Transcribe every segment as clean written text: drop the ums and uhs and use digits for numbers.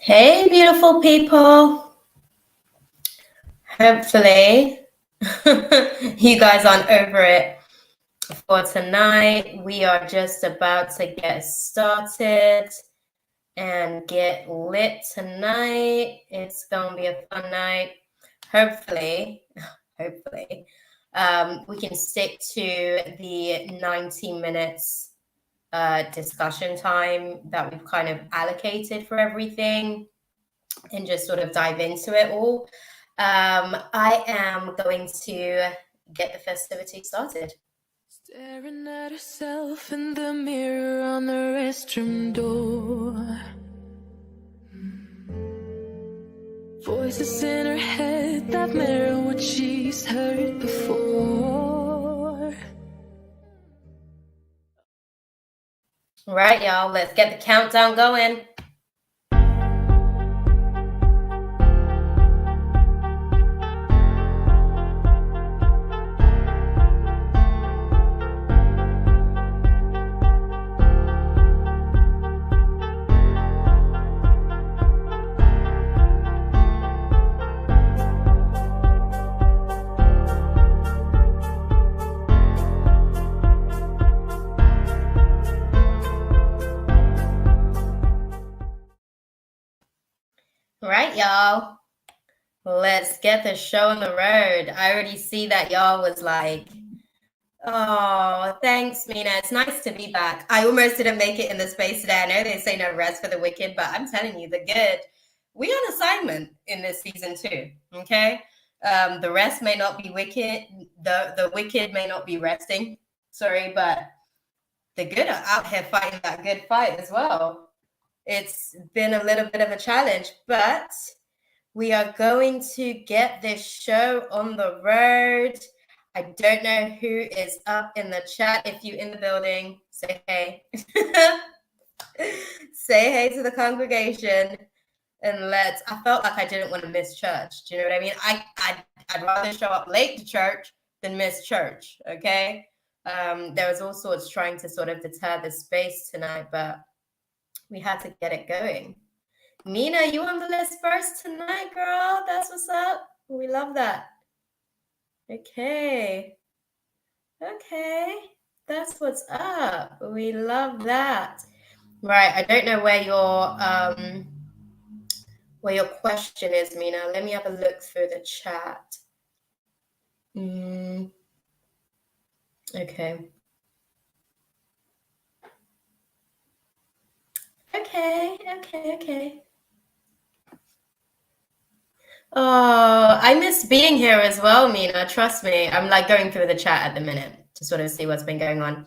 Hey, beautiful people. Hopefully, you guys aren't over it for tonight. We are just about to get started and get lit tonight. It's going to be a fun night. Hopefully, we can stick to the 90 minutes discussion time that we've kind of allocated for everything and just sort of dive into it all. I am going to get the festivity started. Staring at herself in the mirror on the restroom door. Voices in her head that mirror what she's heard before. All right, y'all, let's get the countdown going. All right, y'all, let's get the show on the road. I already see that y'all was like, oh, thanks, Mina. It's nice to be back. I almost didn't make it in the space today. I know they say no rest for the wicked, but I'm telling you, the good. We on assignment in this season too, okay? The rest may not be wicked. The wicked may not be resting. Sorry, but the good are out here fighting that good fight as well. It's been a little bit of a challenge, but we are going to get this show on the road. I don't know who is up in the chat. If you're in the building, say hey. Say hey to the congregation. And I felt like I didn't want to miss church. Do you know what I mean? I'd rather show up late to church than miss church, okay? There was all sorts trying to sort of deter the space tonight, but we had to get it going. Nina, you on the list first tonight, girl. That's what's up. We love that. Okay. That's what's up. We love that. Right. I don't know where your question is, Mina. Let me have a look through the chat. Okay. Okay. Oh, I miss being here as well, Mina. Trust me. I'm like going through the chat at the minute to sort of see what's been going on.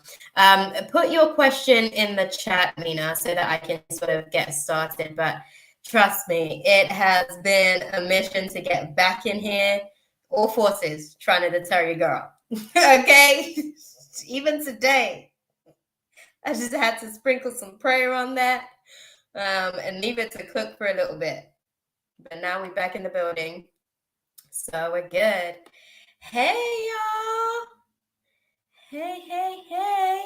Put your question in the chat, Mina, so that I can sort of get started. But trust me, it has been a mission to get back in here. All forces trying to deter your girl. Okay? Even today, I just had to sprinkle some prayer on that and leave it to cook for a little bit. But now we're back in the building. So we're good. Hey, y'all. Hey.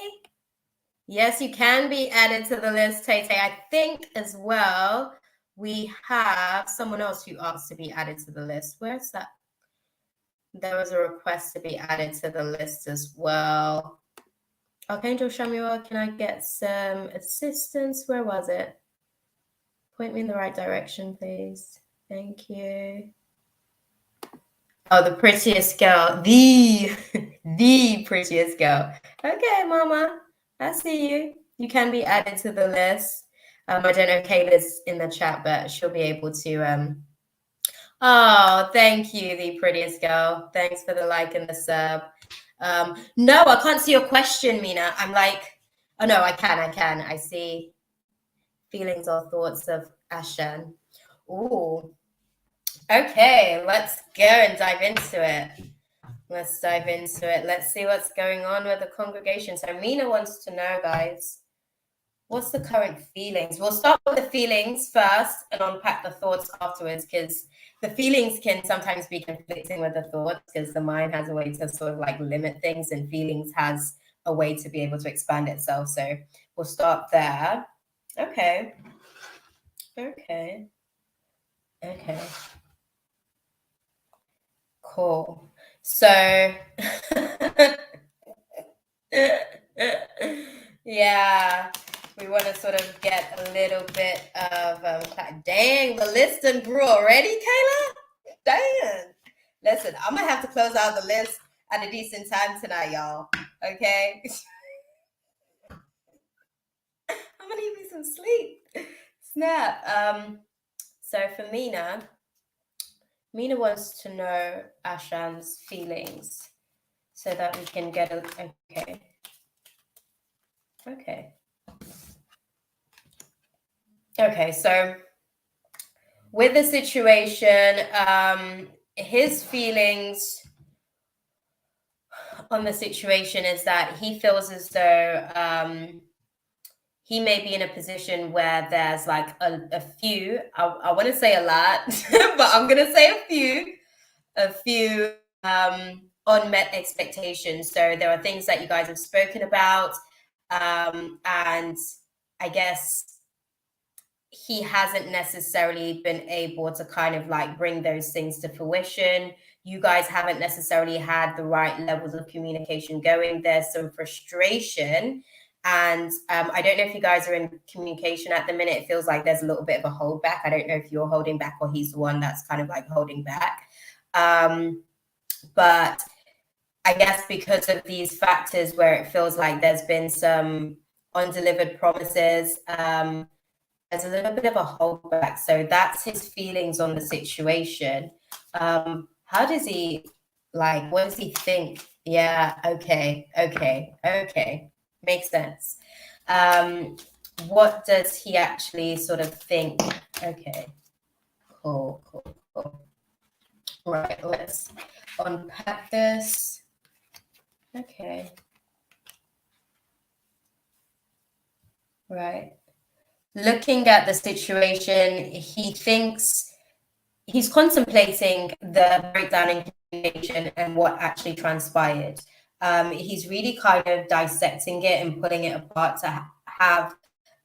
Yes, you can be added to the list, Tay. I think as well, we have someone else who asked to be added to the list. Where's that? There was a request to be added to the list as well. Archangel Samuel, can I get some assistance? Where was it? Point me in the right direction, please. Thank you. Oh, the prettiest girl. The prettiest girl. Okay, Mama. I see you. You can be added to the list. I don't know if Kayla's in the chat, but she'll be able to. Oh, thank you, the prettiest girl. Thanks for the like and the sub. No, I can't see your question, Mina. I'm like, oh no, I can. I see feelings or thoughts of Ashan. Ooh. Okay, let's go and dive into it. Let's see what's going on with the congregation. So Mina wants to know, guys, what's the current feelings? We'll start with the feelings first and unpack the thoughts afterwards, because the feelings can sometimes be conflicting with the thoughts, because the mind has a way to sort of like limit things, and feelings has a way to be able to expand itself. So we'll start there. Okay. Okay. Cool. So yeah, we want to sort of get a little bit of dang, the list done grew already, Kayla. Dang. Listen, I'm gonna have to close out the list at a decent time tonight, y'all. Okay. I'm gonna need me some sleep. Snap. So for Mina wants to know Ashan's feelings so that we can get a okay. Okay, so with the situation, his feelings on the situation is that he feels as though he may be in a position where there's like a few, I want to say a lot, but I'm going to say a few unmet expectations. So there are things that you guys have spoken about, and I guess he hasn't necessarily been able to kind of like bring those things to fruition. You guys haven't necessarily had the right levels of communication going. There's some frustration. And I don't know if you guys are in communication at the minute. It feels like there's a little bit of a hold back. I don't know if you're holding back or he's the one that's kind of like holding back. But I guess because of these factors where it feels like there's been some undelivered promises, there's a little bit of a holdback. So that's his feelings on the situation. How does he like? What does he think? Yeah. Okay. Makes sense. What does he actually sort of think? Okay. Cool. Right. Let's unpack this. Okay. Right. Looking at the situation, he thinks he's contemplating the breakdown in communication and what actually transpired. He's really kind of dissecting it and putting it apart to have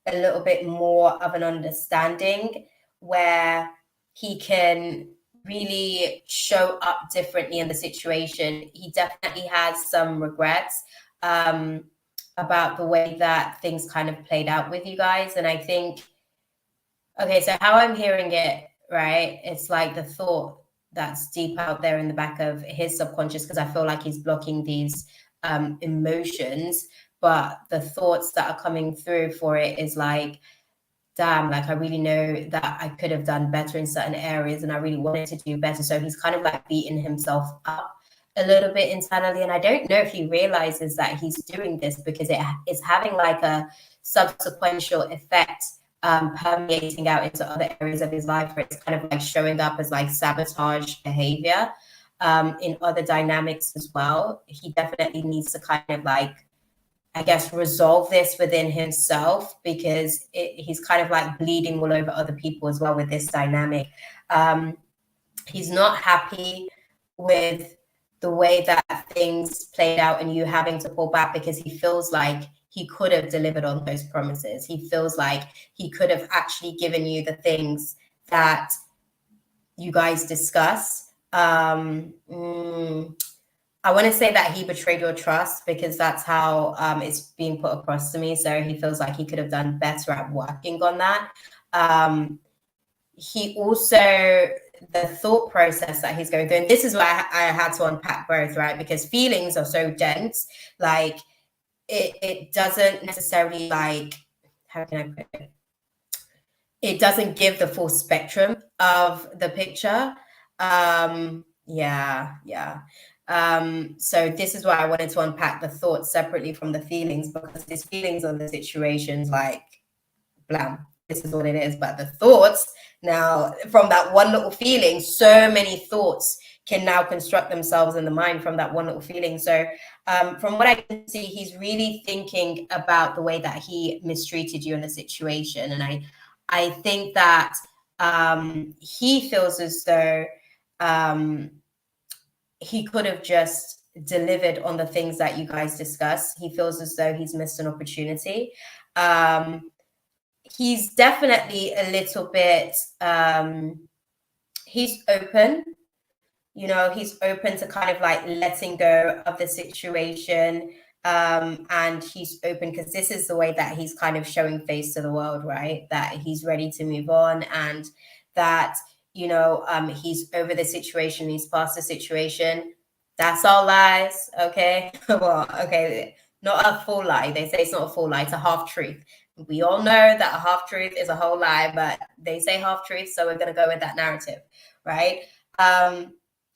a little bit more of an understanding where he can really show up differently in the situation. He definitely has some regrets about the way that things kind of played out with you guys. And I think, okay, so how I'm hearing it, right? It's like the thought that's deep out there in the back of his subconscious, because I feel like he's blocking these emotions. But the thoughts that are coming through for it is like, damn, like I really know that I could have done better in certain areas and I really wanted to do better. So he's kind of like beating himself up a little bit internally. And I don't know if he realizes that he's doing this because it is having like a subsequential effect permeating out into other areas of his life, where it's kind of like showing up as like sabotage behavior in other dynamics as well. He definitely needs to kind of like, I guess, resolve this within himself, because he's kind of like bleeding all over other people as well with this dynamic. He's not happy with the way that things played out and you having to pull back, because he feels like he could have delivered on those promises. He feels like he could have actually given you the things that you guys discuss. I want to say that he betrayed your trust, because that's how it's being put across to me. So he feels like he could have done better at working on that. He also, the thought process that he's going through, and this is why I had to unpack both, right? Because feelings are so dense, like it doesn't necessarily like, how can I put it? It doesn't give the full spectrum of the picture. Yeah. So this is why I wanted to unpack the thoughts separately from the feelings, because these feelings of the situations, like, blam, this is what it is. But the thoughts, now from that one little feeling, so many thoughts can now construct themselves in the mind from that one little feeling. So from what I can see, he's really thinking about the way that he mistreated you in a situation. And I think that he feels as though he could have just delivered on the things that you guys discussed. He feels as though he's missed an opportunity. He's definitely a little bit he's open. You know, he's open to kind of like letting go of the situation. And he's open because this is the way that he's kind of showing face to the world, right? That he's ready to move on, and that, you know, he's over the situation, he's past the situation. That's all lies, okay? Well, okay, not a full lie. They say it's not a full lie, it's a half truth. We all know that a half truth is a whole lie, but they say half truth, so we're going to go with that narrative, right?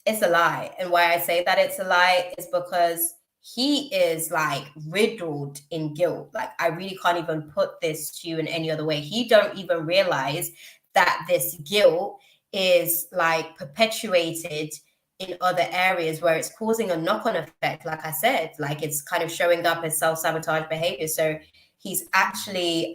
It's a lie. And why I say that it's a lie is because he is like riddled in guilt. Like, I really can't even put this to you in any other way. He don't even realize that this guilt is like perpetuated in other areas where it's causing a knock-on effect. Like I said, like it's kind of showing up as self-sabotage behavior. So he's actually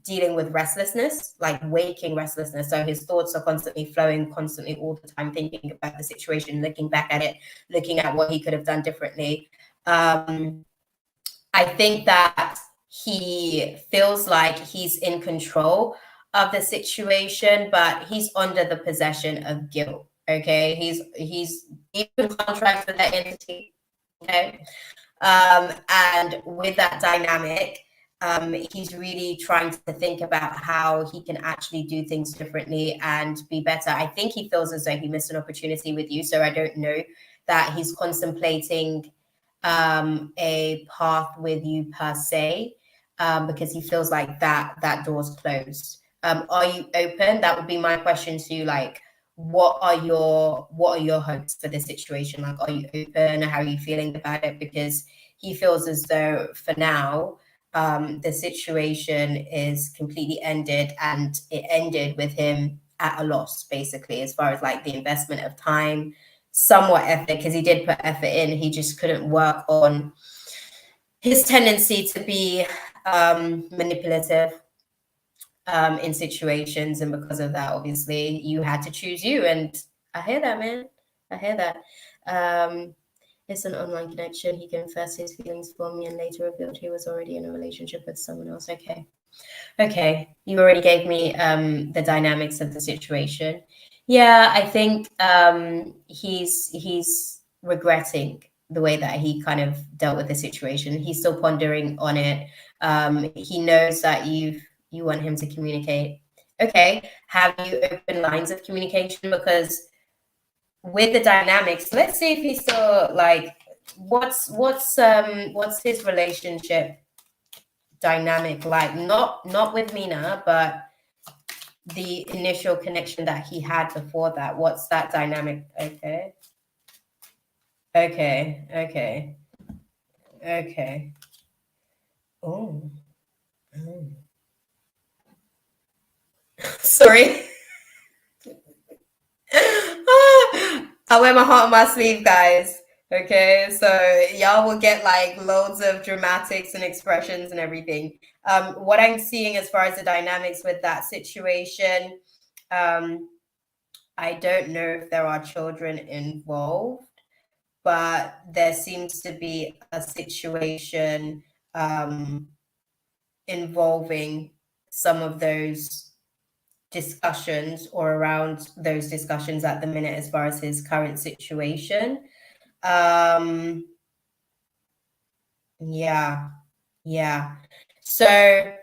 dealing with restlessness, like waking restlessness. So his thoughts are constantly flowing, constantly all the time, thinking about the situation, looking back at it, looking at what he could have done differently. I think that he feels like he's in control of the situation, but he's under the possession of guilt. Okay, he's in contract with that entity. Okay, and with that dynamic, he's really trying to think about how he can actually do things differently and be better. I think he feels as though he missed an opportunity with you. So I don't know that he's contemplating a path with you per se, because he feels like that door's closed. Are you open? That would be my question to you. Like, what are your hopes for this situation? Like, are you open? How are you feeling about it? Because he feels as though for now, the situation is completely ended, and it ended with him at a loss, basically, as far as like the investment of time, somewhat effort, because he did put effort in. He just couldn't work on his tendency to be manipulative in situations, and because of that, obviously, you had to choose you. And I hear that, man. I hear that. It's an online connection. He confessed his feelings for me and later revealed he was already in a relationship with someone else. Okay, you already gave me the dynamics of the situation. Yeah, I think he's regretting the way that he kind of dealt with the situation. He's still pondering on it. He knows that you want him to communicate. Okay, have you open lines of communication? Because with the dynamics, let's see if he's still like, what's his relationship dynamic like? Not with Mina, but the initial connection that he had before that. What's that dynamic? Okay. Oh. Sorry. I wear my heart on my sleeve, guys. Okay, so y'all will get like loads of dramatics and expressions and everything. What I'm seeing as far as the dynamics with that situation, I don't know if there are children involved, but there seems to be a situation involving some of those discussions, or around those discussions at the minute, as far as his current situation. Yeah. So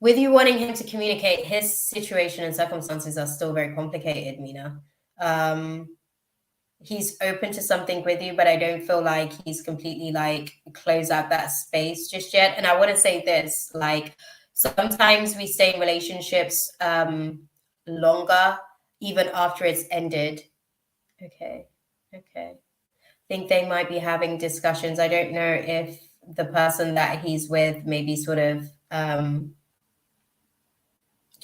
with you wanting him to communicate, his situation and circumstances are still very complicated, Mina. He's open to something with you, but I don't feel like he's completely like closed out that space just yet. And I want to say this, like, sometimes we stay in relationships longer even after it's ended. Okay. I think they might be having discussions. I don't know if the person that he's with may be sort of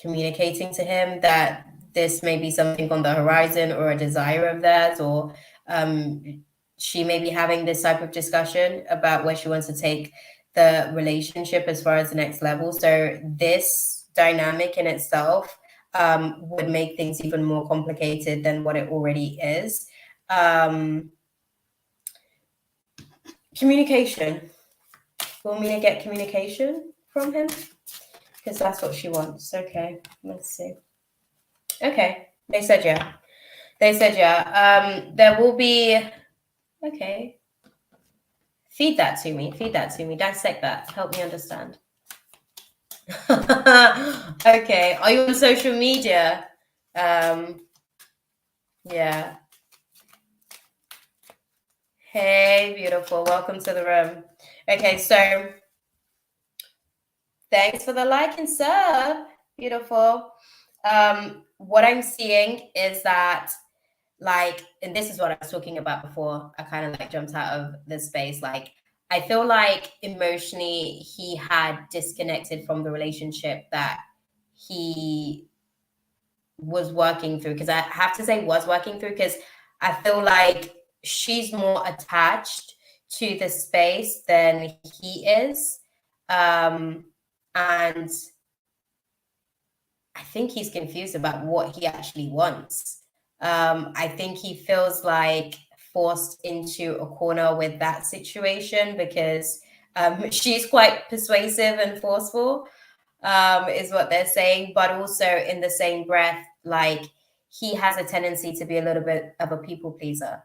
communicating to him that this may be something on the horizon, or a desire of theirs, or she may be having this type of discussion about where she wants to take the relationship as far as the next level. So this dynamic in itself would make things even more complicated than what it already is. Communication. Want me to get communication from him? Because that's what she wants. Okay, let's see. Okay. They said yeah. They said yeah. There will be. Okay. Feed that to me. Feed that to me. Dissect that. Help me understand. Okay. Are you on social media? Yeah. Hey, beautiful. Welcome to the room. Okay, so thanks for the like and sub. Beautiful. What I'm seeing is that, like, and this is what I was talking about before I kind of like jumped out of the space. Like, I feel like emotionally he had disconnected from the relationship that he was working through. Because I have to say was working through, because I feel like she's more attached to the space than he is. And I think he's confused about what he actually wants. I think he feels like forced into a corner with that situation because she's quite persuasive and forceful, is what they're saying. But also, in the same breath, like he has a tendency to be a little bit of a people pleaser.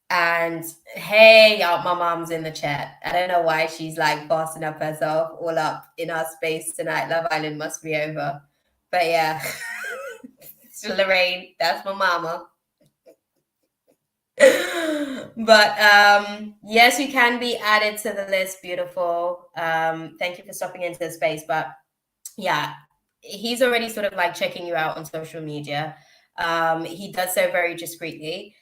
And hey, y'all, my mom's in the chat. I don't know why she's like bossing up herself all up in our space tonight. Love Island must be over. But yeah, it's Lorraine, that's my mama. But yes, you can be added to the list. Beautiful. Thank you for stopping into the space. But yeah, he's already sort of like checking you out on social media. He does so very discreetly.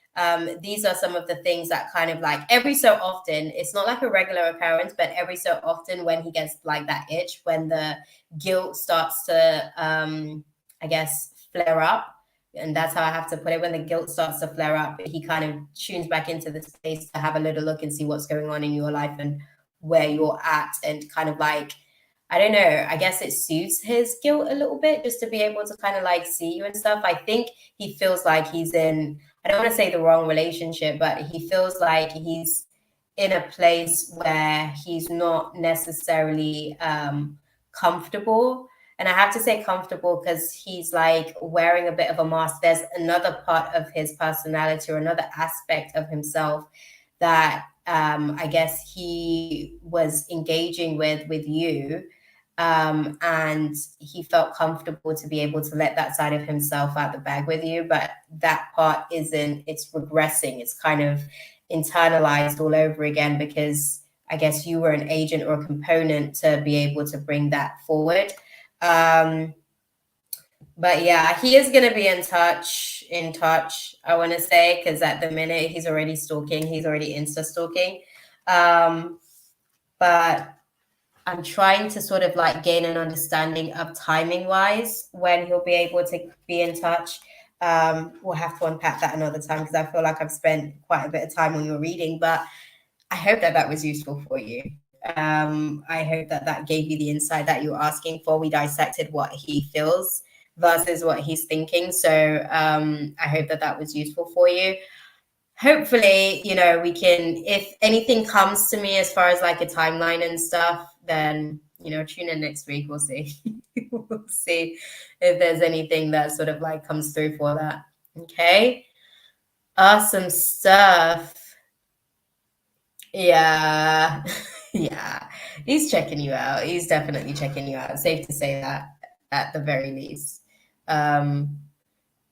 These are some of the things that kind of like every so often, it's not like a regular occurrence, but every so often when he gets like that itch, when the guilt starts to, I guess, flare up, and that's how I have to put it, when the guilt starts to flare up, he kind of tunes back into the space to have a little look and see what's going on in your life and where you're at, and kind of like, I don't know, I guess it soothes his guilt a little bit just to be able to kind of like see you and stuff. I think he feels like he's in, I don't want to say the wrong relationship, but he feels like he's in a place where he's not necessarily comfortable. And I have to say comfortable because he's like wearing a bit of a mask. There's another part of his personality or another aspect of himself that I guess he was engaging with you, and he felt comfortable to be able to let that side of himself out the bag with you. But that part isn't, it's regressing. It's kind of internalized all over again because I guess you were an agent or a component to be able to bring that forward. But yeah, he is going to be in touch, I want to say, because at the minute he's already stalking, he's already Insta stalking. But I'm trying to sort of like gain an understanding of timing wise when he'll be able to be in touch. We'll have to unpack that another time because I feel like I've spent quite a bit of time on your reading, but I hope that that was useful for you. I hope that that gave you the insight that you were asking for. We dissected what he feels versus what he's thinking. So I hope that that was useful for you. Hopefully, you know, we can, if anything comes to me as far as like a timeline and stuff, then, you know, tune in next week. We'll see. We'll see if there's anything that sort of like comes through for that. Okay. Awesome stuff. Yeah. Yeah. He's checking you out. He's definitely checking you out. Safe to say that at the very least.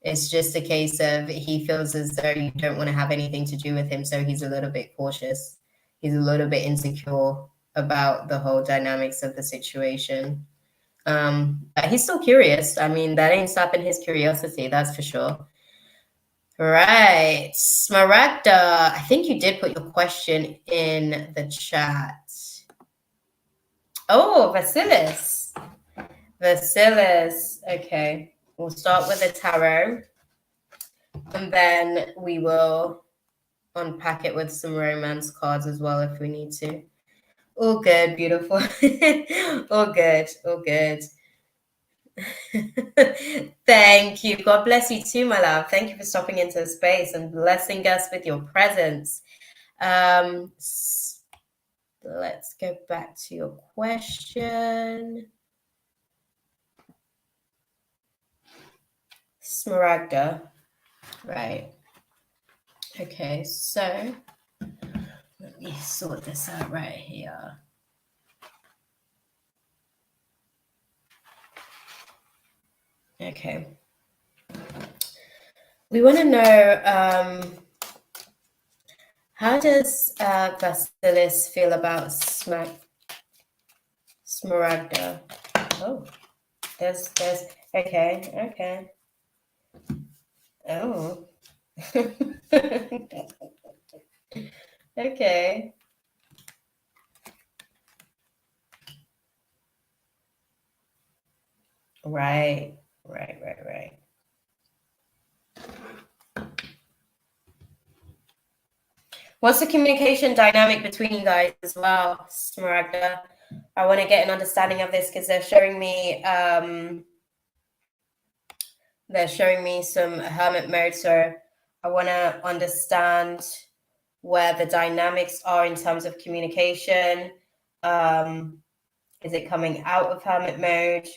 It's just a case of he feels as though you don't want to have anything to do with him, so he's a little bit cautious. He's a little bit insecure about the whole dynamics of the situation. But he's still curious. I mean, that ain't stopping his curiosity, that's for sure. Right. Smaragda, I think you did put your question in the chat. Oh, Vasilis. Vasilis. Okay. We'll start with the tarot. And then we will unpack it with some romance cards as well if we need to. All good, beautiful. All good, all good. Thank you. God bless you too, my love. Thank you for stopping into the space and blessing us with your presence. Let's go back to your question. Smaragda. Right. Okay, so let me sort this out right here. Okay. We want to know how does Vasilis feel about Smaragda? Oh, there's okay. Oh. Okay. Right. What's the communication dynamic between you guys as well, Smaragda? I want to get an understanding of this because they're showing me some hermit mode, so I want to understand where the dynamics are in terms of communication. Is it coming out of hermit mode?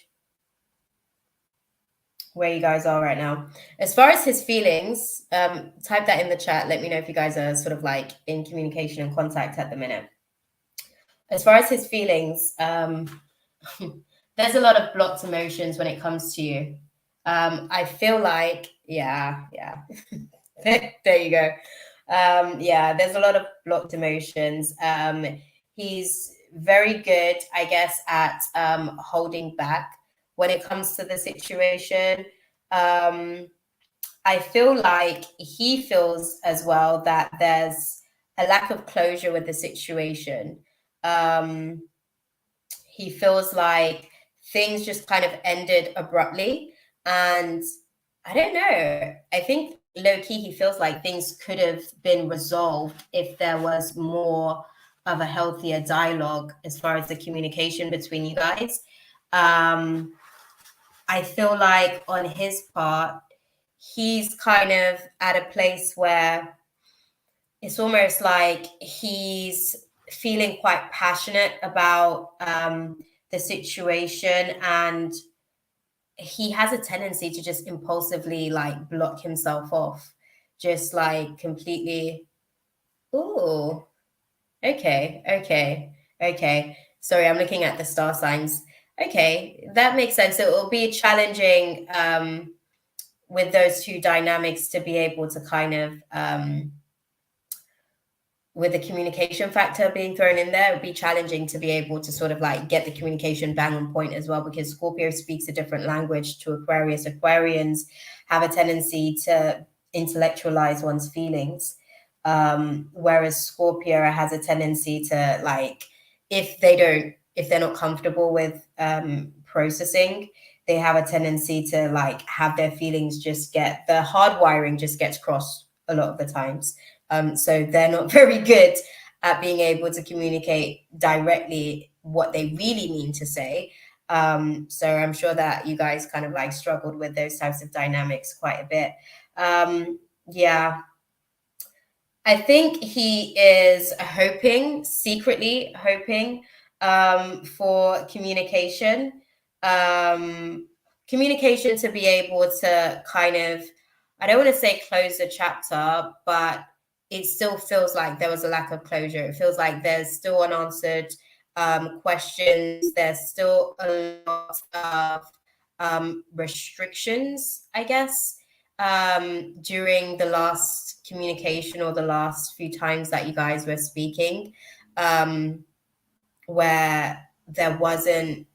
Where you guys are right now. As far as his feelings, type that in the chat. Let me know if you guys are sort of like in communication and contact at the minute. As far as his feelings, there's a lot of blocked emotions when it comes to you. I feel like, yeah. There you go. Yeah, there's a lot of blocked emotions. He's very good, I guess, at holding back when it comes to the situation. I feel like he feels as well that there's a lack of closure with the situation. He feels like things just kind of ended abruptly. And I don't know. I think low key, he feels like things could have been resolved if there was more of a healthier dialogue as far as the communication between you guys. I feel like on his part, he's kind of at a place where it's almost like he's feeling quite passionate about the situation, and he has a tendency to just impulsively like block himself off, just like completely. Ooh, okay. Sorry, I'm looking at the star signs. Okay, that makes sense. So it will be challenging with those two dynamics to be able to kind of with the communication factor being thrown in there, it would be challenging to be able to sort of like get the communication bang on point as well, because Scorpio speaks a different language to Aquarius. Aquarians have a tendency to intellectualize one's feelings, whereas Scorpio has a tendency to like, if they're not comfortable with processing, they have a tendency to like have their feelings just get, the hardwiring just gets crossed a lot of the times. So they're not very good at being able to communicate directly what they really mean to say. So I'm sure that you guys kind of like struggled with those types of dynamics quite a bit. Yeah. I think he is secretly hoping for communication. Communication to be able to kind of, I don't want to say close the chapter, but it still feels like there was a lack of closure. It feels like there's still unanswered questions. There's still a lot of restrictions, I guess, during the last communication or the last few times that you guys were speaking, where there wasn't,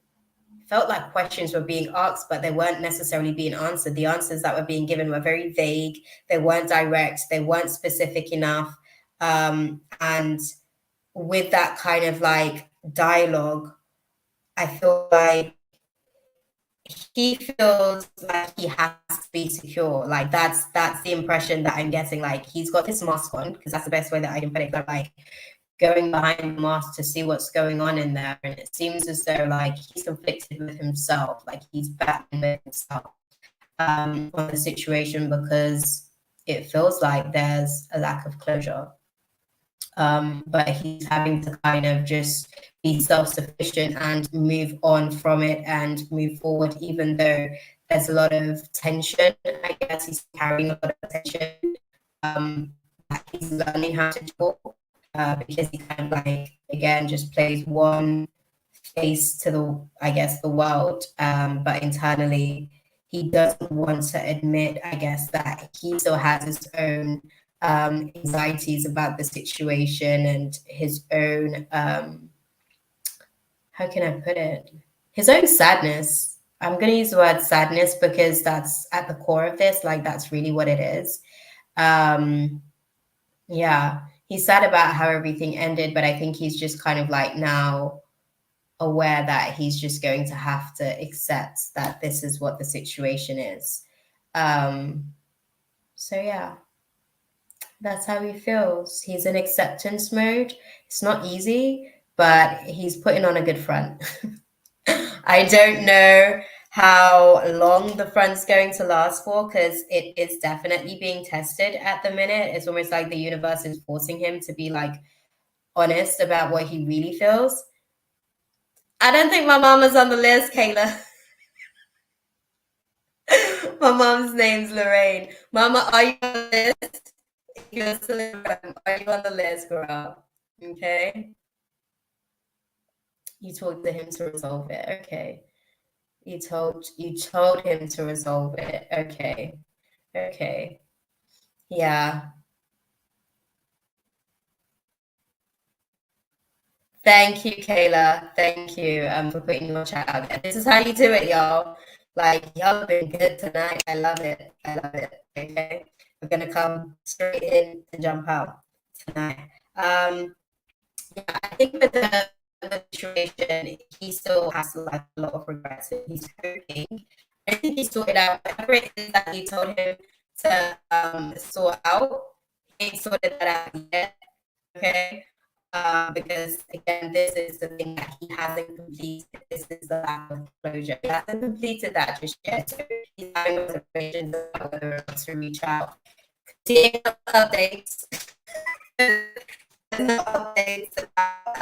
felt like questions were being asked, but they weren't necessarily being answered. The answers that were being given were very vague. They weren't direct. They weren't specific enough. And with that kind of like dialogue, I feel like he feels like he has to be secure. Like that's the impression that I'm getting. Like he's got this mask on, because that's the best way that I can put it. Like going behind the mask to see what's going on in there, and it seems as though like he's conflicted with himself, like he's battling with himself on the situation, because it feels like there's a lack of closure, but he's having to kind of just be self-sufficient and move on from it and move forward, even though there's a lot of tension. I guess he's carrying a lot of tension. He's learning how to talk because he kind of like, again, just plays one face to the, I guess, the world, but internally he doesn't want to admit, I guess, that he still has his own anxieties about the situation and his own, how can I put it? His own sadness. I'm going to use the word sadness because that's at the core of this. Like, that's really what it is. Yeah, he's sad about how everything ended, but I think he's just kind of like now aware that he's just going to have to accept that this is what the situation is. So yeah, that's how he feels. He's in acceptance mode. It's not easy, but he's putting on a good front. I don't know how long the front's going to last for because it is definitely being tested at the minute. It's almost like the universe is forcing him to be like honest about what he really feels. I don't think my mama's on the list, Kayla. My mom's name's Lorraine. Mama, are you on the list? If you're still in Rome, are you on the list, girl? Okay. You talked to him to resolve it. Okay. You told him to resolve it. Okay. Okay. Yeah. Thank you, Kayla. Thank you for putting your chat out there. This is how you do it, y'all. Like, y'all have been good tonight. I love it. I love it. Okay. We're going to come straight in and jump out tonight. Yeah, I think with the situation, he still has like a lot of regrets. He's hoping. I think he sorted out whatever it is that he told him to sort out. He ain't sorted that out yet. Okay. Because again, this is the thing that he hasn't completed. This is the lack of closure. He hasn't completed that just yet. So he's having observations about whether or not to reach out. Seeing updates. No updates about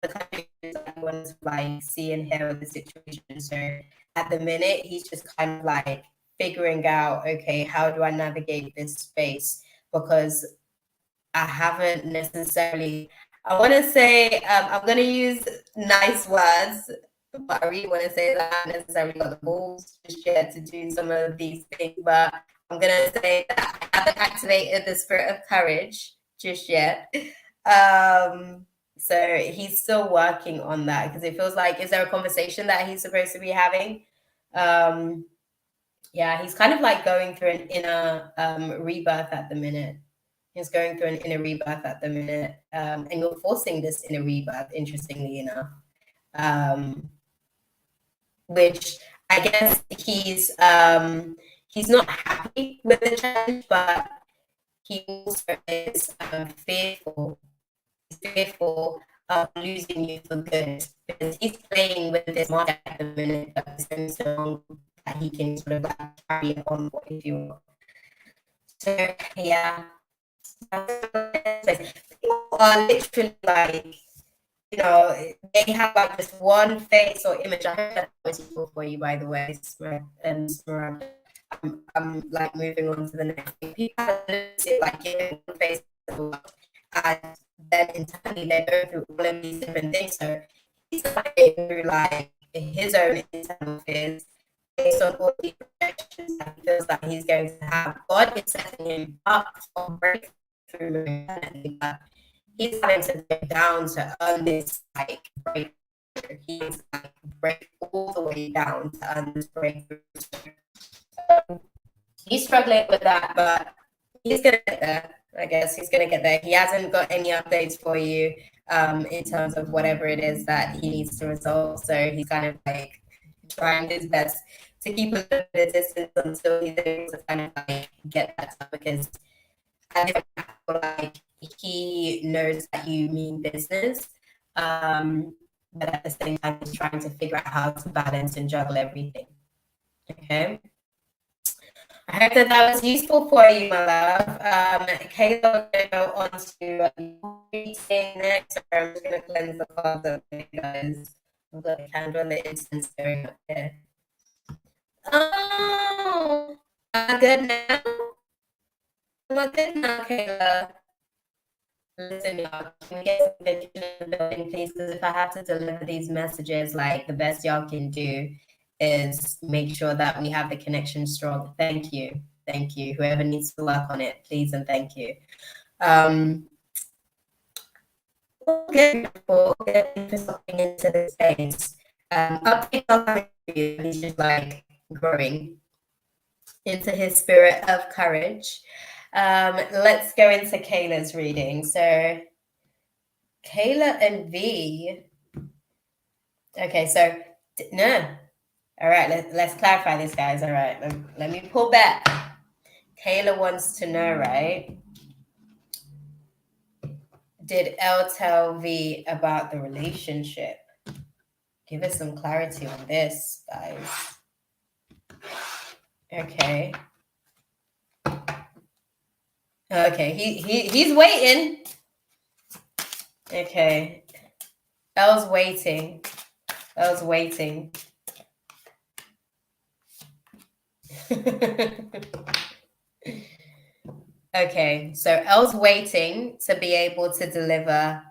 the countries that he wants to like see and hear of the situation. So at the minute, he's just kind of like figuring out, okay, how do I navigate this space? Because I haven't necessarily, I want to say, I'm going to use nice words, but I really want to say that I haven't necessarily got the balls just yet to do some of these things. But I'm going to say that I haven't activated the spirit of courage just yet. So he's still working on that because it feels like, is there a conversation that he's supposed to be having? Yeah, he's kind of like going through an inner rebirth at the minute. He's going through an inner rebirth at the minute, and you're forcing this inner rebirth, interestingly enough, which I guess he's not happy with the challenge, but he also is fearful. He's fearful of losing you for good because he's playing with this market at the minute, but it's been so long that he can sort of like carry it on, if you will. So yeah. People are literally like, you know, they have like this one face or image. I heard that was useful for you, by the way, and I'm like moving on to the next thing. People have it like giving one face and then internally they go through all of these different things. So he's going through like his own internal fears based on all the projections that he feels like he's going to have. God is setting him up for breakthrough. But he's having to go down to earn this like breakthrough. He's like break all the way down to earn this breakthrough. He's struggling with that, but he's gonna get there. I guess he's gonna get there. He hasn't got any updates for you in terms of whatever it is that he needs to resolve. So he's kind of like trying his best to keep a little bit of distance until he's able to kind of like get that stuff because I feel like he knows that you mean business, but at the same time, he's trying to figure out how to balance and juggle everything. Okay. I hope that that was useful for you, my love. Kayla, we're going to go on to reading next. I'm just going to cleanse the cards up, guys. I've got a candle lit incense going up here. Oh, good now. Well, good now, Kayla. Listen, y'all, can we get some attention in the building, please? Because if I have to deliver these messages, like the best y'all can do is make sure that we have the connection strong. Thank you. Thank you. Whoever needs to work on it, please and thank you. We'll get into something into this space. Update on he's just like growing into his spirit of courage. Let's go into Kayla's reading. So Kayla and V. Okay, so no. All right, let's clarify this, guys. All right, let me pull back. Kayla wants to know, right? Did L tell V about the relationship? Give us some clarity on this, guys. Okay. Okay, he's waiting. Okay. L's waiting. L's waiting. Okay, so L's waiting to be able to deliver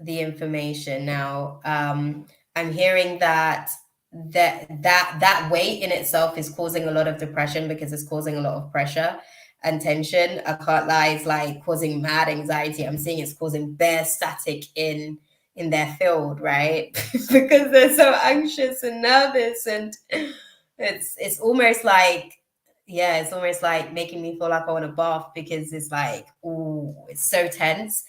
the information. Now, I'm hearing that weight in itself is causing a lot of depression because it's causing a lot of pressure and tension. I can't lie, it's like causing mad anxiety. I'm seeing it's causing bare static in their field, right? Because they're so anxious and nervous, and it's almost like, yeah, it's almost like making me feel like I want a bath because it's like, oh, it's so tense.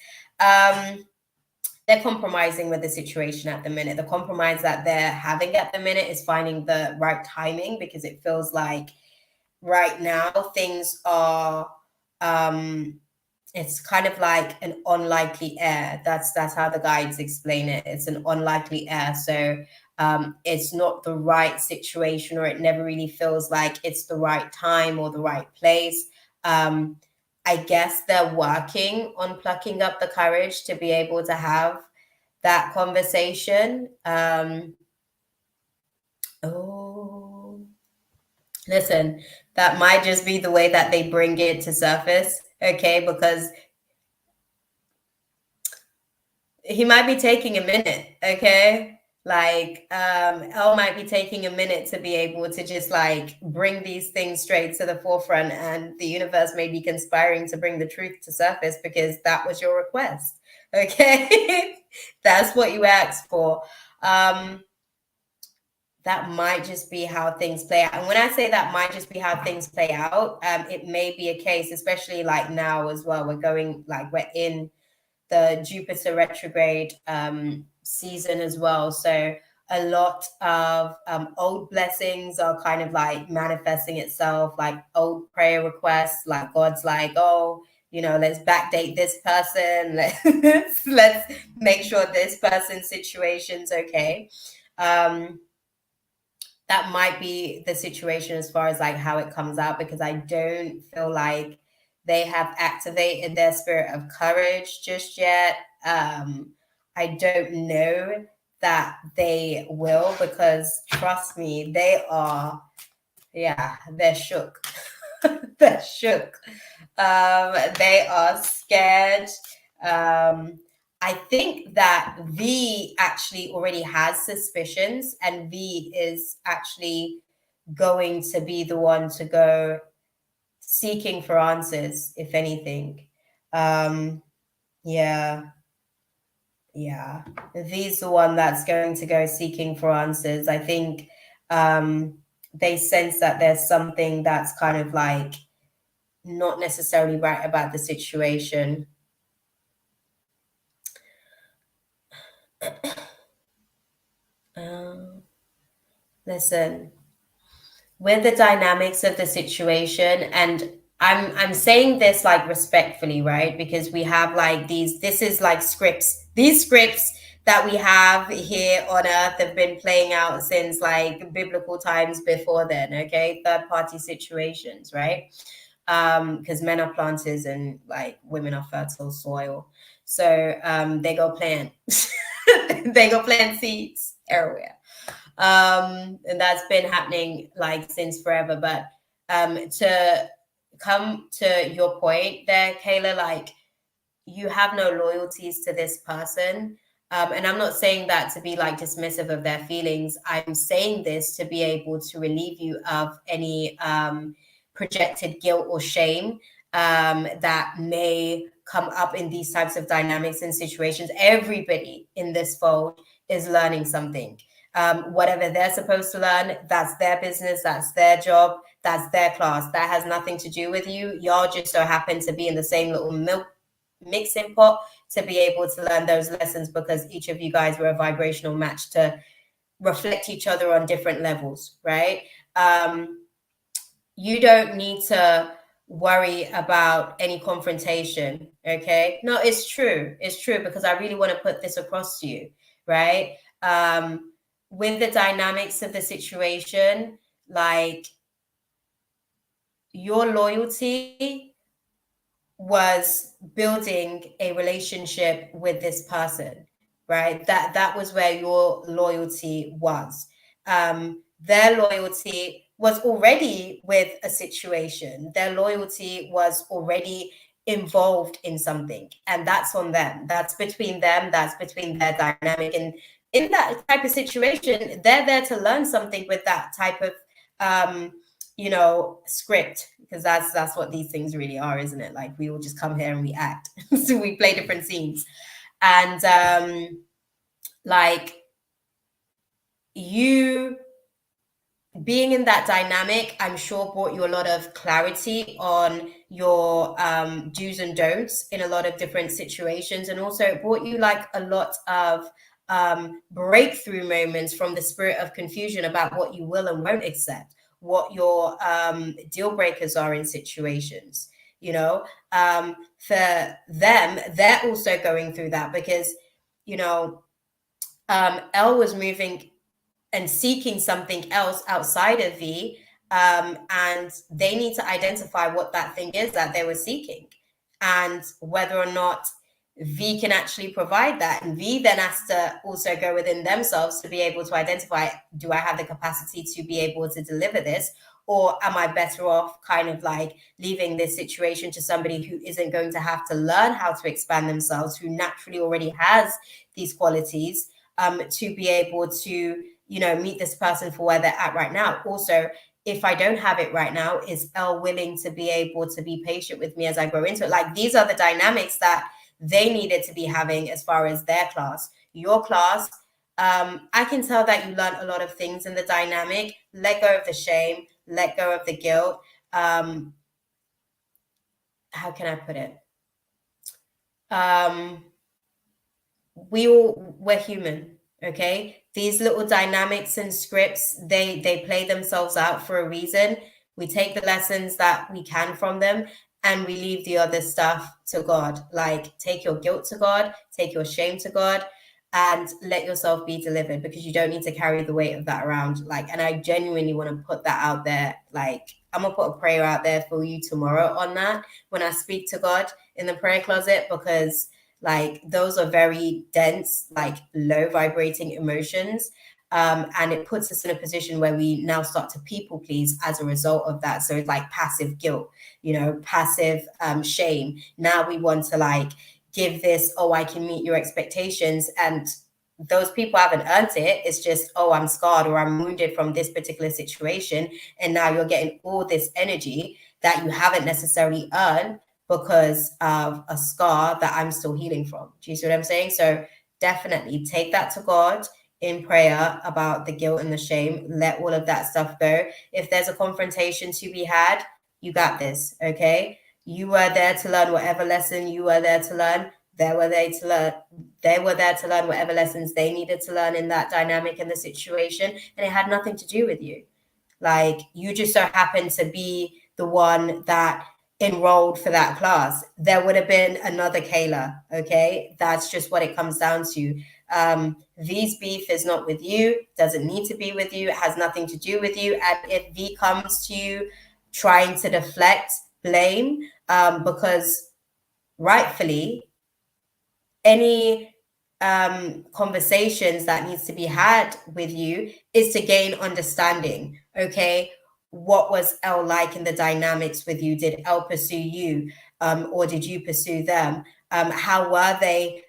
They're compromising with the situation at the minute. The compromise that they're having at the minute is finding the right timing, because it feels like right now things are it's kind of like an unlikely heir. That's how the guides explain it. It's an unlikely heir. So it's not the right situation, or it never really feels like it's the right time or the right place. I guess they're working on plucking up the courage to be able to have that conversation. Listen, that might just be the way that they bring it to surface, okay? Because he might be taking a minute, okay? Like L might be taking a minute to be able to just like bring these things straight to the forefront, and the universe may be conspiring to bring the truth to surface because that was your request, okay? That's what you asked for. That might just be how things play out. And when I say that might just be how things play out, it may be a case, especially like now as well, we're in the Jupiter retrograde season as well. So a lot of old blessings are kind of like manifesting itself, like old prayer requests, like God's like, oh, let's backdate this person. Let's make sure this person's situation's okay. That might be the situation as far as like how it comes out, because I don't feel like they have activated their spirit of courage just yet. I don't know that they will, because trust me, they're shook. They're shook. They are scared. I think that V actually already has suspicions, and V is actually going to be the one to go seeking for answers, if anything. Yeah. V's the one that's going to go seeking for answers. I think they sense that there's something that's kind of like not necessarily right about the situation. Listen, with the dynamics of the situation, and I'm saying this like respectfully, right? Because we have like this is like scripts. These scripts that we have here on Earth have been playing out since like biblical times before then, okay? Third party situations, right? Because men are planters and like women are fertile soil. So they go plant. They go plant seeds everywhere. And that's been happening like since forever. But to come to your point there, Kayla, like you have no loyalties to this person. And I'm not saying that to be like dismissive of their feelings. I'm saying this to be able to relieve you of any projected guilt or shame that may come up in these types of dynamics and situations. Everybody in this fold is learning something. Whatever they're supposed to learn, that's their business, that's their job, that's their class. That has nothing to do with you. Y'all just so happen to be in the same little mixing pot to be able to learn those lessons because each of you guys were a vibrational match to reflect each other on different levels, right? You don't need to worry about any confrontation, okay? No, it's true. It's true because I really want to put this across to you, right? With the dynamics of the situation, like your loyalty was building a relationship with this person, right? That was where your loyalty was. Their loyalty was already with a situation. Their loyalty was already involved in something, and that's on them. That's between them. That's between their dynamic. And in that type of situation, they're there to learn something with that type of script, because that's what these things really are, isn't it? Like we all just come here and we act. So we play different scenes. And like you being in that dynamic, I'm sure brought you a lot of clarity on your do's and don'ts in a lot of different situations. And also it brought you like a lot of breakthrough moments from the spirit of confusion about what you will and won't accept, what your deal breakers are in situations. For them, they're also going through that because Elle was moving and seeking something else outside of V, and they need to identify what that thing is that they were seeking and whether or not V can actually provide that. And V then has to also go within themselves to be able to identify, do I have the capacity to be able to deliver this? Or am I better off kind of like leaving this situation to somebody who isn't going to have to learn how to expand themselves, who naturally already has these qualities, to be able to, meet this person for where they're at right now. Also, if I don't have it right now, is Elle willing to be able to be patient with me as I grow into it? Like these are the dynamics that they needed to be having as far as their class. Your class, I can tell that you learned a lot of things in the dynamic. Let go of the shame, let go of the guilt. How can I put it? We're human, okay? These little dynamics and scripts, they play themselves out for a reason. We take the lessons that we can from them and we leave the other stuff to God. Like take your guilt to God, take your shame to God, and let yourself be delivered, because you don't need to carry the weight of that around. Like, and I genuinely want to put that out there. Like, I'm gonna put a prayer out there for you tomorrow on that when I speak to God in the prayer closet, because like those are very dense, like low vibrating emotions. And it puts us in a position where we now start to people please as a result of that. So it's like passive guilt, passive shame. Now we want to like give this, oh, I can meet your expectations. And those people haven't earned it. It's just, oh, I'm scarred or I'm wounded from this particular situation. And now you're getting all this energy that you haven't necessarily earned because of a scar that I'm still healing from. Do you see what I'm saying? So definitely take that to God in prayer about the guilt and the shame. Let all of that stuff go. If there's a confrontation to be had, you got this, okay? You were there to learn whatever lesson you were there to learn. They were there to learn whatever lessons they needed to learn in that dynamic and the situation. And it had nothing to do with you. Like, you just so happened to be the one that enrolled for that class. There would have been another Kayla, okay? That's just what it comes down to. V's beef is not with you, doesn't need to be with you, it has nothing to do with you. And if V comes to you trying to deflect blame, because rightfully, any conversations that needs to be had with you is to gain understanding. Okay, what was Elle like in the dynamics with you? Did Elle pursue you, or did you pursue them? How were they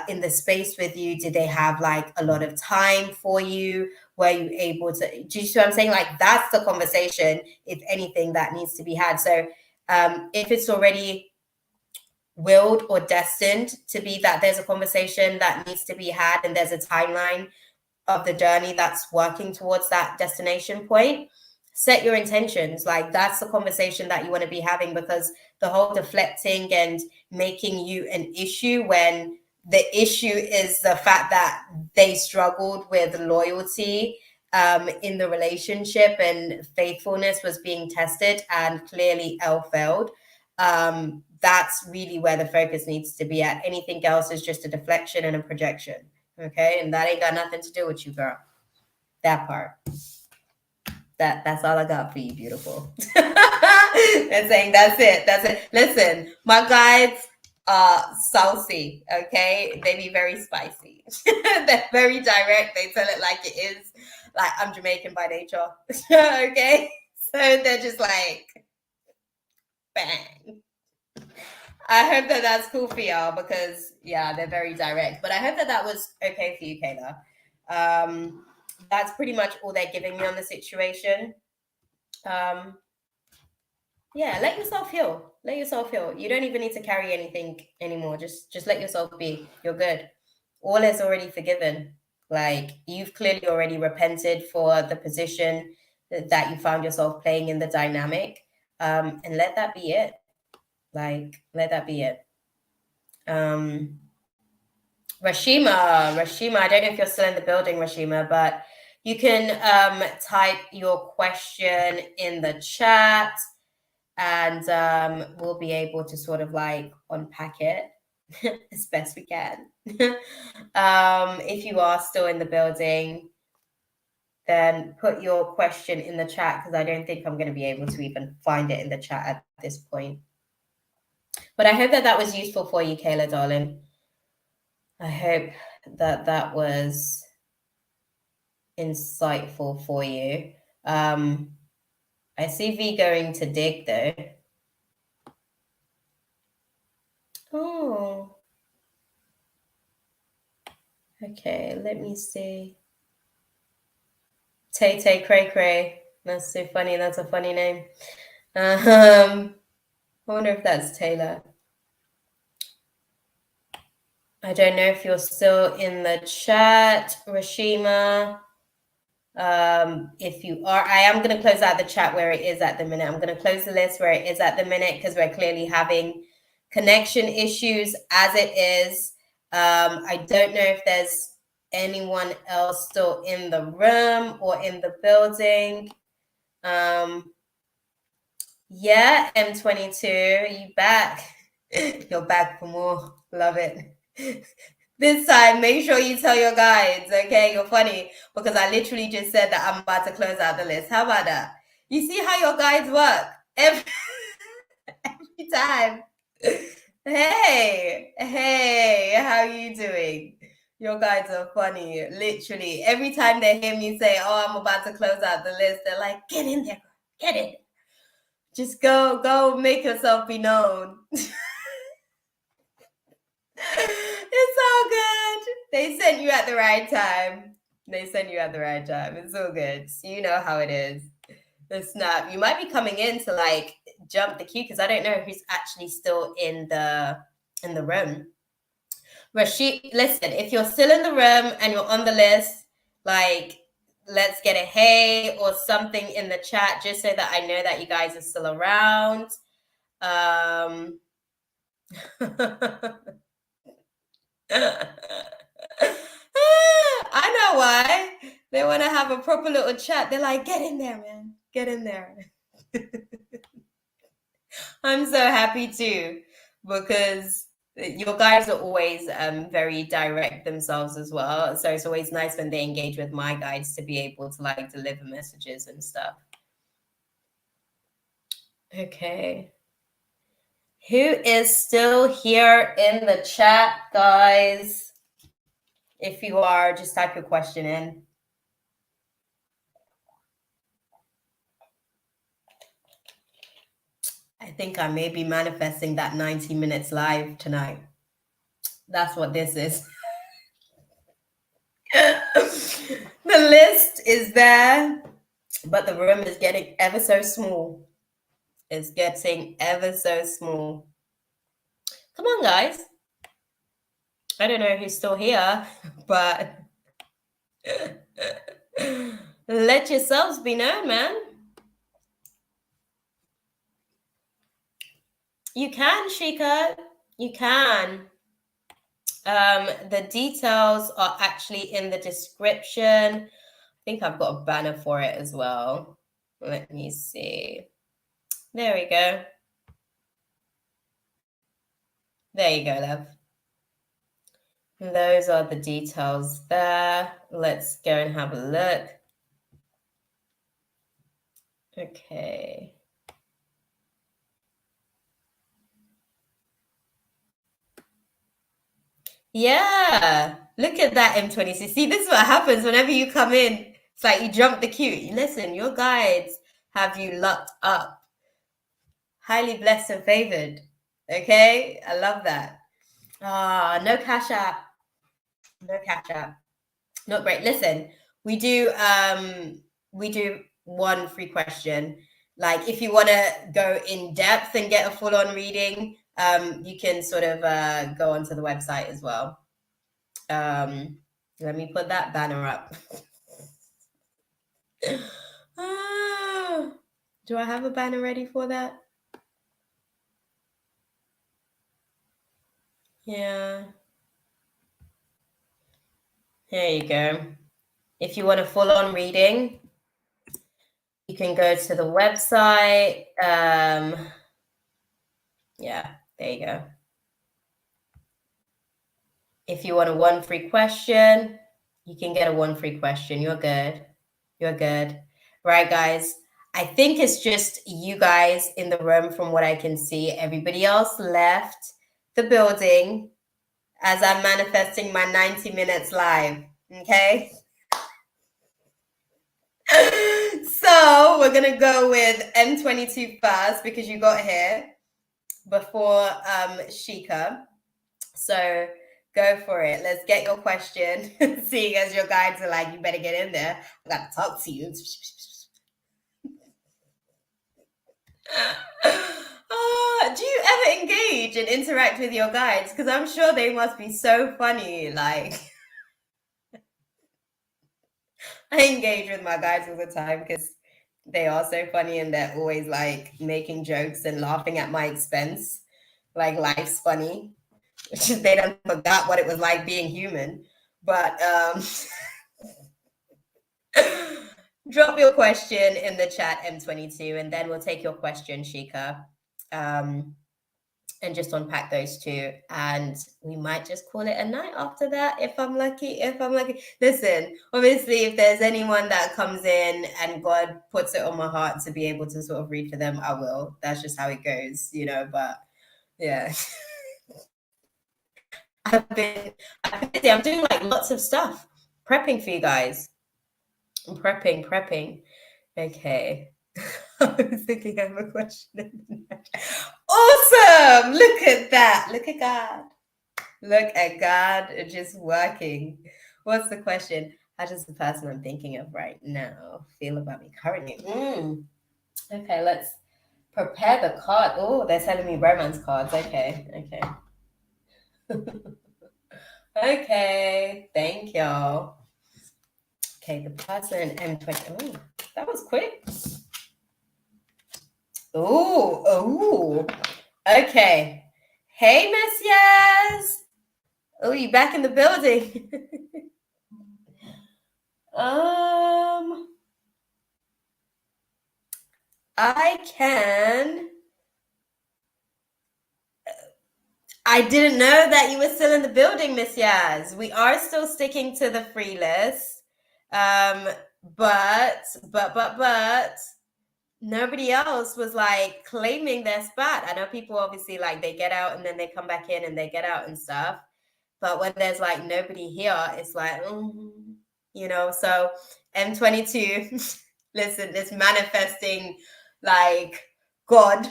in the space with you? Did they have like a lot of time for you? Were you able to? Do you see what I'm saying? Like that's the conversation, if anything, that needs to be had. So if it's already willed or destined to be that there's a conversation that needs to be had and there's a timeline of the journey that's working towards that destination point, set your intentions. Like that's the conversation that you want to be having, because the whole deflecting and making you an issue when the issue is the fact that they struggled with loyalty in the relationship and faithfulness was being tested and clearly Elle failed. That's really where the focus needs to be at. Anything else is just a deflection and a projection. Okay, and that ain't got nothing to do with you, girl. That part. That's all I got for you, beautiful. And saying that's it. That's it. Listen, my guides are saucy, okay? They be very spicy. They're very direct. They tell it like it is. Like I'm Jamaican by nature. Okay? So they're just like bang. I hope that that's cool for y'all, because yeah, they're very direct. But I hope that that was okay for you, Kayla. That's pretty much all they're giving me on the situation. Yeah, let yourself heal. Let yourself heal. You don't even need to carry anything anymore. Just let yourself be. You're good. All is already forgiven. Like you've clearly already repented for the position that you found yourself playing in the dynamic. And let that be it. Like, let that be it. Rashima, I don't know if you're still in the building, Rashima, but you can type your question in the chat and we'll be able to sort of like unpack it as best we can. If you are still in the building, then put your question in the chat, because I don't think I'm going to be able to even find it in the chat at this point. But I hope that that was useful for you, Kayla, darling. I hope that that was insightful for you. I see V going to dig, though. Oh. Okay, let me see. Tay Tay Cray Cray. That's so funny. That's a funny name. I wonder if that's Taylor. I don't know if you're still in the chat, Rashima. If you are, I am going to close out the chat where it is at the minute. I'm going to close the list where it is at the minute, because we're clearly having connection issues as it is. I don't know if there's anyone else still in the room or in the building. Yeah, M22, you back. You're back for more. Love it. This time, make sure you tell your guides, okay? You're funny, because I literally just said that I'm about to close out the list. How about that? You see how your guides work every time. Hey, how you doing? Your guides are funny. Literally, every time they hear me say, "Oh, I'm about to close out the list," they're like, "Get in there, get in. Just go, make yourself be known." It's all good. They sent you at the right time. It's all good. You know how it is. The snap. You might be coming in to like jump the queue, because I don't know who's actually still in the room. Rashid, listen, if you're still in the room and you're on the list, like let's get a hey or something in the chat, just so that I know that you guys are still around. I know why. They want to have a proper little chat. They're like, get in there, man. Get in there. I'm so happy too, because your guys are always very direct themselves as well. So it's always nice when they engage with my guides to be able to like deliver messages and stuff. Okay. Who is still here in the chat, guys? If you are, just type your question in. I think I may be manifesting that 90 minutes live tonight. That's what this is. The list is there, but the room is getting ever so small. It's getting ever so small. Come on, guys. I don't know who's still here, but let yourselves be known, man. You can, Shika. You can. The details are actually in the description. I think I've got a banner for it as well. Let me see. There we go. There you go, love. Those are the details there. Let's go and have a look. Okay. Yeah, look at that M26. See, this is what happens whenever you come in. It's like you jump the queue. Listen, your guides have you lucked up. Highly blessed and favored. Okay? I love that. Ah, no cash app. No cash app. Not great. Listen, we do one free question. Like if you want to go in depth and get a full-on reading, you can sort of go onto the website as well. Let me put that banner up. Do I have a banner ready for that? Yeah. There you go. If you want a full-on reading, you can go to the website. Yeah, there you go. If you want a one free question, you can get a one free question. You're good. You're good. Right, guys? I think it's just you guys in the room from what I can see. Everybody else left the building as I'm manifesting my 90 minutes live. Okay? So we're going to go with M22 first because you got here before Shika. So go for it. Let's get your question. Seeing as your guides are like, you better get in there. I got to talk to you. Do you ever engage and interact with your guides? Because I'm sure they must be so funny. Like, I engage with my guides all the time because they are so funny and they're always like making jokes and laughing at my expense. Like, life's funny. They don't forgot what it was like being human. But drop your question in the chat, M22, and then we'll take your question, Shika, and just unpack those two. And we might just call it a night after that if I'm lucky. Listen, obviously, if there's anyone that comes in and God puts it on my heart to be able to sort of read for them, I will. That's just how it goes, you know. But yeah. I'm doing like lots of stuff, prepping for you guys. I'm prepping. Okay. I was thinking I have a question. Awesome! Look at that. Look at God. Look at God just working. What's the question? How does the person I'm thinking of right now feel about me currently? Okay, let's prepare the card. Oh, they're sending me romance cards. Okay. Okay, thank y'all. Okay, the person M20. Oh, that was quick. Oh. Okay. Hey, Miss Yaz. Oh, you back in the building? I didn't know that you were still in the building, Miss Yaz. We are still sticking to the free list. But nobody else was like claiming their spot. I know people obviously like they get out and then they come back in and they get out and stuff. But when there's like nobody here, it's like, you know, so M22, listen, it's manifesting like God.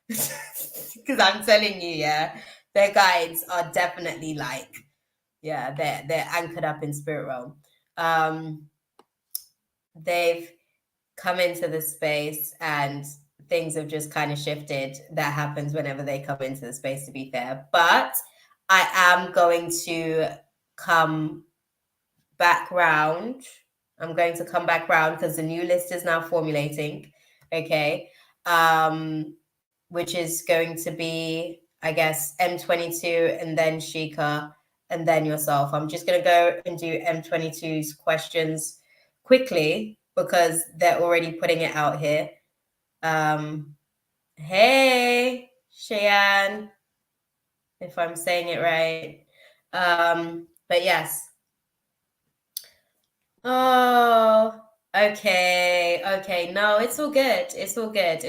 Because I'm telling you, yeah, their guides are definitely like, yeah, they're anchored up in spirit realm. They've come into the space and things have just kind of shifted. That happens whenever they come into the space, to be fair. But I am going to come back round. I'm going to come back round because the new list is now formulating. Okay. Which is going to be, I guess, M22 and then Sheikah and then yourself. I'm just going to go and do M22's questions quickly because they're already putting it out here. Hey, Cheyenne, if I'm saying it right. But yes. Oh, okay. No, it's all good. It's all good.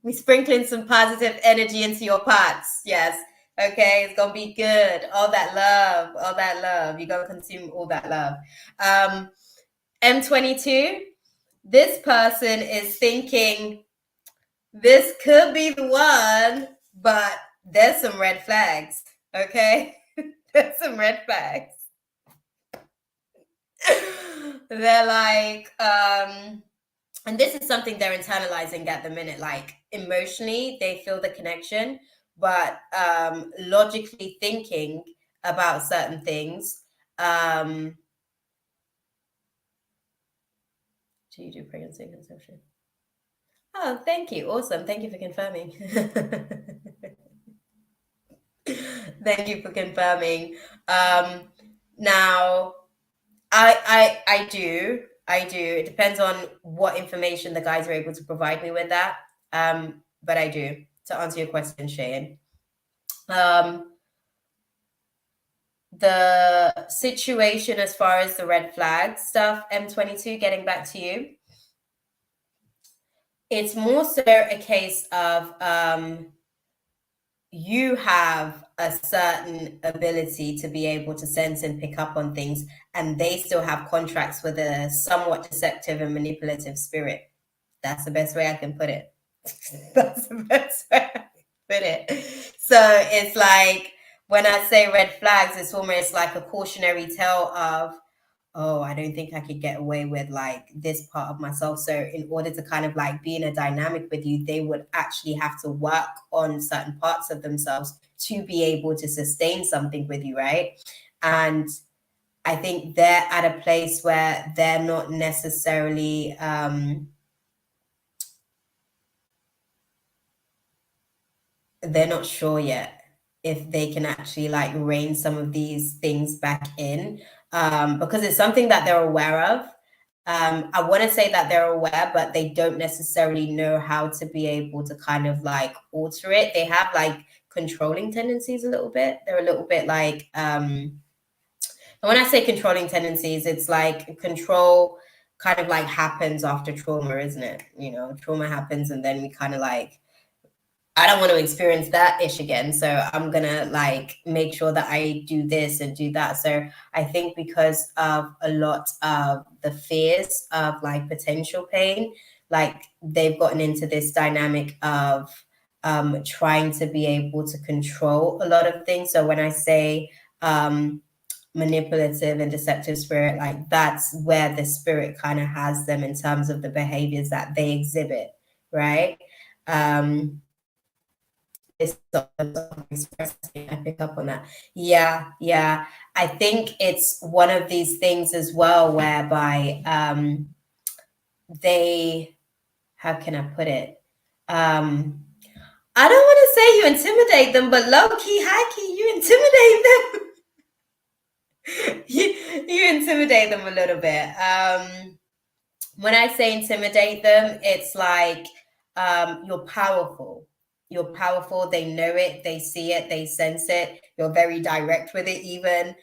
We sprinkling some positive energy into your pots. Yes. Okay, it's gonna be good. All that love. You're gonna consume all that love. M22, this person is thinking this could be the one, but there's some red flags. Okay. There's some red flags. They're like, and this is something they're internalizing at the minute. Like emotionally, they feel the connection, but logically thinking about certain things. Do you do pregnancy and conception? Oh, thank you. Awesome. Thank you for confirming. Thank you for confirming. Now, I do. It depends on what information the guys are able to provide me with that. But I do, to answer your question, Shane. The situation as far as the red flag stuff, M22, getting back to you. It's more so a case of you have a certain ability to be able to sense and pick up on things, and they still have contracts with a somewhat deceptive and manipulative spirit. That's the best way I can put it. That's the best way I can put it. So it's like when I say red flags, it's almost like a cautionary tale of, oh, I don't think I could get away with like this part of myself. So in order to kind of like be in a dynamic with you, they would actually have to work on certain parts of themselves to be able to sustain something with you, right? And I think they're at a place where they're not necessarily they're not sure yet if they can actually like rein some of these things back in, because it's something that they're aware of. I want to say that they're aware, but they don't necessarily know how to be able to kind of like alter it. They have like controlling tendencies a little bit. They're a little bit like, and when I say controlling tendencies, it's like control kind of like happens after trauma, isn't it? You know, trauma happens and then we kind of like, I don't want to experience that ish again. So I'm going to like make sure that I do this and do that. So I think because of a lot of the fears of like potential pain, like they've gotten into this dynamic of trying to be able to control a lot of things. So when I say manipulative and deceptive spirit, like that's where the spirit kind of has them in terms of the behaviors that they exhibit, right? I pick up on that. Yeah. I think it's one of these things as well, whereby they, how can I put it? I don't want to say you intimidate them, but low key, high key, you intimidate them. you intimidate them a little bit. When I say intimidate them, it's like you're powerful. You're powerful. They know it. They see it. They sense it. You're very direct with it, even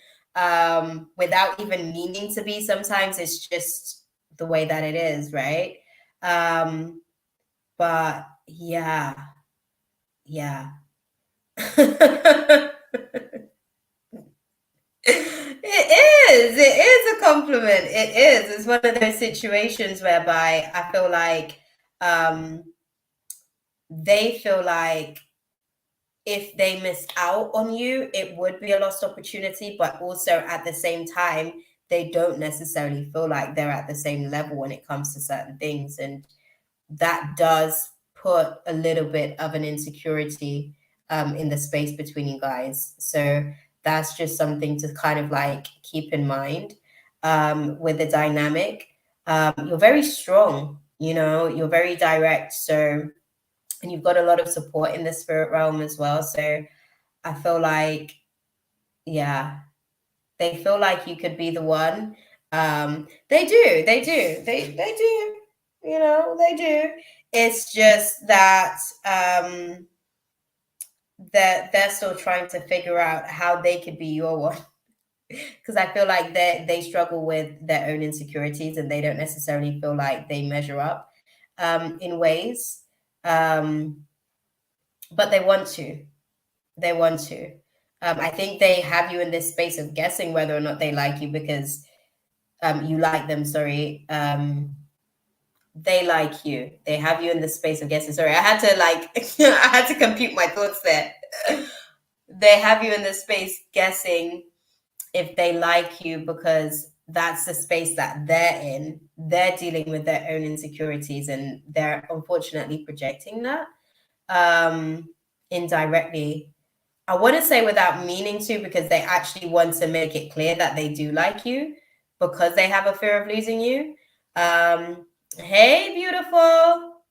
without even meaning to be. Sometimes it's just the way that it is, right? But yeah. It is a compliment. It is. It's one of those situations whereby I feel like they feel like if they missed out on you, it would be a lost opportunity, but also at the same time, they don't necessarily feel like they're at the same level when it comes to certain things. And that does put a little bit of an insecurity in the space between you guys. So that's just something to kind of like keep in mind with the dynamic. You're very strong, you're very direct. So, and you've got a lot of support in the spirit realm as well. So I feel like, yeah, they feel like you could be the one. They do, they do, they do, they do. It's just that they're still trying to figure out how they could be your one. Because I feel like they struggle with their own insecurities and they don't necessarily feel like they measure up in ways. But they want to. They want to. I think they have you in this space of guessing whether or not they like you because you like them. Sorry. They like you. They have you in the space of guessing. Sorry, I had to I had to compute my thoughts there. They have you in the space guessing if they like you because that's the space that they're in. They're dealing with their own insecurities and they're unfortunately projecting that indirectly. I wouldn't say without meaning to, because they actually want to make it clear that they do like you because they have a fear of losing you. Hey, beautiful.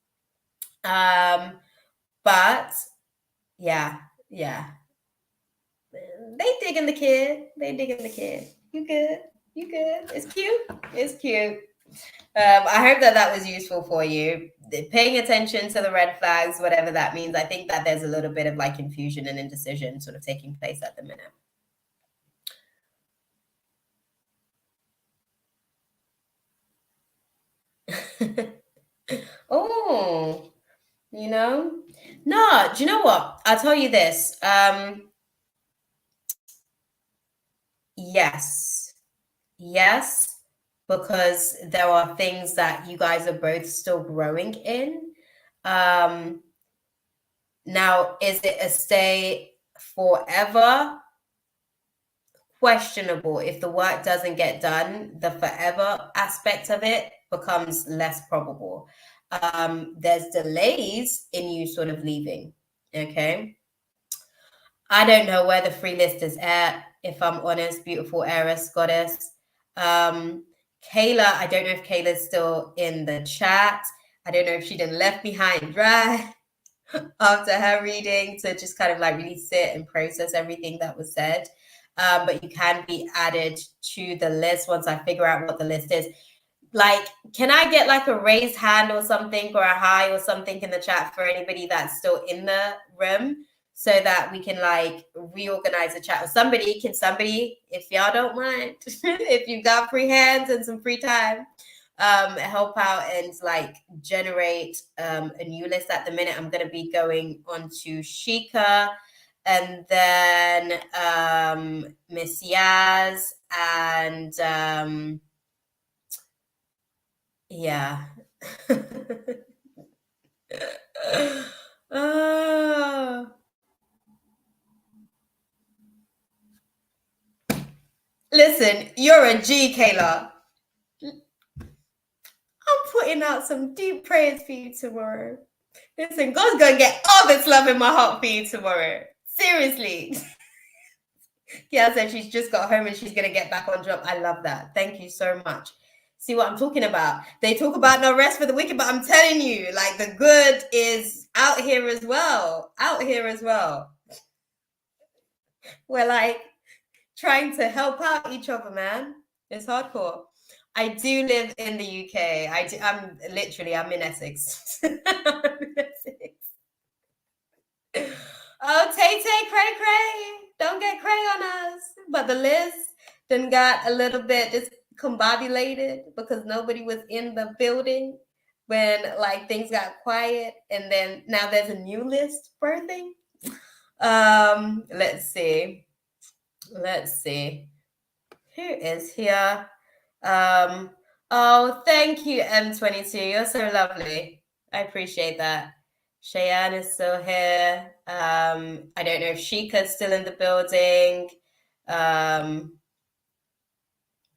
But yeah. They digging the kid. They digging the kid. You good. You good. It's cute. It's cute. I hope that was useful for you. Paying attention to the red flags, whatever that means. I think that there's a little bit of like confusion and indecision sort of taking place at the minute. Oh, no, do you know what? I'll tell you this. Yes, because there are things that you guys are both still growing in. Now, is it a stay forever? Questionable. If the work doesn't get done, the forever aspect of it becomes less probable. There's delays in you sort of leaving. Okay. I don't know where the free list is at, if I'm honest, beautiful heiress goddess. Kayla, I don't know if Kayla's still in the chat. I don't know if she didn't left behind dry after her reading to just kind of like really sit and process everything that was said. But you can be added to the list once I figure out what the list is. Like, can I get like a raised hand or something or a hi or something in the chat for anybody that's still in the room so that we can like reorganize the chat? Or somebody, if y'all don't mind, if you got free hands and some free time, help out and like generate a new list. At the minute, I'm going to be going on to Sheikah and then Miss Yaz and yeah. Listen, you're a G, Kayla. I'm putting out some deep prayers for you tomorrow. Listen, God's gonna get all this love in my heart for you tomorrow. Seriously. Yeah, said she's just got home and she's gonna get back on job. I love that. Thank you so much. See what I'm talking about? They talk about no rest for the wicked, but I'm telling you, like the good is out here as well. Out here as well. We're like trying to help out each other, man. It's hardcore. I do live in the UK. I'm in Essex. I'm in Essex. Oh, Tay, cray. Don't get cray on us. But the list then got a little bit discombobulated because nobody was in the building when like things got quiet. And then now there's a new list birthing. Let's see. Who is here? Oh, thank you, M22. You're so lovely. I appreciate that. Cheyenne is still here. I don't know if Sheikah's still in the building.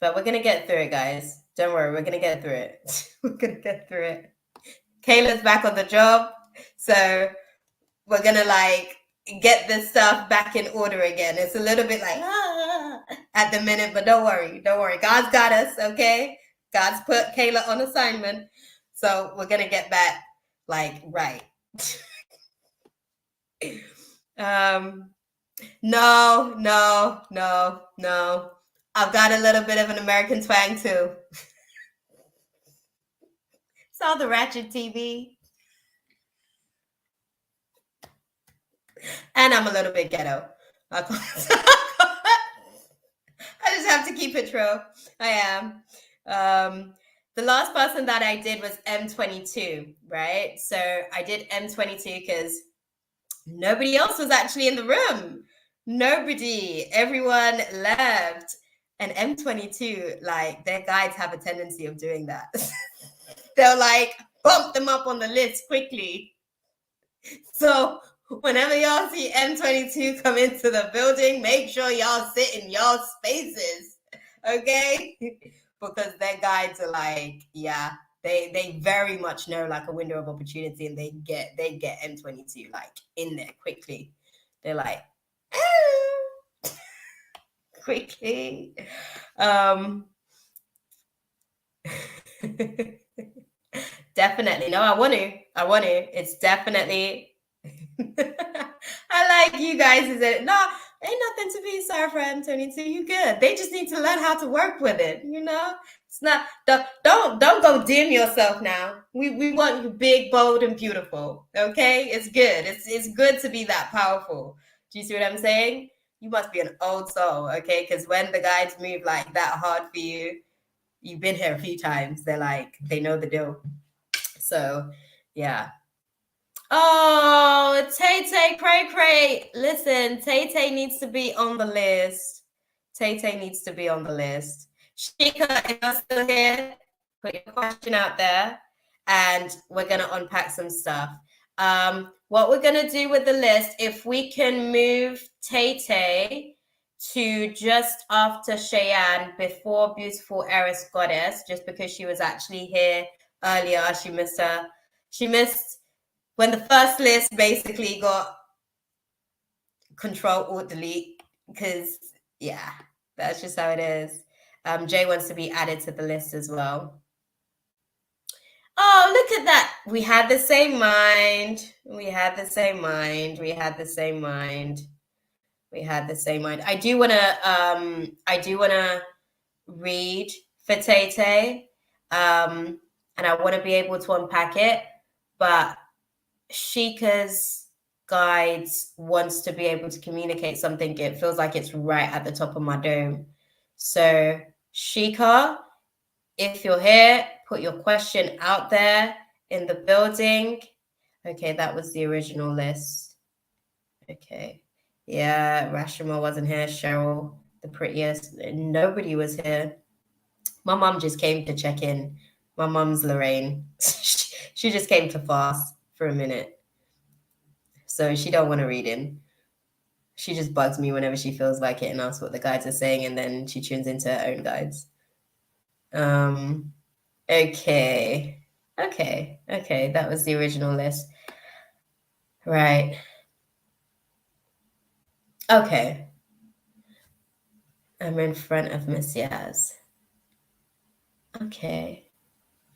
But we're gonna get through it, guys. Don't worry, we're gonna get through it. We're gonna get through it. Kayla's back on the job, so we're gonna like get this stuff back in order again. It's a little bit like at the minute, but don't worry, don't worry. God's got us, okay? God's put Kayla on assignment, so we're gonna get back like right. No. I've got a little bit of an American twang too. Saw the Ratchet TV. And I'm a little bit ghetto. I just have to keep it true. I am. The last person that I did was M22, right? So I did M22 because nobody else was actually in the room. Nobody. Everyone left. And M22, like, their guides have a tendency of doing that. They'll, like, bump them up on the list quickly. So whenever y'all see M22 come into the building, make sure y'all sit in y'all spaces, okay? Because their guides are like, yeah, they very much know like a window of opportunity, and they get M22 like in there quickly. They're like, quickly. Definitely. No, I want to. It's definitely. I like you guys. Is it? No, ain't nothing to be sorry for M22. You good. They just need to learn how to work with it. You know, it's not. Don't go dim yourself now. We want you big, bold, and beautiful. Okay, it's good. It's good to be that powerful. Do you see what I'm saying? You must be an old soul, okay? Because when the guides move like that hard for you, you've been here a few times. They're like, they know the deal. So, yeah. Oh, Tay Cray. Listen, Tay needs to be on the list. Tay needs to be on the list. Sheikah, if you're still here, put your question out there, and we're going to unpack some stuff. What we're going to do with the list, if we can move Tay to just after Cheyenne, before Beautiful Eris Goddess, just because she was actually here earlier. She missed when the first list basically got Control Alt Delete, because yeah, that's just how it is. Jay wants to be added to the list as well. Oh, look at that. We had the same mind. I do wanna read for Tay. And I want to be able to unpack it, but Sheikah's guides wants to be able to communicate something. It feels like it's right at the top of my dome. So Sheikah, if you're here, put your question out there in the building. Okay, that was the original list. Okay. Yeah, Rashima wasn't here. Cheryl, the prettiest. Nobody was here. My mom just came to check in. My mom's Lorraine. She just came to fast for a minute. So she don't want to read in. She just bugs me whenever she feels like it and asks what the guides are saying, and then she tunes into her own guides. Okay. That was the original list. Right. Okay. I'm in front of Miss Yaz. Okay.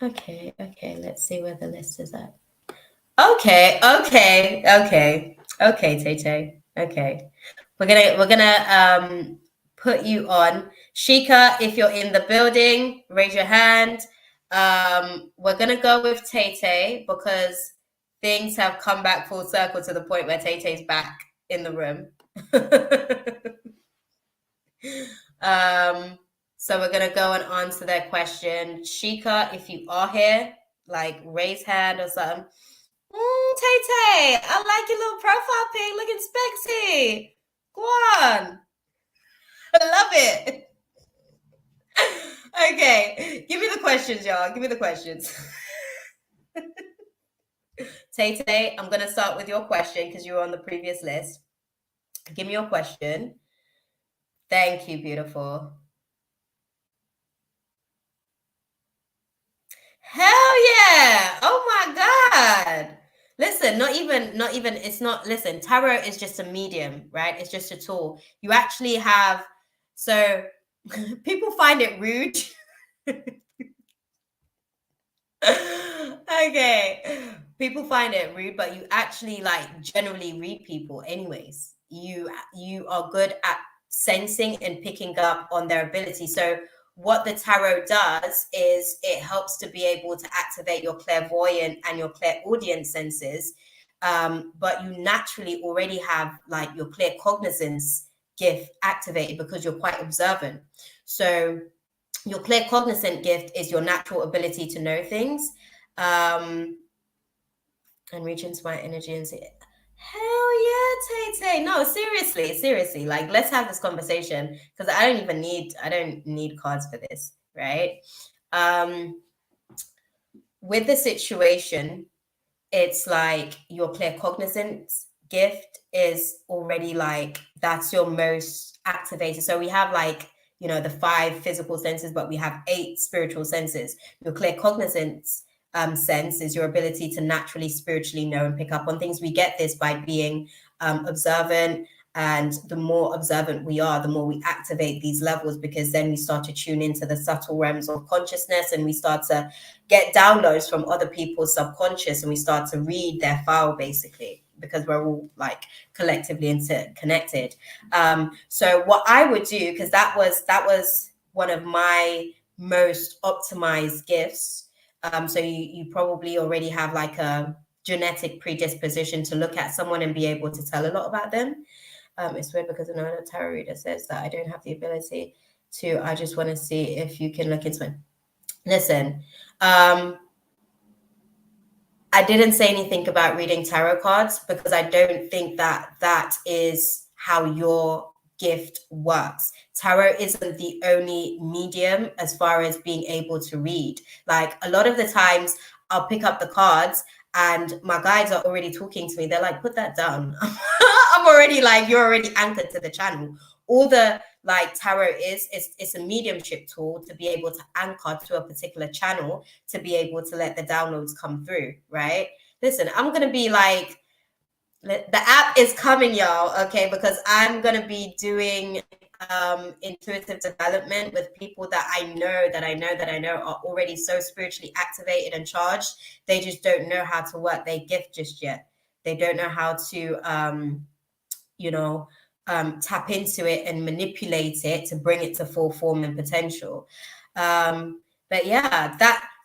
Let's see where the list is at. Okay, Tay. Okay. We're gonna put you on. Sheikah, if you're in the building, raise your hand. We're gonna go with Tay because things have come back full circle to the point where Tay's back in the room. So we're gonna go and answer that question. Sheikah, if you are here, like raise hand or something. Tay, I like your little profile pic, looking spexy. Go on. I love it. Okay, give me the questions, y'all. Give me the questions. Tay, I'm going to start with your question because you were on the previous list. Give me your question. Thank you, beautiful. Hell yeah. Oh my God. Listen, not even, it's not, listen, tarot is just a medium, right? It's just a tool. You actually have, so people find it rude. Okay. People find it rude, but you actually like generally read people anyways. You are good at sensing and picking up on their ability. So what the tarot does is it helps to be able to activate your clairvoyant and your clairaudient senses. But you naturally already have like your claircognizance gift activated because you're quite observant. So your claircognizant gift is your natural ability to know things, and reach into my energy and say, hell yeah, Tay. No, seriously, like let's have this conversation because I don't need cards for this, right? With the situation, it's like your claircognizance gift is already like that's your most activated. So we have like, you know, the 5 physical senses, but we have 8 spiritual senses. Your claircognizance sense is your ability to naturally spiritually know and pick up on things. We get this by being observant, and the more observant we are, the more we activate these levels, because then we start to tune into the subtle realms of consciousness, and we start to get downloads from other people's subconscious, and we start to read their file basically, because we're all like collectively interconnected. So what I would do, because that was one of my most optimized gifts. So you probably already have like a genetic predisposition to look at someone and be able to tell a lot about them. It's weird because another tarot reader says that I don't have the ability to. I just want to see if you can look into it. Listen, I didn't say anything about reading tarot cards because I don't think that is how your gift works. Tarot isn't the only medium as far as being able to read. Like a lot of the times I'll pick up the cards and my guides are already talking to me. They're like, put that down. I'm already like, you're already anchored to the channel. All the like tarot it's a mediumship tool to be able to anchor to a particular channel to be able to let the downloads come through, right? Listen, I'm gonna be like, the app is coming, y'all, okay? Because I'm gonna be doing intuitive development with people that I know are already so spiritually activated and charged. They just don't know how to work their gift just yet. They don't know how to tap into it and manipulate it to bring it to full form and potential. But yeah,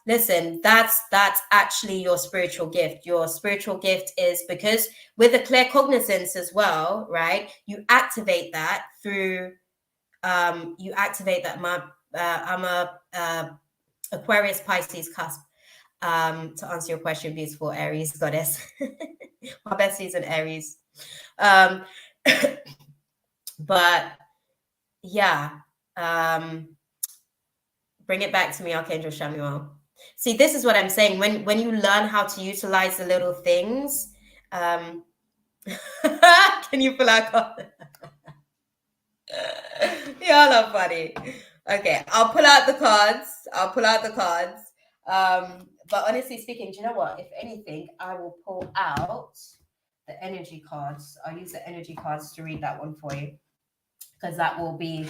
that's actually your spiritual gift. Your spiritual gift is because with the claircognizance as well, right? You activate that through I'm a Aquarius Pisces cusp. To answer your question, beautiful Aries goddess. My bestie's an Aries. But yeah, bring it back to me, Archangel Chamuel. See, this is what I'm saying. When you learn how to utilize the little things, can you pull out? Y'all are funny. Okay, I'll pull out the cards. But honestly speaking, do you know what? If anything, I will pull out the energy cards. I'll use the energy cards to read that one for you, because that will be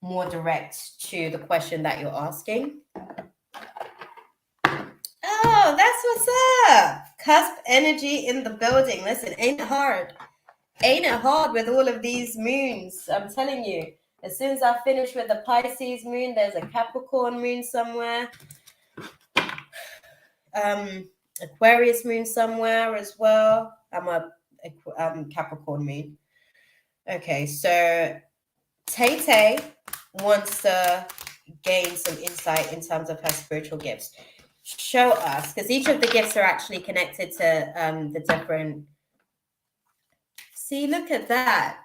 more direct to the question that you're asking. Oh, that's what's up. Cusp energy in the building. Listen, ain't it hard? Ain't it hard with all of these moons? I'm telling you, as soon as I finish with the Pisces moon, there's a Capricorn moon somewhere. Aquarius moon somewhere as well. I'm a Capricorn moon. Okay, so Tay wants to gain some insight in terms of her spiritual gifts. Show us, because each of the gifts are actually connected to the different. See, look at that.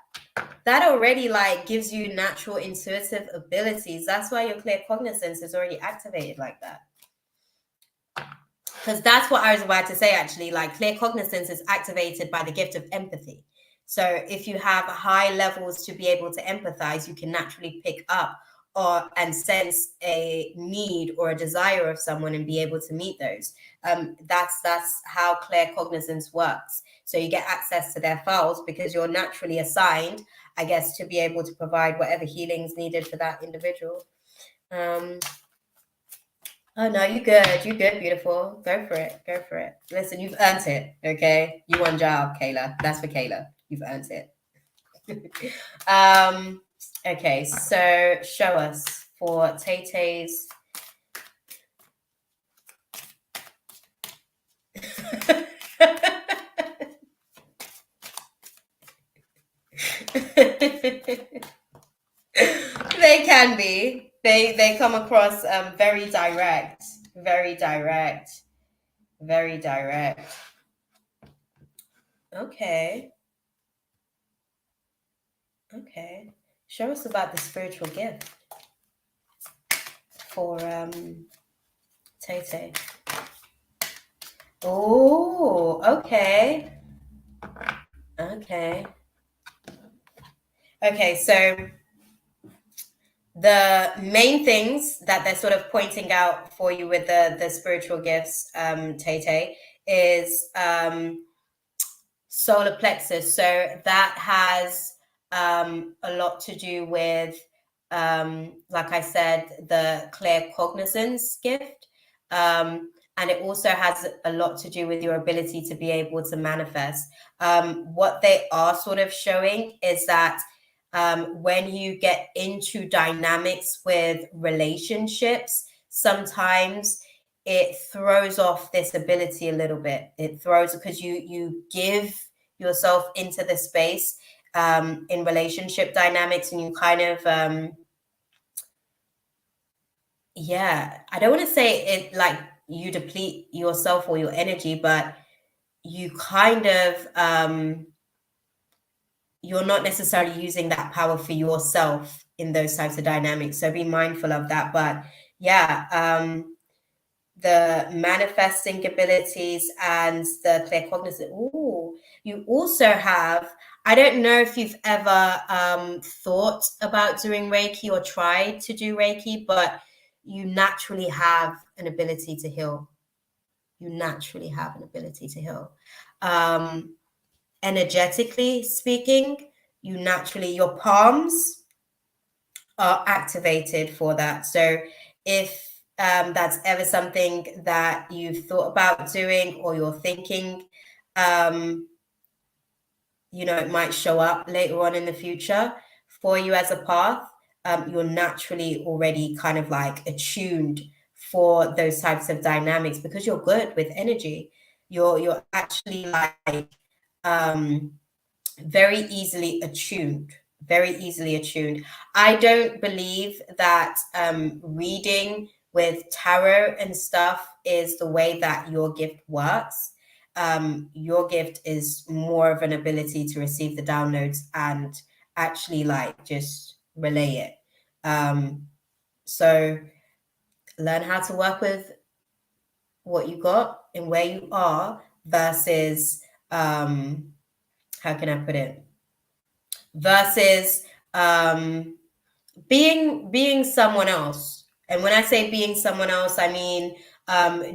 that already like gives you natural intuitive abilities. That's why your clear cognizance is already activated like that. Because that's what I was about to say, actually. Like, clear cognizance is activated by the gift of empathy. So if you have high levels to be able to empathize, you can naturally pick up and sense a need or a desire of someone and be able to meet those. That's how clear cognizance works. So you get access to their files because you're naturally assigned, I guess, to be able to provide whatever healings needed for that individual. Oh no, you good. You good, beautiful. Go for it. Go for it. Listen, you've earned it. Okay. You won job, Kayla. That's for Kayla. You've earned it. Okay, so show us for Tay Tay's. They can be. They come across very direct, very direct, very direct. Okay. Okay. Show us about the spiritual gift for Tay Tay. Oh, okay. Okay. Okay, so the main things that they're sort of pointing out for you with the spiritual gifts, Tay Tay, is solar plexus. So that has a lot to do with, like I said, the clear cognizance gift. And it also has a lot to do with your ability to be able to manifest. What they are sort of showing is that when you get into dynamics with relationships, sometimes it throws off this ability a little bit. It throws because you give yourself into the space in relationship dynamics, and you kind of I don't want to say it like you deplete yourself or your energy, but you kind of you're not necessarily using that power for yourself in those types of dynamics. So be mindful of that. But yeah, the manifesting abilities and the clear cognizance. Ooh, you also have, I don't know if you've ever thought about doing Reiki or tried to do Reiki, but you naturally have an ability to heal. You naturally have an ability to heal. Energetically speaking, you naturally, your palms are activated for that. So if that's ever something that you've thought about doing or you're thinking, it might show up later on in the future for you as a path. You're naturally already kind of like attuned for those types of dynamics because you're good with energy. You're actually like very easily attuned. Very easily attuned. I don't believe that reading with tarot and stuff is the way that your gift works. Your gift is more of an ability to receive the downloads and actually like just relay it. So learn how to work with what you got and where you are versus how can I put it? Versus being someone else. And when I say being someone else, I mean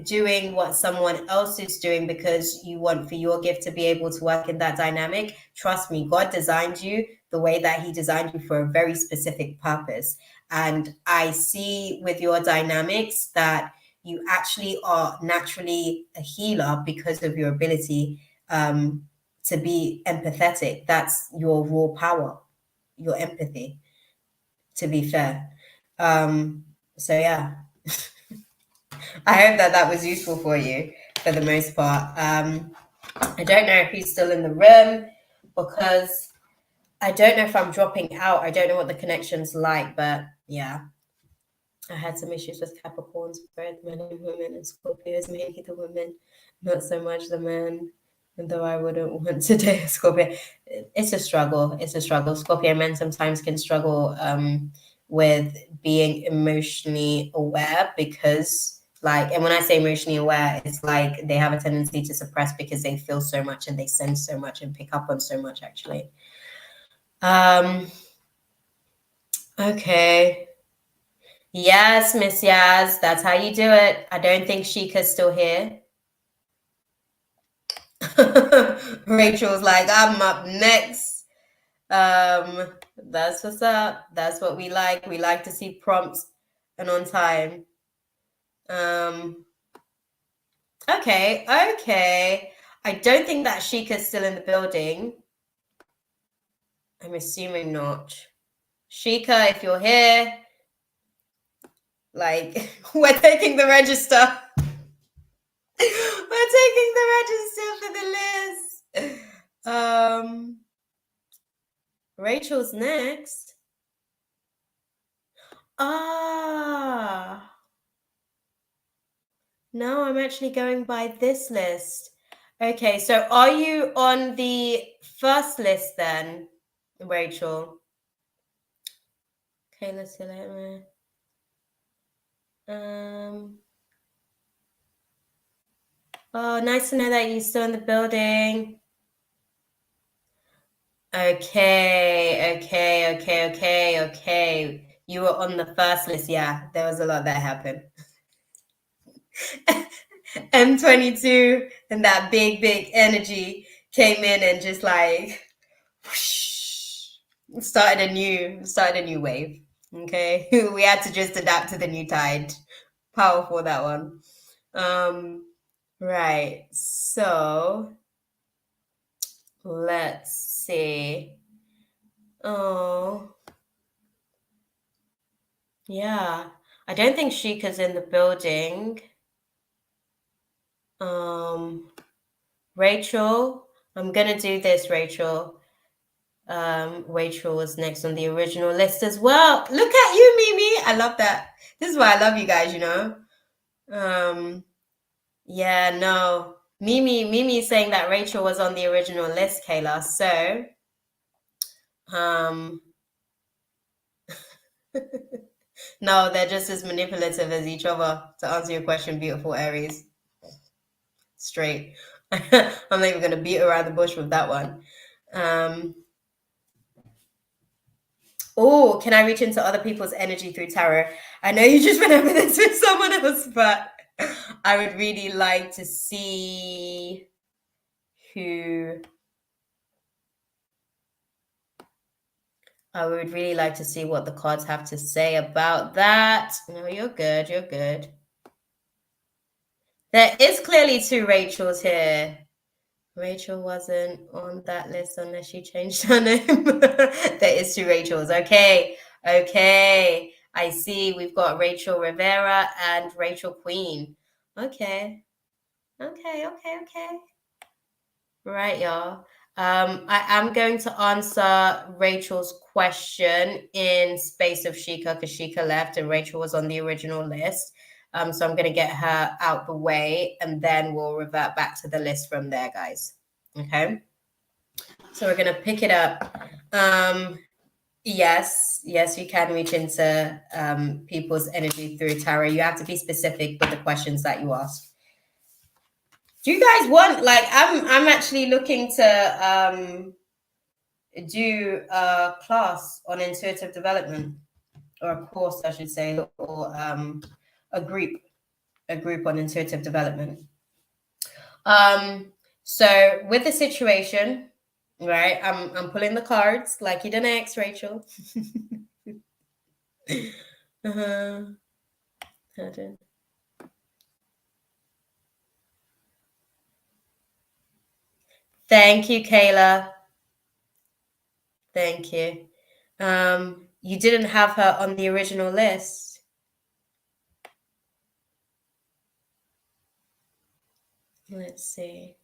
doing what someone else is doing because you want for your gift to be able to work in that dynamic. Trust me, God designed you the way that he designed you for a very specific purpose. And I see with your dynamics that you actually are naturally a healer because of your ability to be empathetic. That's your raw power, your empathy, to be fair. So yeah, I hope that was useful for you for the most part. I don't know if he's still in the room because I don't know if I'm dropping out. I don't know what the connection's like, but yeah. I had some issues with Capricorns, both men and women, and Scorpios, maybe the women, not so much the men. Though I wouldn't want to date a Scorpio. It's a struggle. It's a struggle. Scorpio men sometimes can struggle with being emotionally aware because, like, and when I say emotionally aware, it's like they have a tendency to suppress because they feel so much and they sense so much and pick up on so much, actually. Okay. Yes, Miss Yaz, that's how you do it. I don't think Sheikah's still here. Rachel's like, I'm up next. That's what's up. That's what we like. We like to see prompts and on time. Okay. I don't think that Sheikah's still in the building. I'm assuming not. Sheikah, if you're here, like, we're taking the register. We're taking the register for the list. Rachel's next. No, I'm actually going by this list. Okay, so are you on the first list then, Rachel? Okay, let's see. Oh, nice to know that you're still in the building. Okay. You were on the first list. Yeah, there was a lot that happened. M22 and that big energy came in and just like whoosh, started a new wave. Okay. We had to just adapt to the new tide. Powerful, that one. Right. So let's see. Oh, yeah. I don't think Sheikah's in the building. Rachel, I'm gonna do this, Rachel. Rachel was next on the original list as well. Look at you, Mimi. I love that. This is why I love you guys, you know. Yeah, no. Mimi is saying that Rachel was on the original list, Kayla. So, no, they're just as manipulative as each other. To answer your question, beautiful Aries. Straight. I'm not even gonna beat around the bush with that one. Oh, can I reach into other people's energy through tarot? I know you just went over this with someone else, but I would really like to see who. I would really like to see what the cards have to say about that. No, you're good. You're good. There is clearly two Rachels here. Rachel wasn't on that list unless she changed her name. There is two Rachels. Okay. I see. We've got Rachel Rivera and Rachel Queen. Okay. Right, y'all. I am going to answer Rachel's question in space of Sheikah because Sheikah left and Rachel was on the original list. So I'm going to get her out the way and then we'll revert back to the list from there, guys. Okay. So we're going to pick it up. Yes, you can reach into people's energy through tarot. You have to be specific with the questions that you ask. Do you guys want, like, I'm actually looking to do a class on intuitive development, or a course I should say, or a group on intuitive development. So with the situation, right, I'm pulling the cards like you didn't ask, Rachel. Thank you, Kayla. Thank you. You didn't have her on the original list. Let's see.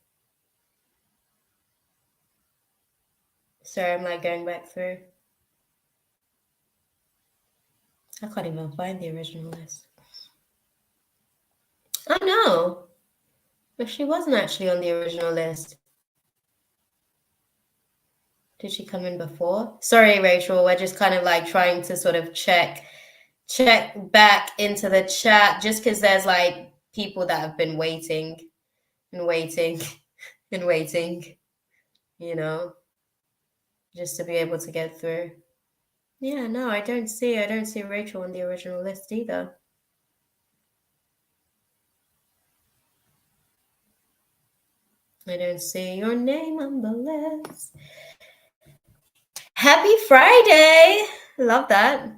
Sorry, I'm like going back through. I can't even find the original list. Oh no, but she wasn't actually on the original list. Did she come in before? Sorry, Rachel. We're just kind of like trying to sort of check back into the chat just because there's like people that have been waiting and waiting and waiting, you know, just to be able to get through. Yeah, no, I don't see Rachel on the original list either. I don't see your name on the list. Happy Friday. Love that.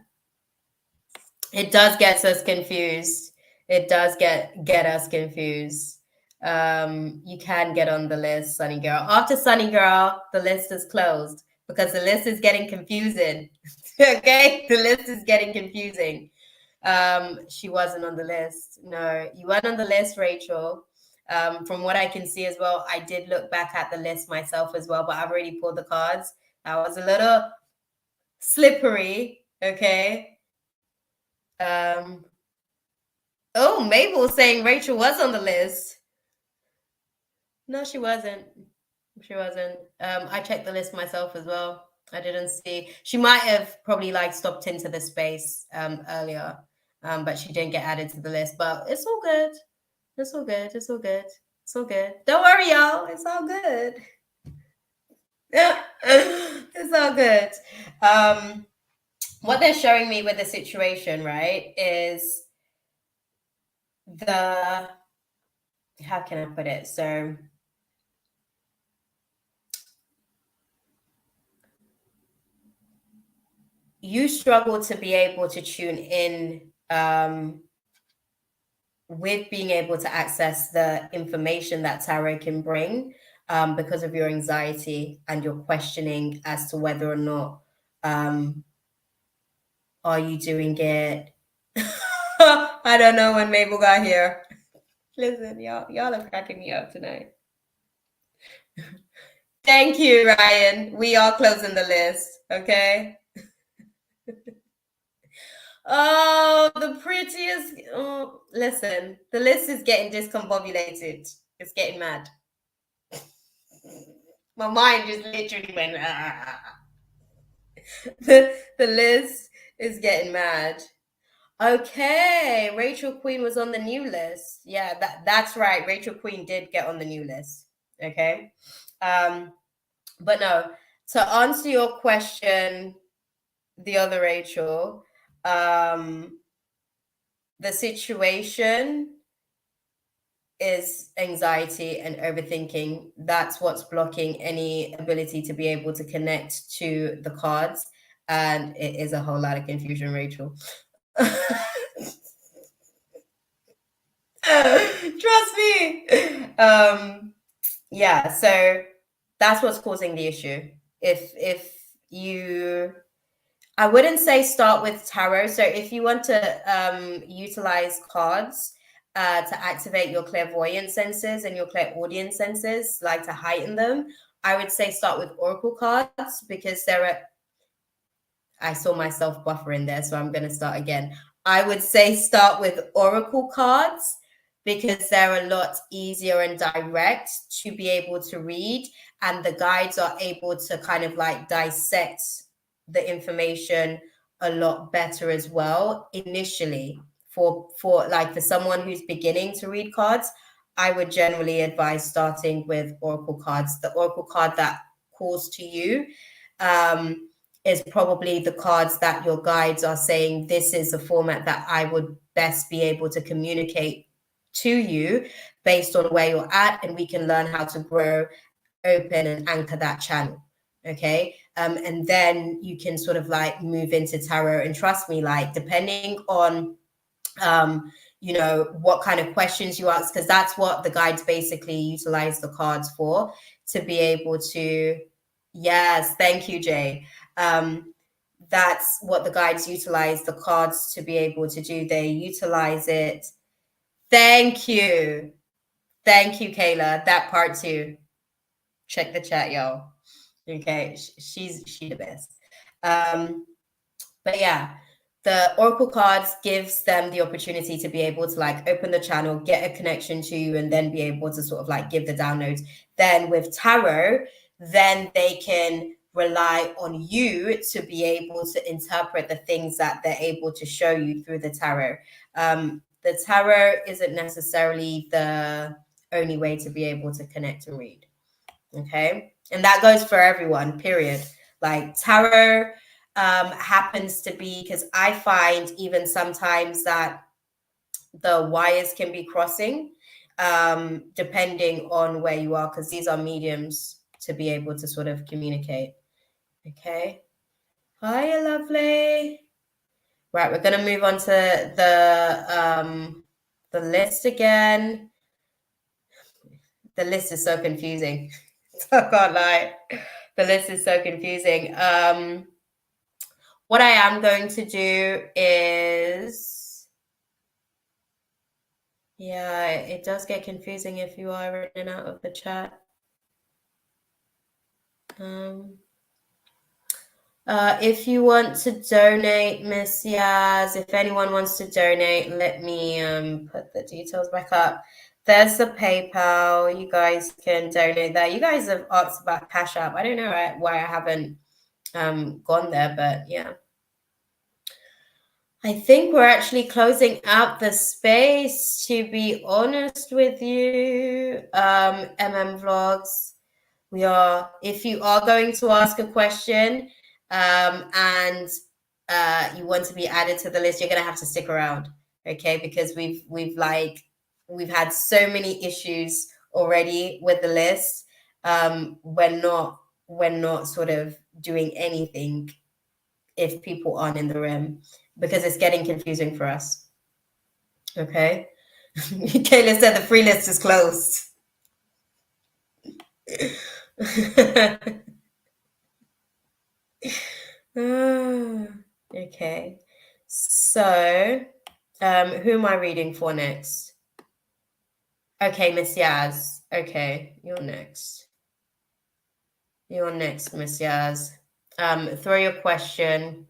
It does get us confused. It does get us confused. You can get on the list, Sunny Girl. After Sunny Girl, the list is closed because the list is getting confusing. Okay, the list is getting confusing. She wasn't on the list. No, you weren't on the list, Rachel. From what I can see as well, I did look back at the list myself as well, but I've already pulled the cards. That was a little slippery. Okay. Oh, Mabel saying Rachel was on the list. No, she wasn't. She wasn't. I checked the list myself as well. I didn't see. She might have probably like stopped into the space earlier, but she didn't get added to the list. But it's all good. It's all good. It's all good. It's all good. Don't worry, y'all. It's all good. It's all good. What they're showing me with the situation, right, is how can I put it? So you struggle to be able to tune in with being able to access the information that tarot can bring because of your anxiety and your questioning as to whether or not are you doing it. I don't know when Mabel got here. Listen, y'all are cracking me up tonight. Thank you, Ryan. We are closing the list, okay? Oh, the prettiest. Oh, listen, the list is getting discombobulated. It's getting mad. My mind just literally went. The list is getting mad. Okay, Rachel Queen was on the new list. Yeah, that's right. Rachel Queen did get on the new list. Okay. But no, to answer your question, the other Rachel, the situation is anxiety and overthinking. That's what's blocking any ability to be able to connect to the cards. And it is a whole lot of confusion, Rachel. Trust me. Yeah, so that's what's causing the issue. If you, I wouldn't say start with tarot. So if you want to utilize cards to activate your clairvoyant senses and your clairaudient senses, like to heighten them, I would say start with oracle cards because I saw myself buffering there, so I'm going to start again. I would say start with oracle cards because they're a lot easier and direct to be able to read, and the guides are able to kind of like dissect the information a lot better as well initially. For someone who's beginning to read cards, I would generally advise starting with oracle cards. The oracle card that calls to you is probably the cards that your guides are saying, this is the format that I would best be able to communicate to you based on where you're at, and we can learn how to grow, open, and anchor that channel. Okay. And then you can sort of like move into tarot, and trust me, like depending on you know, what kind of questions you ask, because that's what the guides basically utilize the cards for, to be able to, yes, thank you, Jay. That's what the guides utilize the cards to be able to do. They utilize it. Thank you, Kayla. That part too. Check the chat, y'all. Okay, she's the best. But yeah, the oracle cards gives them the opportunity to be able to like open the channel, get a connection to you, and then be able to sort of like give the downloads. Then with tarot, then they can rely on you to be able to interpret the things that they're able to show you through the tarot. The tarot isn't necessarily the only way to be able to connect and read. Okay. And that goes for everyone, period. Like tarot happens to be, because I find even sometimes that the wires can be crossing depending on where you are, because these are mediums to be able to sort of communicate. Okay. Hiya, lovely. Right, we're going to move on to the list again. The list is so confusing. I can't lie. The list is so confusing. What I am going to do is, yeah, it does get confusing if you are in and out of the chat. If you want to donate, Miss Yaz, if anyone wants to donate, let me put the details back up. There's the PayPal. You guys can donate there. You guys have asked about Cash App. I don't know why I haven't gone there, but yeah. I think we're actually closing out the space, to be honest with you. Vlogs. We are, if you are going to ask a question and you want to be added to the list, you're going to have to stick around, okay? Because we've had so many issues already with the list. We're not sort of doing anything if people aren't in the room, because it's getting confusing for us. Okay. Kayla said the free list is closed. Okay. So, who am I reading for next? Okay, Miss Yaz. Okay, you're next. You're next, Miss Yaz. Throw your question.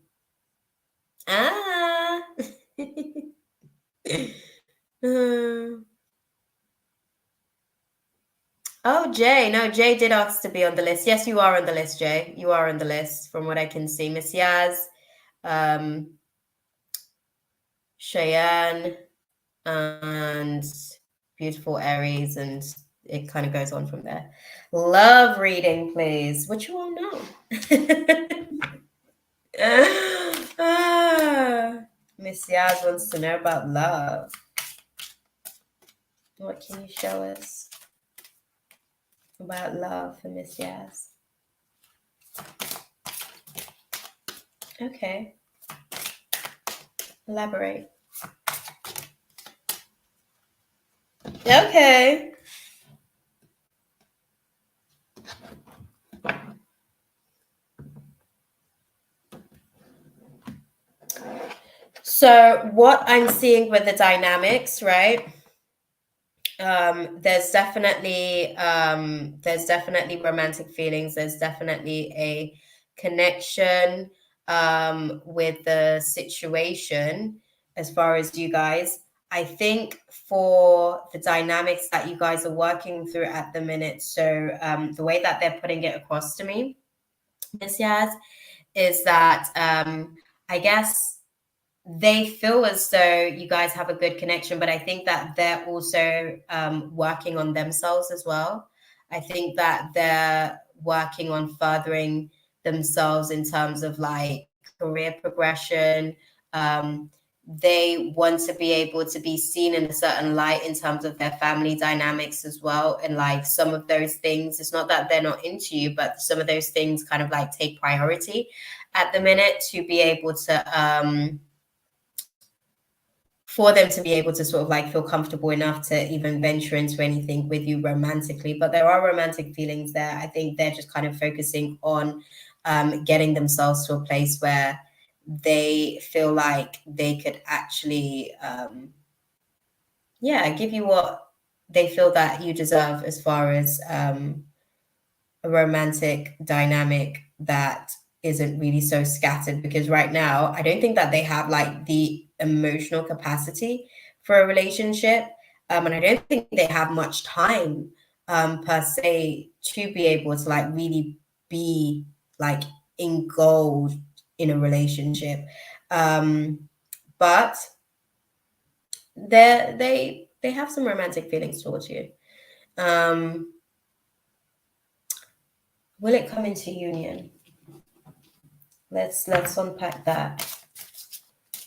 Oh, Jay. No, Jay did ask to be on the list. Yes, you are on the list, Jay. You are on the list from what I can see. Miss Yaz, Cheyenne, and beautiful Aries, and it kind of goes on from there. Love reading, please. What you all know? Miss Yaz wants to know about love. What can you show us about love for Miss Yaz? Okay. Elaborate. Okay. So what I'm seeing with the dynamics, right? There's definitely romantic feelings. There's definitely a connection with the situation as far as you guys. I think for the dynamics that you guys are working through at the minute, so the way that they're putting it across to me, Miss Yaz, is that I guess they feel as though you guys have a good connection, but I think that they're also working on themselves as well. I think that they're working on furthering themselves in terms of like career progression. They want to be able to be seen in a certain light in terms of their family dynamics as well. And like some of those things, it's not that they're not into you, but some of those things kind of like take priority at the minute to be able to for them to be able to sort of like feel comfortable enough to even venture into anything with you romantically. But there are romantic feelings there. I think they're just kind of focusing on getting themselves to a place where they feel like they could actually, give you what they feel that you deserve as far as a romantic dynamic that isn't really so scattered. Because right now, I don't think that they have like the emotional capacity for a relationship. And I don't think they have much time per se to be able to like really be like engulfed in a relationship. But they have some romantic feelings towards you. Will it come into union? Let's unpack that.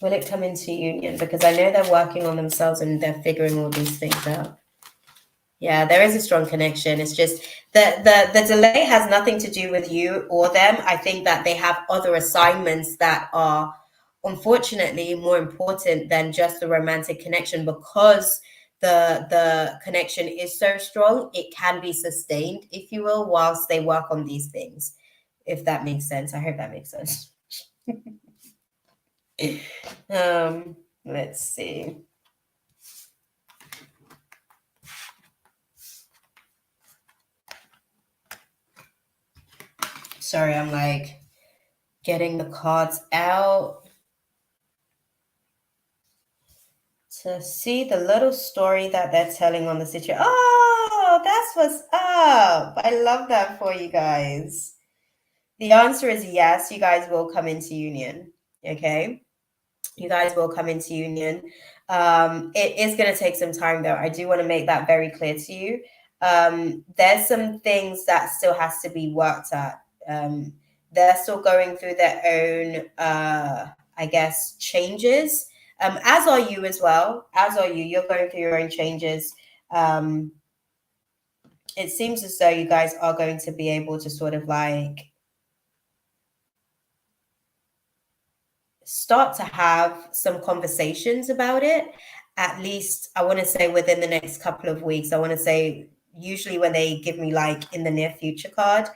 Will it come into union? Because I know they're working on themselves and they're figuring all these things out. Yeah, there is a strong connection. It's just the delay has nothing to do with you or them. I think that they have other assignments that are unfortunately more important than just the romantic connection, because the connection is so strong, it can be sustained, if you will, whilst they work on these things. If that makes sense. I hope that makes sense. Let's see. Sorry, I'm like getting the cards out to see the little story that they're telling on the situation. Oh, that's what's up. I love that for you guys. The answer is yes, you guys will come into union. Okay. You guys will come into union. It is going to take some time, though. I do want to make that very clear to you. There's some things that still has to be worked at. They're still going through their own, I guess, changes. As are you as well. As are you. You're going through your own changes. It seems as though you guys are going to be able to sort of like start to have some conversations about it. At least I want to say within the next couple of weeks. I want to say usually when they give me like in the near future card,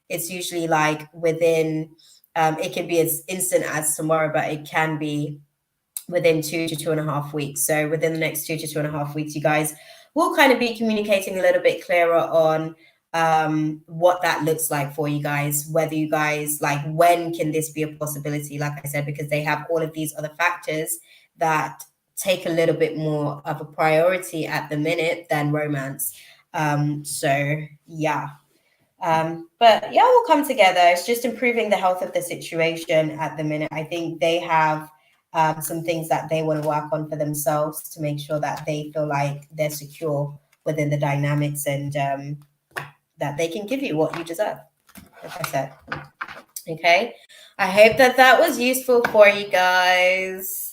it's usually like within, it can be as instant as tomorrow, but it can be within 2 to 2.5 weeks. So within the next 2 to 2.5 weeks, you guys will kind of be communicating a little bit clearer on what that looks like for you guys, whether you guys like, when can this be a possibility, like I said, because they have all of these other factors that take a little bit more of a priority at the minute than romance. So yeah. But yeah, we'll come together. It's just improving the health of the situation at the minute. I think they have some things that they want to work on for themselves to make sure that they feel like they're secure within the dynamics, and that they can give you what you deserve, like I said. Okay. I hope that that was useful for you guys.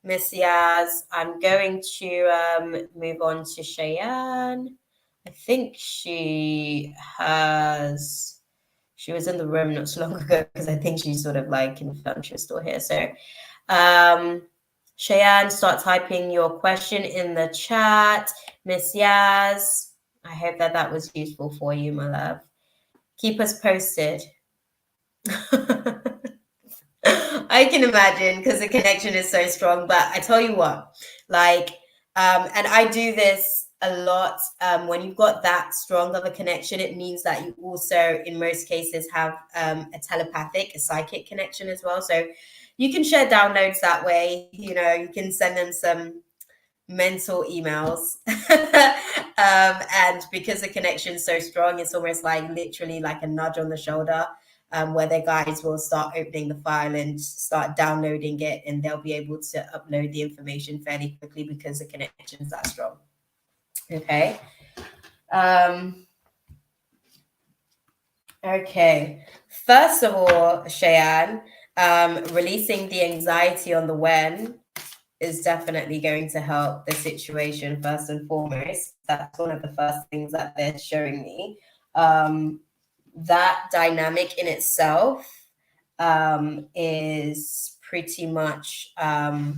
Miss Yaz, I'm going to move on to Cheyenne. I think she was in the room not so long ago, because I think she sort of like confirmed she was still here. So Cheyenne, start typing your question in the chat. Miss Yaz, I hope that that was useful for you, my love. Keep us posted. I can imagine, because the connection is so strong. But I tell you what, like, and I do this a lot. When you've got that strong of a connection, it means that you also, in most cases, have a psychic connection as well. So you can share downloads that way. You know, you can send them some mental emails. And because the connection is so strong, it's almost like literally like a nudge on the shoulder. Where the guys will start opening the file and start downloading it, and they'll be able to upload the information fairly quickly because the connection is that strong. Okay. Okay. First of all, Cheyenne, releasing the anxiety on the when is definitely going to help the situation first and foremost. That's one of the first things that they're showing me. That dynamic in itself is pretty much, how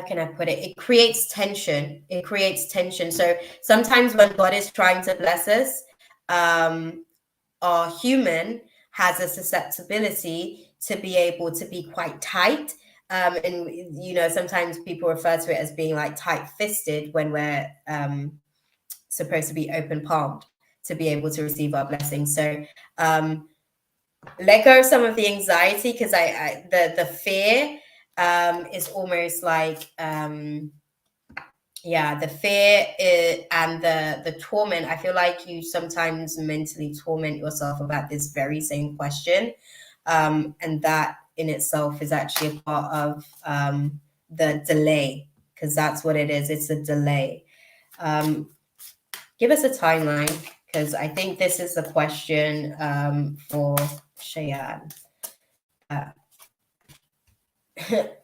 can I put it? It creates tension. It creates tension. So sometimes when God is trying to bless us, our human has a susceptibility to be able to be quite tight. And, you know, sometimes people refer to it as being like tight-fisted when we're supposed to be open-palmed to be able to receive our blessings. So let go of some of the anxiety, because the fear is almost like yeah, the fear and the torment. I feel like you sometimes mentally torment yourself about this very same question, and that in itself is actually a part of the delay, because that's what it is. It's a delay. Give us a timeline, because I think this is the question for Cheyenne.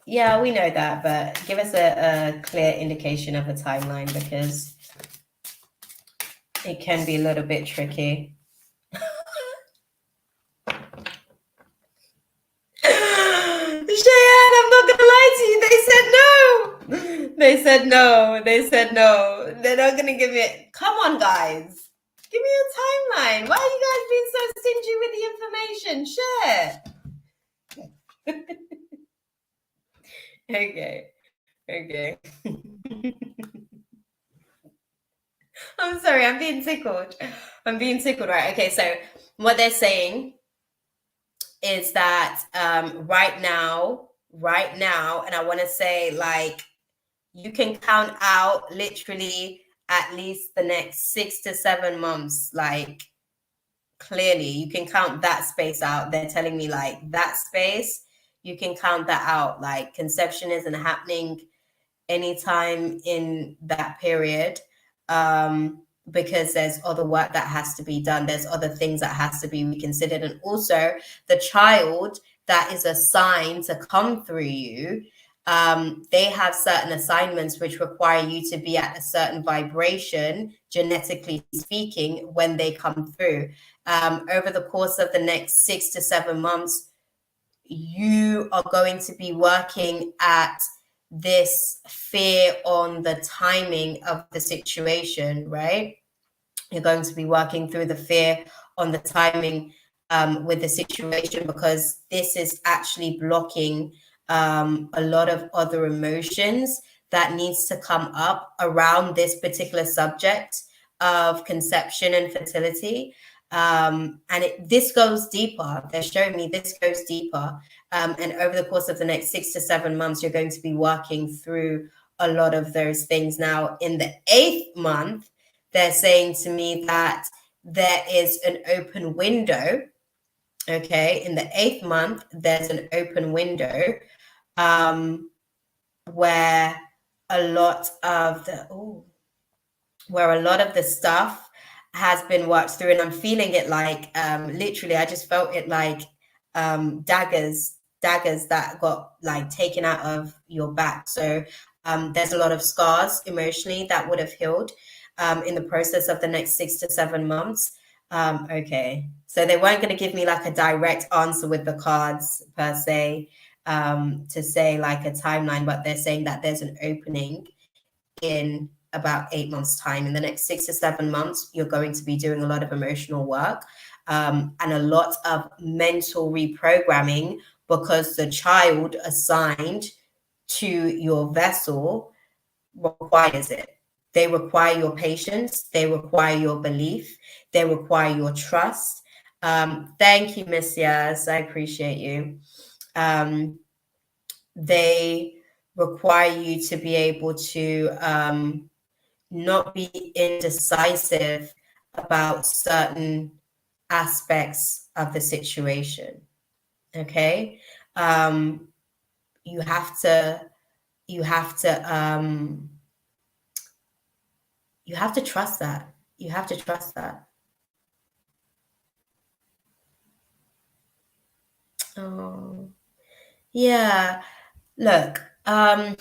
Yeah, we know that, but give us a clear indication of a timeline, because it can be a little bit tricky. Cheyenne, I'm not gonna lie to you. They said no. They said no. They said no. They're not gonna give it. Come on, guys. Give me a timeline. Why are you guys being so stingy with the information? Share. Okay. Okay. I'm sorry, I'm being tickled. I'm being tickled, right? Okay, so what they're saying is that right now, and I want to say, like, you can count out literally at least the next 6 to 7 months. Like, clearly, you can count that space out. They're telling me, like, that space, you can count that out. Like, conception isn't happening anytime in that period, because there's other work that has to be done. There's other things that has to be reconsidered. And also the child that is assigned to come through you, they have certain assignments which require you to be at a certain vibration, genetically speaking, when they come through. Over the course of the next 6 to 7 months, you are going to be working at this fear on the timing of the situation, right? You're going to be working through the fear on the timing with the situation, because this is actually blocking a lot of other emotions that needs to come up around this particular subject of conception and fertility. This goes deeper. They're showing me this goes deeper. And over the course of the next 6 to 7 months, you're going to be working through a lot of those things. Now, in the 8th month, they're saying to me that there is an open window. Okay, in the 8th month, there's an open window where a lot of the stuff has been worked through, and I'm feeling it like literally, I just felt it like daggers that got like taken out of your back. So there's a lot of scars emotionally that would have healed in the process of the next 6 to 7 months. Okay, so they weren't going to give me like a direct answer with the cards per se, to say like a timeline, but they're saying that there's an opening in about 8 months' time. In the next 6 to 7 months, you're going to be doing a lot of emotional work and a lot of mental reprogramming, because the child assigned to your vessel requires it. They require your patience. They require your belief. They require your trust. Thank you, Miss Yaz. I appreciate you. They require you to be able to not be indecisive about certain aspects of the situation. Okay. You have to trust that. You have to trust that. Oh, yeah. Look, and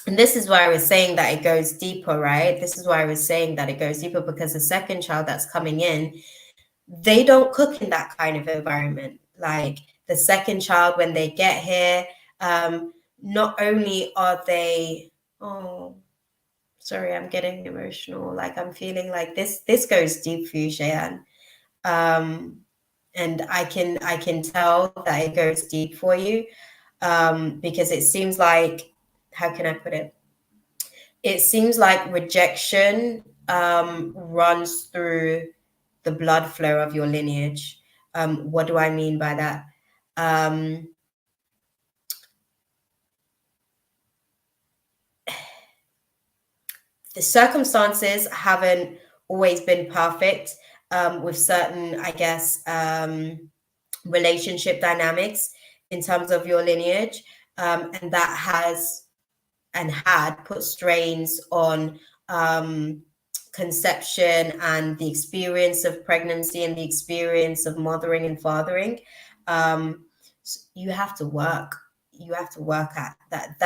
this is why I was saying that it goes deeper, right? This is why I was saying that it goes deeper, because the second child that's coming in, they don't cook in that kind of environment. Like the second child, when they get here, not only are they, oh, sorry, I'm getting emotional. Like I'm feeling like this goes deep for you, Cheyenne. And I can tell that it goes deep for you, because it seems like, how can I put it? It seems like rejection runs through the blood flow of your lineage. What do I mean by that? the circumstances haven't always been perfect with certain, I guess, relationship dynamics in terms of your lineage. And that has and had put strains on conception and the experience of pregnancy and the experience of mothering and fathering. You have to work. You have to work at that.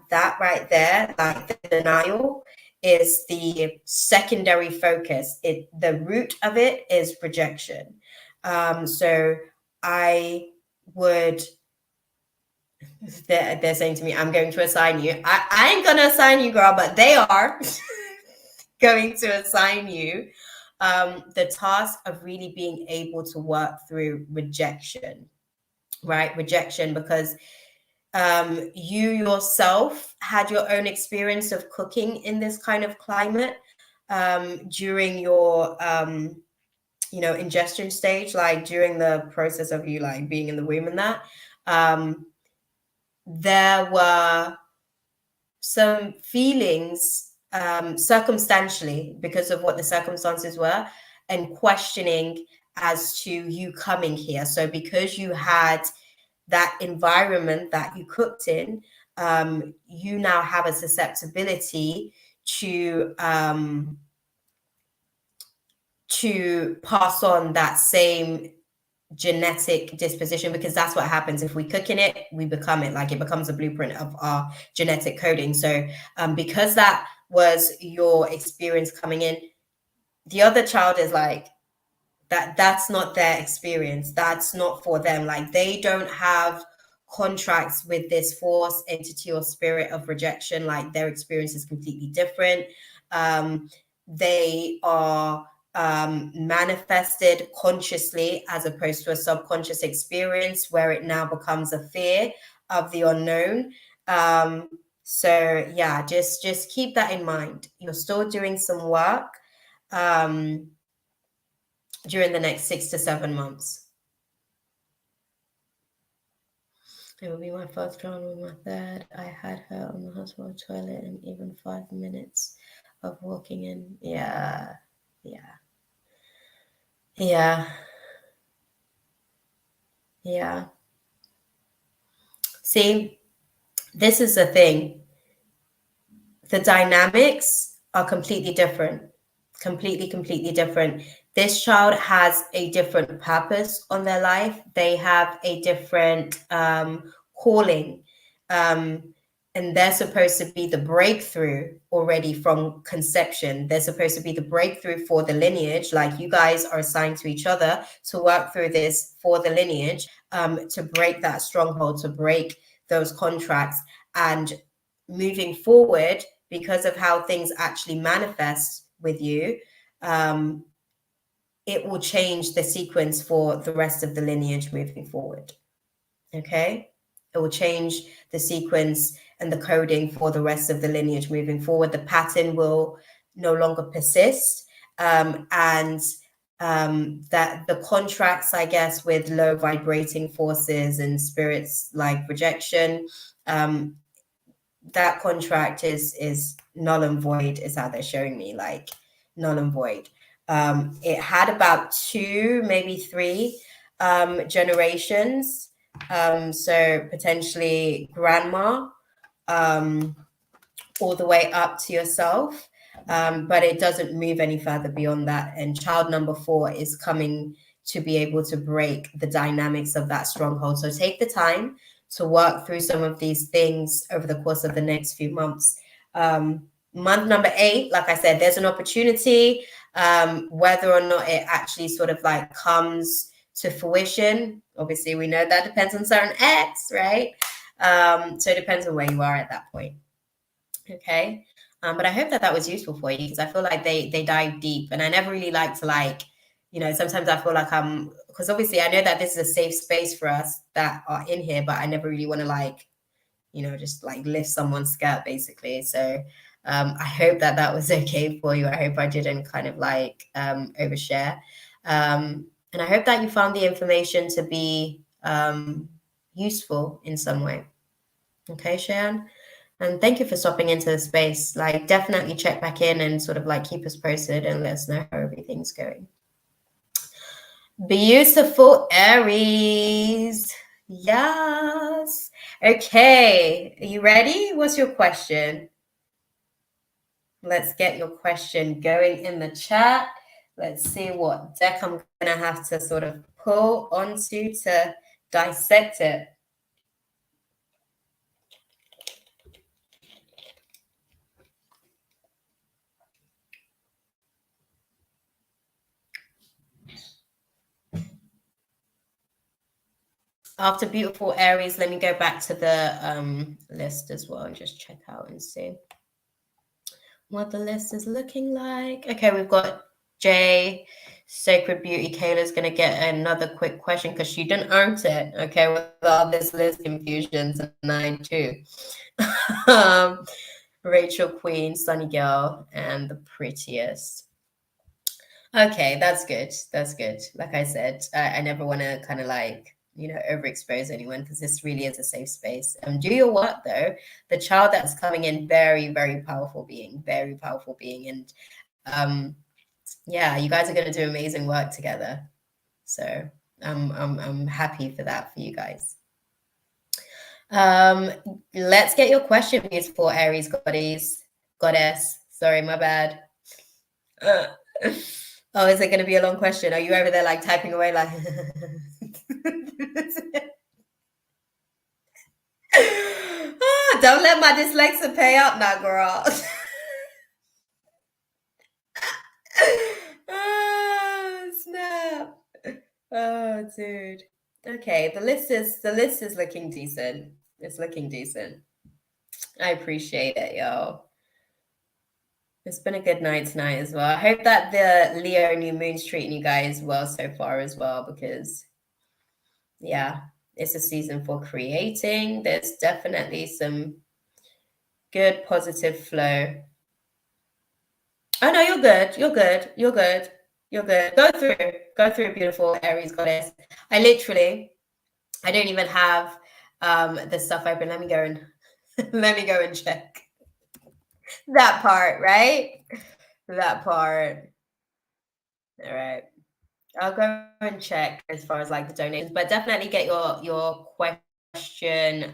That right there, like the denial, is the secondary focus. The root of it is rejection. So I would. They're saying to me, I'm going to assign you. I ain't gonna assign you, girl, but they are going to assign you the task of really being able to work through rejection, right? Rejection, because you yourself had your own experience of cooking in this kind of climate during your ingestion stage, like during the process of you like being in the womb and that. There were some feelings circumstantially because of what the circumstances were and questioning as to you coming here. So because you had that environment that you cooked in, you now have a susceptibility to pass on that same genetic disposition, because that's what happens if we cook in it, we become it. Like it becomes a blueprint of our genetic coding. So because that was your experience coming in, the other child is like that's not their experience, that's not for them. Like they don't have contracts with this force, entity, or spirit of rejection. Like their experience is completely different. They are manifested consciously as opposed to a subconscious experience where it now becomes a fear of the unknown. So yeah, just keep that in mind. You're still doing some work during the next 6 to 7 months. It will be my first round with my third. I had her on the hospital toilet and even 5 minutes of walking in. Yeah. See, this is the thing. The dynamics are completely different. Completely different. This child has a different purpose on their life. They have a different calling. And they're supposed to be the breakthrough already from conception. They're supposed to be the breakthrough for the lineage. Like you guys are assigned to each other to work through this for the lineage, to break that stronghold, to break those contracts. And moving forward, because of how things actually manifest with you, it will change the sequence for the rest of the lineage moving forward. Okay? It will change the sequence and the coding for the rest of the lineage moving forward. The pattern will no longer persist. And that the contracts, I guess, with low vibrating forces and spirits like rejection, that contract is null and void, is how they're showing me, like null and void. It had about 2, maybe 3 generations. So potentially grandma, all the way up to yourself. But it doesn't move any further beyond that. And child number 4 is coming to be able to break the dynamics of that stronghold. So take the time to work through some of these things over the course of the next few months. Month number 8, like I said, there's an opportunity. Whether or not it actually sort of like comes to fruition, obviously we know that depends on certain X, right? So it depends on where you are at that point. Okay. But I hope that was useful for you, because I feel like they dive deep, and I never really like to like, sometimes I feel like because obviously I know that this is a safe space for us that are in here, but I never really want to like, just like lift someone's skirt basically. So I hope that was okay for you. I hope I didn't kind of like overshare. And I hope that you found the information to be useful in some way. Okay, Shayan? And thank you for stopping into the space. Like, definitely check back in and sort of like keep us posted and let us know how everything's going. Beautiful Aries. Yes. Okay. Are you ready? What's your question? Let's get your question going in the chat. Let's see what deck I'm going to have to sort of pull onto to dissect it. After beautiful Aries, let me go back to the list as well and just check out and see what the list is looking like. Okay, we've got Jay, Sacred Beauty. Kayla's going to get another quick question because she didn't earn it, okay, with all this list confusion tonight too. Rachel Queen, Sunny Girl, and the prettiest. Okay, that's good. That's good. Like I said, I never want to kind of like, overexpose anyone because this really is a safe space. Do your work though. The child that's coming in, very, very powerful being, very powerful being. And yeah, you guys are going to do amazing work together. So I'm happy for that for you guys. Let's get your question, beautiful Aries goddess. Sorry, my bad. Oh, is it going to be a long question? Are you over there like typing away like don't let my dyslexia pay up now, girl. Oh, snap. Oh, dude. Okay, the list is looking decent. It's looking decent. I appreciate it, yo. It's been a good night tonight as well. I hope that the Leo new moon's treating you guys well so far as well, because yeah, it's a season for creating. There's definitely some good positive flow. Oh no, you're good. You're good. You're good. You're good. Go through, beautiful Aries goddess. I don't even have the stuff open. Let me go and check that part, right? That part. All right. I'll go and check as far as like the donations, but definitely get your question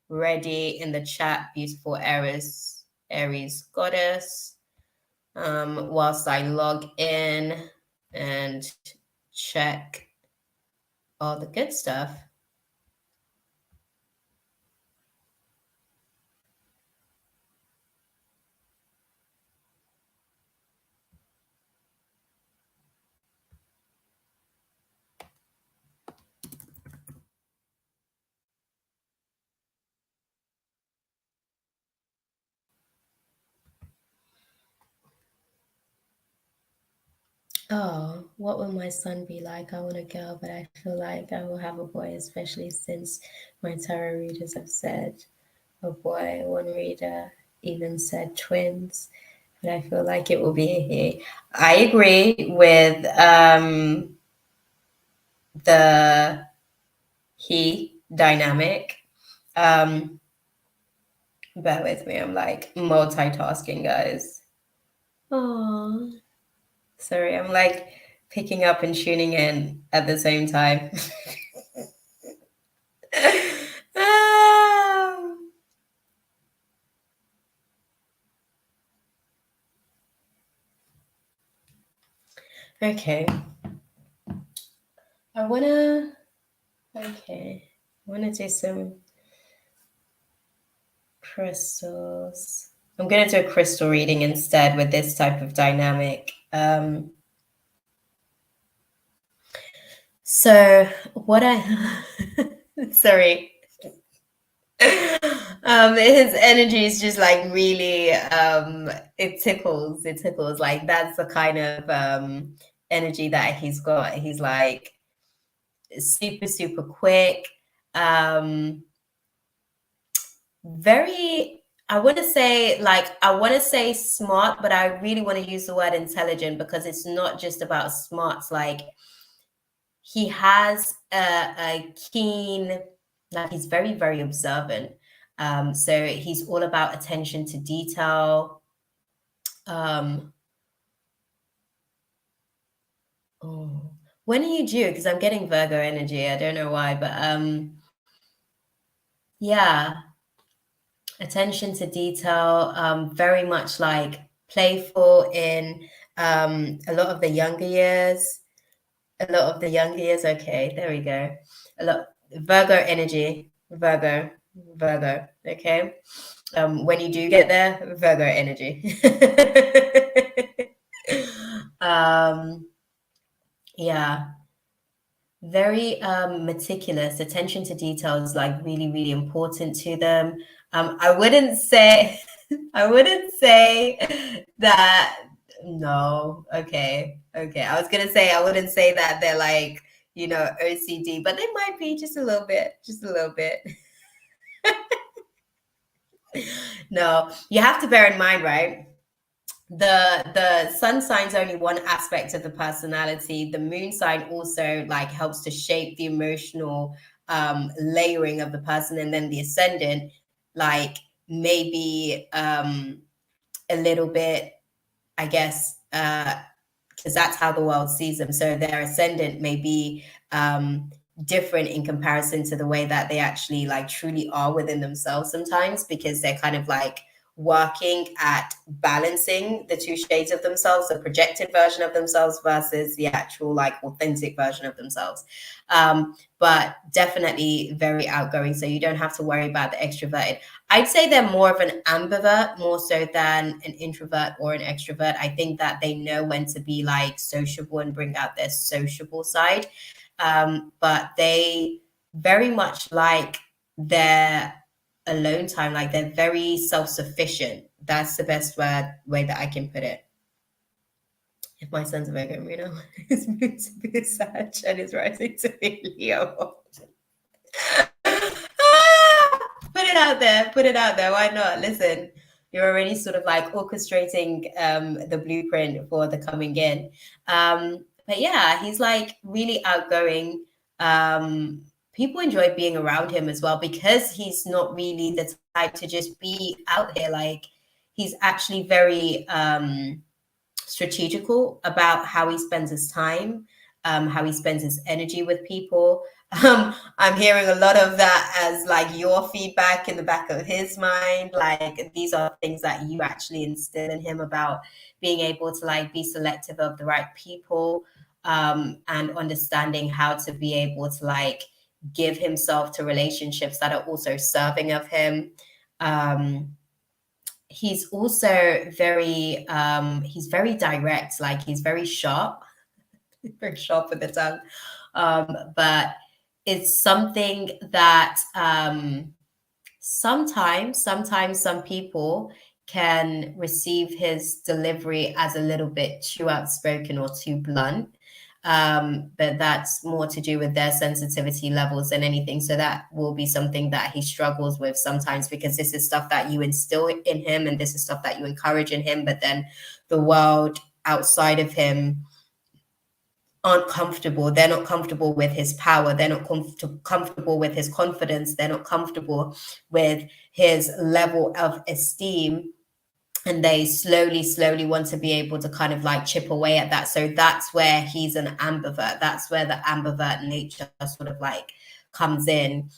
ready in the chat, beautiful Aries goddess. Whilst I log in and check all the good stuff. Oh, what will my son be like? I want a girl, but I feel like I will have a boy, especially since my tarot readers have said a boy. One reader even said twins, but I feel like it will be a he. I agree with the he dynamic. Bear with me, I'm like multitasking, guys. Oh, sorry, I'm like picking up and tuning in at the same time. Ah. Okay. I wanna do some crystals. I'm gonna do a crystal reading instead with this type of dynamic. So what I sorry. His energy is just like really it tickles. Like that's the kind of energy that he's got. He's like super, super quick. Very, I want to say smart, but I really want to use the word intelligent because it's not just about smarts. Like he has a keen, like he's very, very observant. So he's all about attention to detail. Oh, when are you due? Because I'm getting Virgo energy. I don't know why, but yeah, attention to detail. Very much like playful in a lot of the younger years. A lot of the younger years. Okay, there we go. A lot Virgo energy. Virgo. Okay. When you do get there, Virgo energy. Yeah, very meticulous. Attention to detail is like really, really important to them. I wouldn't say, I wouldn't say that. No, okay. I was gonna say I wouldn't say that they're like, OCD, but they might be just a little bit, just a little bit. No, you have to bear in mind, right? The sun sign's only one aspect of the personality. The moon sign also like helps to shape the emotional layering of the person, and then the ascendant like maybe a little bit, I guess, because that's how the world sees them. So their ascendant may be different in comparison to the way that they actually like truly are within themselves sometimes, because they're kind of like working at balancing the two shades of themselves, the projected version of themselves versus the actual like authentic version of themselves. But definitely very outgoing, so you don't have to worry about the extroverted. I'd say they're more of an ambivert more so than an introvert or an extrovert. I think that they know when to be like sociable and bring out their sociable side. But they very much like their alone time, like they're very self-sufficient. That's the best way that I can put it. If my son's a Virgo, his moon to be a Sag and his rising to be Leo. Put it out there. Why not? Listen, you're already sort of like orchestrating the blueprint for the coming in. But yeah, he's like really outgoing. People enjoy being around him as well because he's not really the type to just be out here. Like he's actually very strategical about how he spends his time, how he spends his energy with people. I'm hearing a lot of that as like your feedback in the back of his mind. Like these are things that you actually instill in him about being able to like be selective of the right people, and understanding how to be able to like give himself to relationships that are also serving of him. He's also he's very direct, like he's very sharp, very sharp with the tongue. But it's something that sometimes some people can receive his delivery as a little bit too outspoken or too blunt. But that's more to do with their sensitivity levels than anything. So that will be something that he struggles with sometimes, because this is stuff that you instill in him and this is stuff that you encourage in him. But then the world outside of him aren't comfortable. They're not comfortable with his power. They're not comfortable with his confidence. They're not comfortable with his level of esteem. And they slowly want to be able to kind of like chip away at that. So that's where he's an ambivert. That's where the ambivert nature sort of like comes in,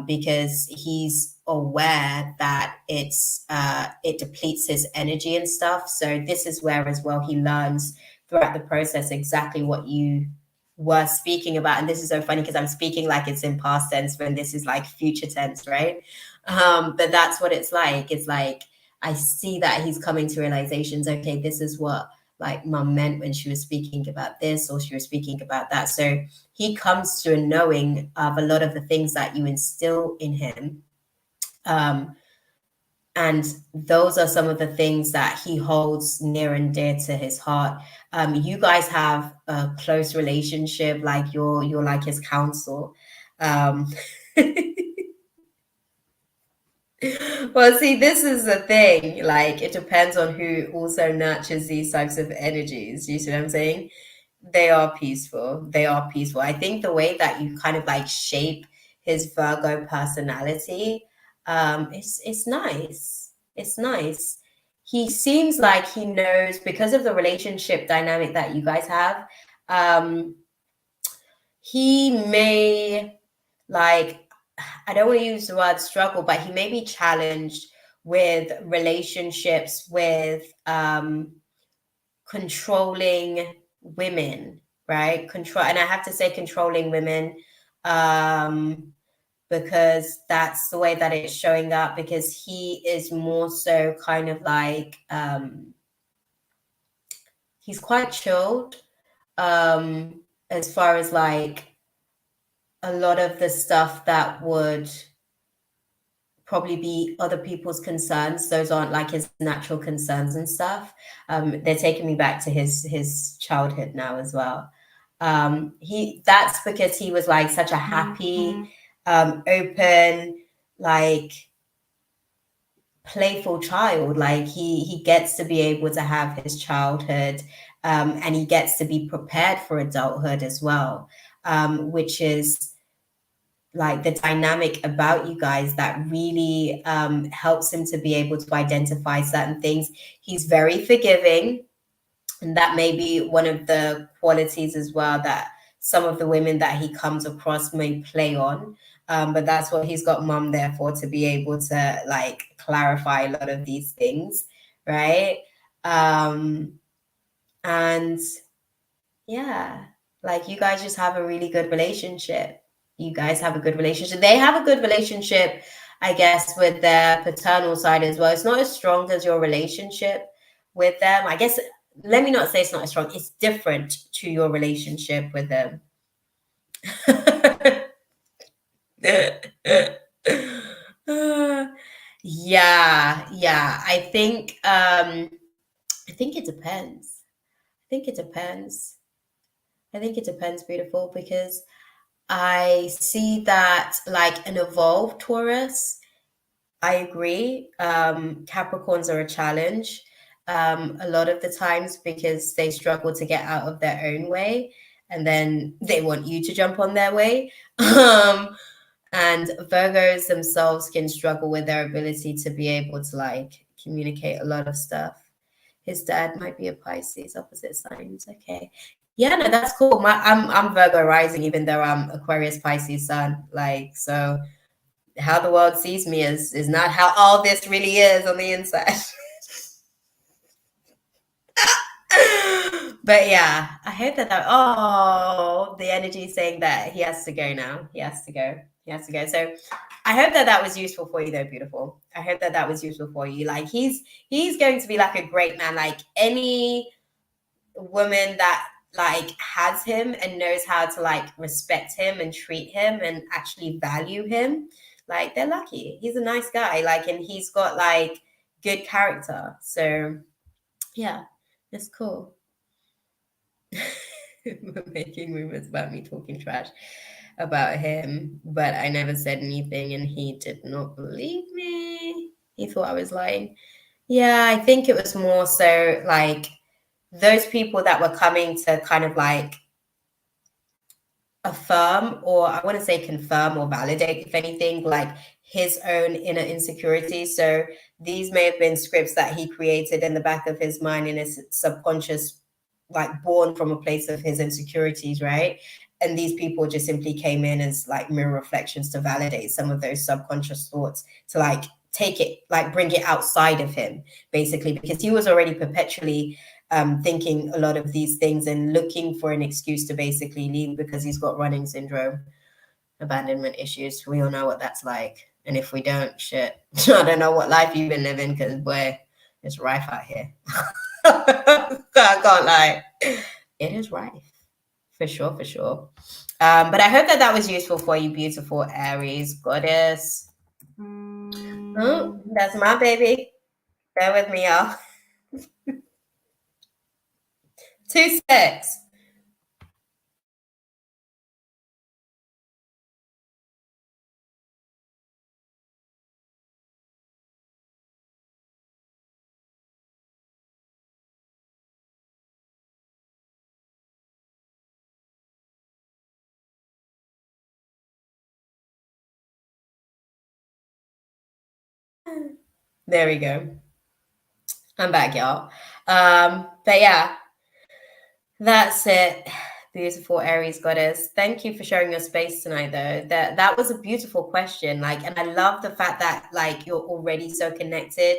because he's aware that it depletes his energy and stuff. So this is where as well he learns throughout the process exactly what you were speaking about. And this is so funny because I'm speaking like it's in past tense when this is like future tense, right? But that's what it's like. It's like I see that he's coming to realizations. Okay, this is what like mom meant when she was speaking about this, or she was speaking about that. So he comes to a knowing of a lot of the things that you instill in him. And those are some of the things that he holds near and dear to his heart. You guys have a close relationship, like you're like his counsel. Well, see, this is the thing. Like, it depends on who also nurtures these types of energies. You see what I'm saying? They are peaceful. They are peaceful. I think the way that you kind of like shape his Virgo personality, It's nice. It's nice. He seems like he knows because of the relationship dynamic that you guys have. Um, he may like I don't want to use the word struggle, but he may be challenged with relationships with controlling women, right? Control, and I have to say controlling women because that's the way that it's showing up. Because he is more so kind of like he's quite chilled as far as like a lot of the stuff that would probably be other people's concerns. Those aren't like his natural concerns and stuff. They're taking me back to his childhood now as well. That's because he was like such a happy, open, like playful child. Like he gets to be able to have his childhood, and he gets to be prepared for adulthood as well, which is like the dynamic about you guys that really helps him to be able to identify certain things. He's very forgiving, and that may be one of the qualities as well that some of the women that he comes across may play on. But that's what he's got mom there for, to be able to like clarify a lot of these things, right? And yeah, like you guys just have a really good relationship. You guys have a good relationship. They have a good relationship, I guess, with their paternal side as well. It's not as strong as your relationship with them. I guess, let me not say it's not as strong. It's different to your relationship with them. Yeah. I think it depends. I think it depends. I think it depends, beautiful, because I see that like an evolved Taurus. I agree. Capricorns are a challenge a lot of the times because they struggle to get out of their own way, and then they want you to jump on their way. And Virgos themselves can struggle with their ability to be able to like communicate a lot of stuff. His dad might be a Pisces, opposite signs. Okay. Yeah, no, that's cool. I'm Virgo rising, even though I'm Aquarius Pisces sun. Like, so how the world sees me is not how all this really is on the inside. But yeah, I hope that the energy is saying that he has to go now. He has to go. He has to go. So I hope that was useful for you, though, beautiful. I hope that was useful for you. Like he's going to be like a great man. Like any woman that like has him and knows how to like respect him and treat him and actually value him, like they're lucky. He's a nice guy, like, and he's got like good character. So yeah, it's cool. Making rumors about me talking trash about him, but I never said anything and he did not believe me. He thought I was lying. Yeah, I think it was more so like those people that were coming to kind of like affirm, or I want to say confirm or validate, if anything, like his own inner insecurities. So these may have been scripts that he created in the back of his mind, in his subconscious, like born from a place of his insecurities, right? And these people just simply came in as like mirror reflections to validate some of those subconscious thoughts, to like take it, like bring it outside of him, basically, because he was already perpetually thinking a lot of these things and looking for an excuse to basically leave because he's got running syndrome, abandonment issues. We all know what that's like. And if we don't, shit, I don't know what life you've been living, because boy, it's rife out here. I can't lie. It is rife. For sure, for sure. But I hope that was useful for you, beautiful Aries goddess. Oh, that's my baby. Bear with me, y'all. 2-6. There we go. I'm back, y'all. But yeah, that's it. Beautiful Aries goddess. Thank you for sharing your space tonight, though. That was a beautiful question. Like, and I love the fact that like you're already so connected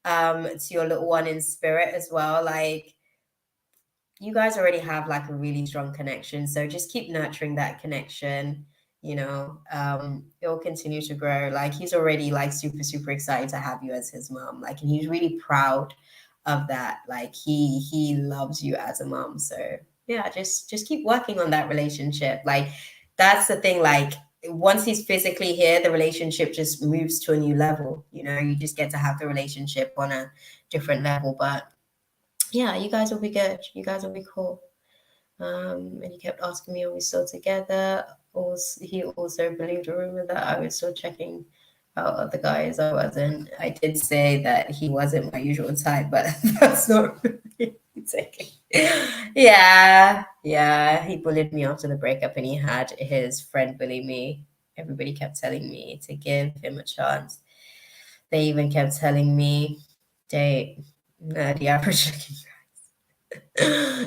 to your little one in spirit as well. Like, you guys already have like a really strong connection. So just keep nurturing that connection. It'll continue to grow. Like, he's already like super, super excited to have you as his mom. Like, and he's really proud of that. Like, he loves you as a mom. So yeah, just keep working on that relationship. Like, that's the thing. Like, once he's physically here, the relationship just moves to a new level. You just get to have the relationship on a different level. But yeah, you guys will be good. You guys will be cool. And he kept asking me, are we still together? He also believed a rumor that I was still checking out other guys. I wasn't. I did say that he wasn't my usual type, but that's not really taking. Yeah. He bullied me after the breakup, and he had his friend bully me. Everybody kept telling me to give him a chance. They even kept telling me, date the average.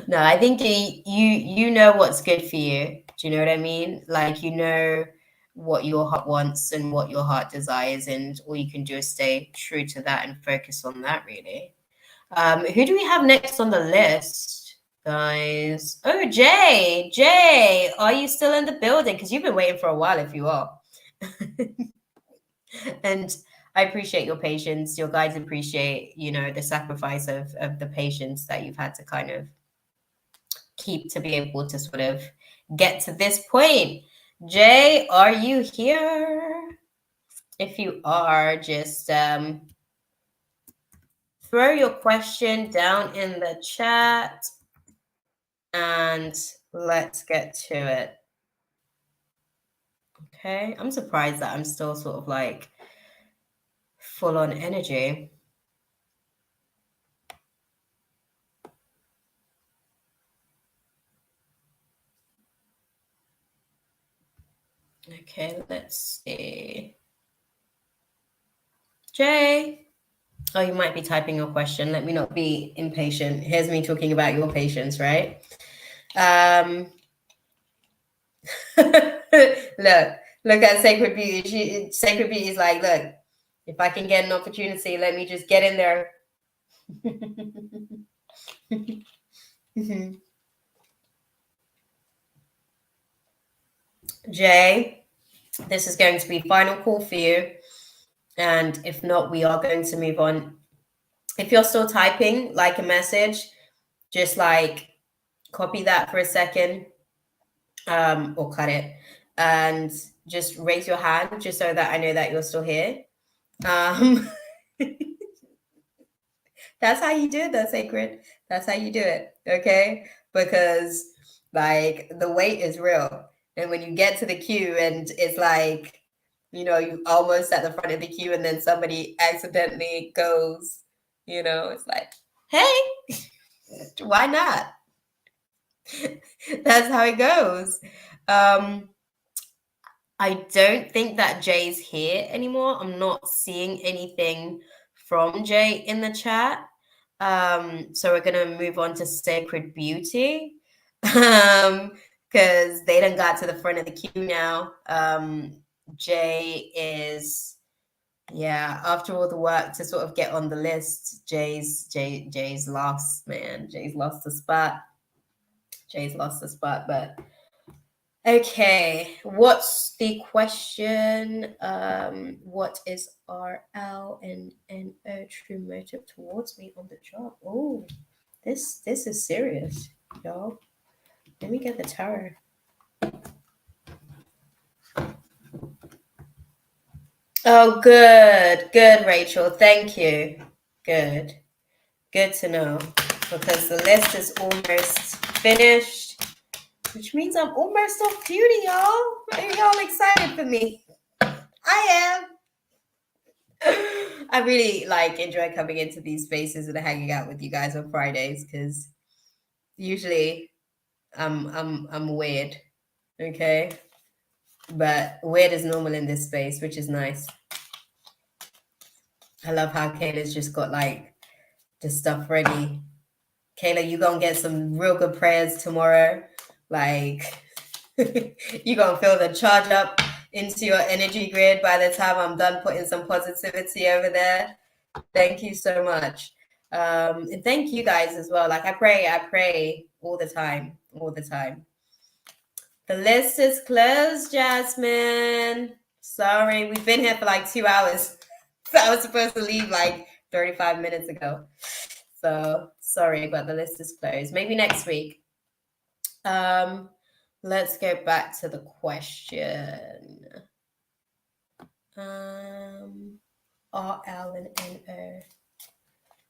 No, I think you know what's good for you. Do you know what I mean? Like, you know what your heart wants and what your heart desires, and all you can do is stay true to that and focus on that, really. Who do we have next on the list, guys? Oh, Jay. Jay, are you still in the building? Because you've been waiting for a while if you are. And I appreciate your patience. Your guides appreciate, the sacrifice of the patience that you've had to kind of keep to be able to sort of get to this point. Jay, are you here? If you are, just throw your question down in the chat and let's get to it. Okay, I'm surprised that I'm still sort of like full on energy. Okay, let's see. Jay. Oh, you might be typing your question. Let me not be impatient. Here's me talking about your patience, right? Look at Sacred Beauty. Sacred Beauty is like, look, if I can get an opportunity, let me just get in there. Jay, this is going to be final call for you. And if not, we are going to move on. If you're still typing like a message, just like copy that for a second, or cut it, and just raise your hand just so that I know that you're still here. That's how you do it, though, Sacred. That's how you do it, okay? Because like the wait is real, and when you get to the queue and it's like, you almost at the front of the queue, and then somebody accidentally goes, it's like, hey, why not? That's how it goes. I don't think that Jay's here anymore. I'm not seeing anything from Jay in the chat. So we're gonna move on to Sacred Beauty. Because they done got to the front of the queue now. Jay is, yeah, after all the work to sort of get on the list, Jay's lost, man. Jay's lost the spot. But okay, what's the question? What is RL and NO true motive towards me on the job? Oh, this is serious, y'all. Let me get the tarot. Oh, good, Rachel. Thank you. Good to know, because the list is almost finished, which means I'm almost off duty, y'all. Are y'all excited for me? I am. I really enjoy coming into these spaces and hanging out with you guys on Fridays, because usually I'm weird, okay? But weird is normal in this space, which is nice. I love how Kayla's just got like the stuff ready. Kayla, you gonna get some real good prayers tomorrow. Like you gonna feel the charge up into your energy grid by the time I'm done putting some positivity over there. Thank you so much. And thank you guys as well. Like I pray all the time, all the time. The list is closed, Jasmine. Sorry, we've been here for like 2 hours. So I was supposed to leave like 35 minutes ago. So sorry, but the list is closed. Maybe next week. Let's go back to the question. RL and NO.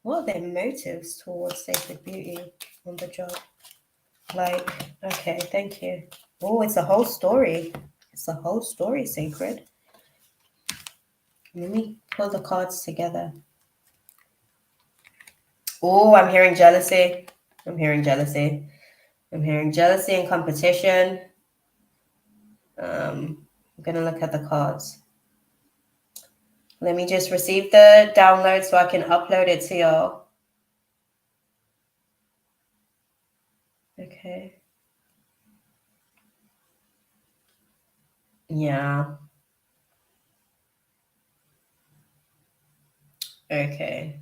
What are their motives towards sacred beauty on the job? Like, okay, thank you. Oh, it's a whole story. It's a whole story, sacred. Let me pull the cards together. Oh, I'm hearing jealousy. I'm hearing jealousy. I'm hearing jealousy and competition. I'm going to look at the cards. Let me just receive the download so I can upload it to y'all. Okay. Yeah. Okay.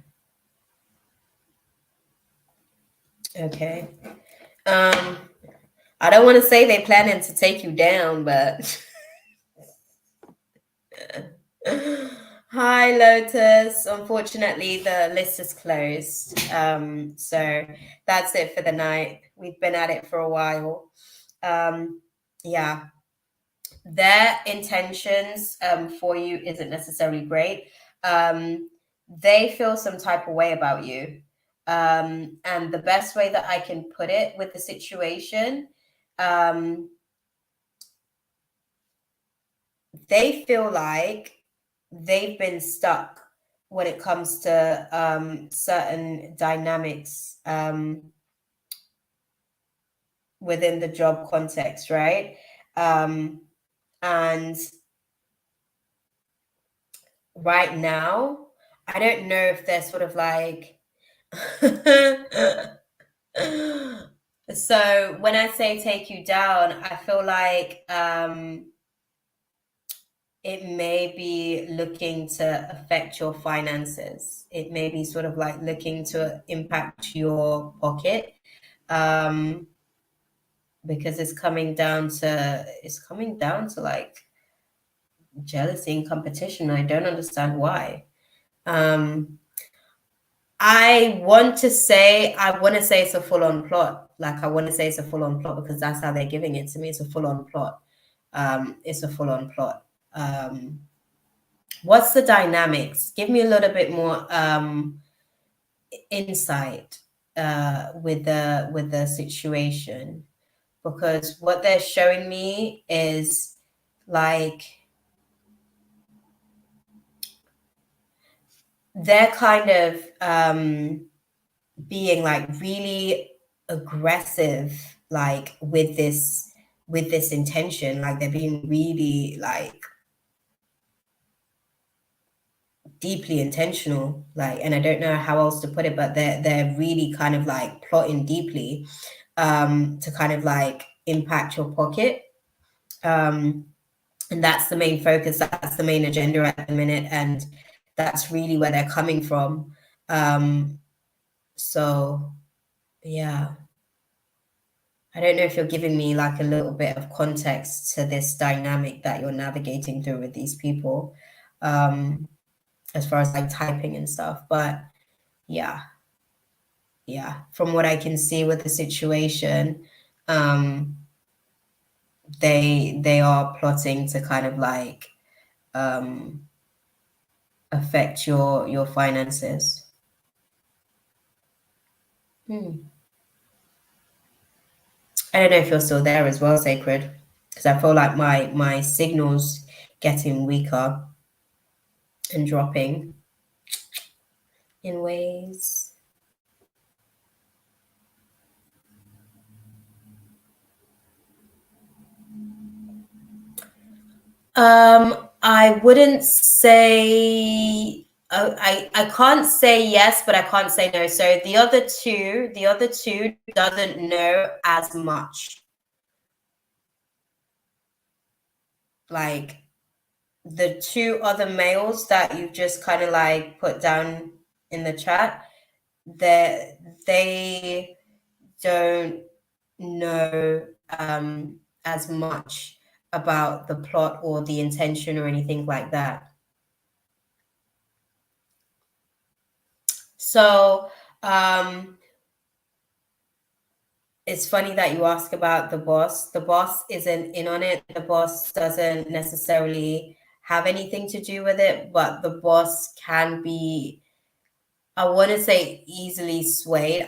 Okay. I don't want to say they planning to take you down, but hi Lotus. Unfortunately, the list is closed. So that's it for the night. We've been at it for a while. Yeah. Their intentions for you isn't necessarily great. They feel some type of way about you. And the best way that I can put it with the situation, they feel like they've been stuck when it comes to certain dynamics within the job context, right? And right now, I don't know if they're sort of like so when I say take you down, I feel like it may be looking to affect your finances. It may be sort of like looking to impact your pocket. Because it's coming down to like jealousy and competition. I don't understand why. I want to say it's a full-on plot. Like I want to say it's a full-on plot because that's how they're giving it to me. It's a full-on plot. It's a full-on plot. What's the dynamics? Give me a little bit more insight with the situation, because what they're showing me is like they're kind of being like really aggressive, like with this intention. Like they're being really like deeply intentional, like, and I don't know how else to put it, but they're really kind of like plotting deeply to kind of like impact your pocket. And that's the main focus, that's the main agenda at the minute, and that's really where they're coming from. So yeah, I don't know if you're giving me like a little bit of context to this dynamic that you're navigating through with these people, as far as like typing and stuff. But yeah, from what I can see with the situation, they are plotting to kind of like affect your finances. I don't know if you're still there as well, Sacred, because I feel like my signal's getting weaker and dropping in ways. I wouldn't say I can't say yes, but I can't say no. So the other two doesn't know as much. Like the two other males that you've just kind of like put down in the chat, they don't know as much about the plot or the intention or anything like that. So it's funny that you ask about the boss. The boss isn't in on it. The boss doesn't necessarily have anything to do with it, but the boss can be, I want to say easily swayed.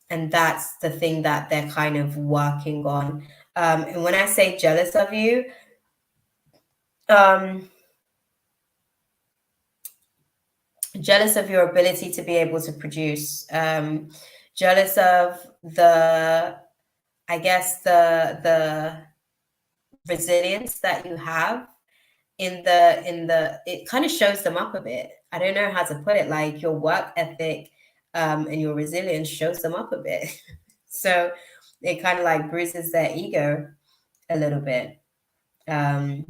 And that's the thing that they're kind of working on. And when I say jealous of you, jealous of your ability to be able to produce, jealous of the resilience that you have in the it kind of shows them up a bit. I don't know how to put it, like your work ethic and your resilience shows them up a bit. So it kind of like bruises their ego a little bit. Pray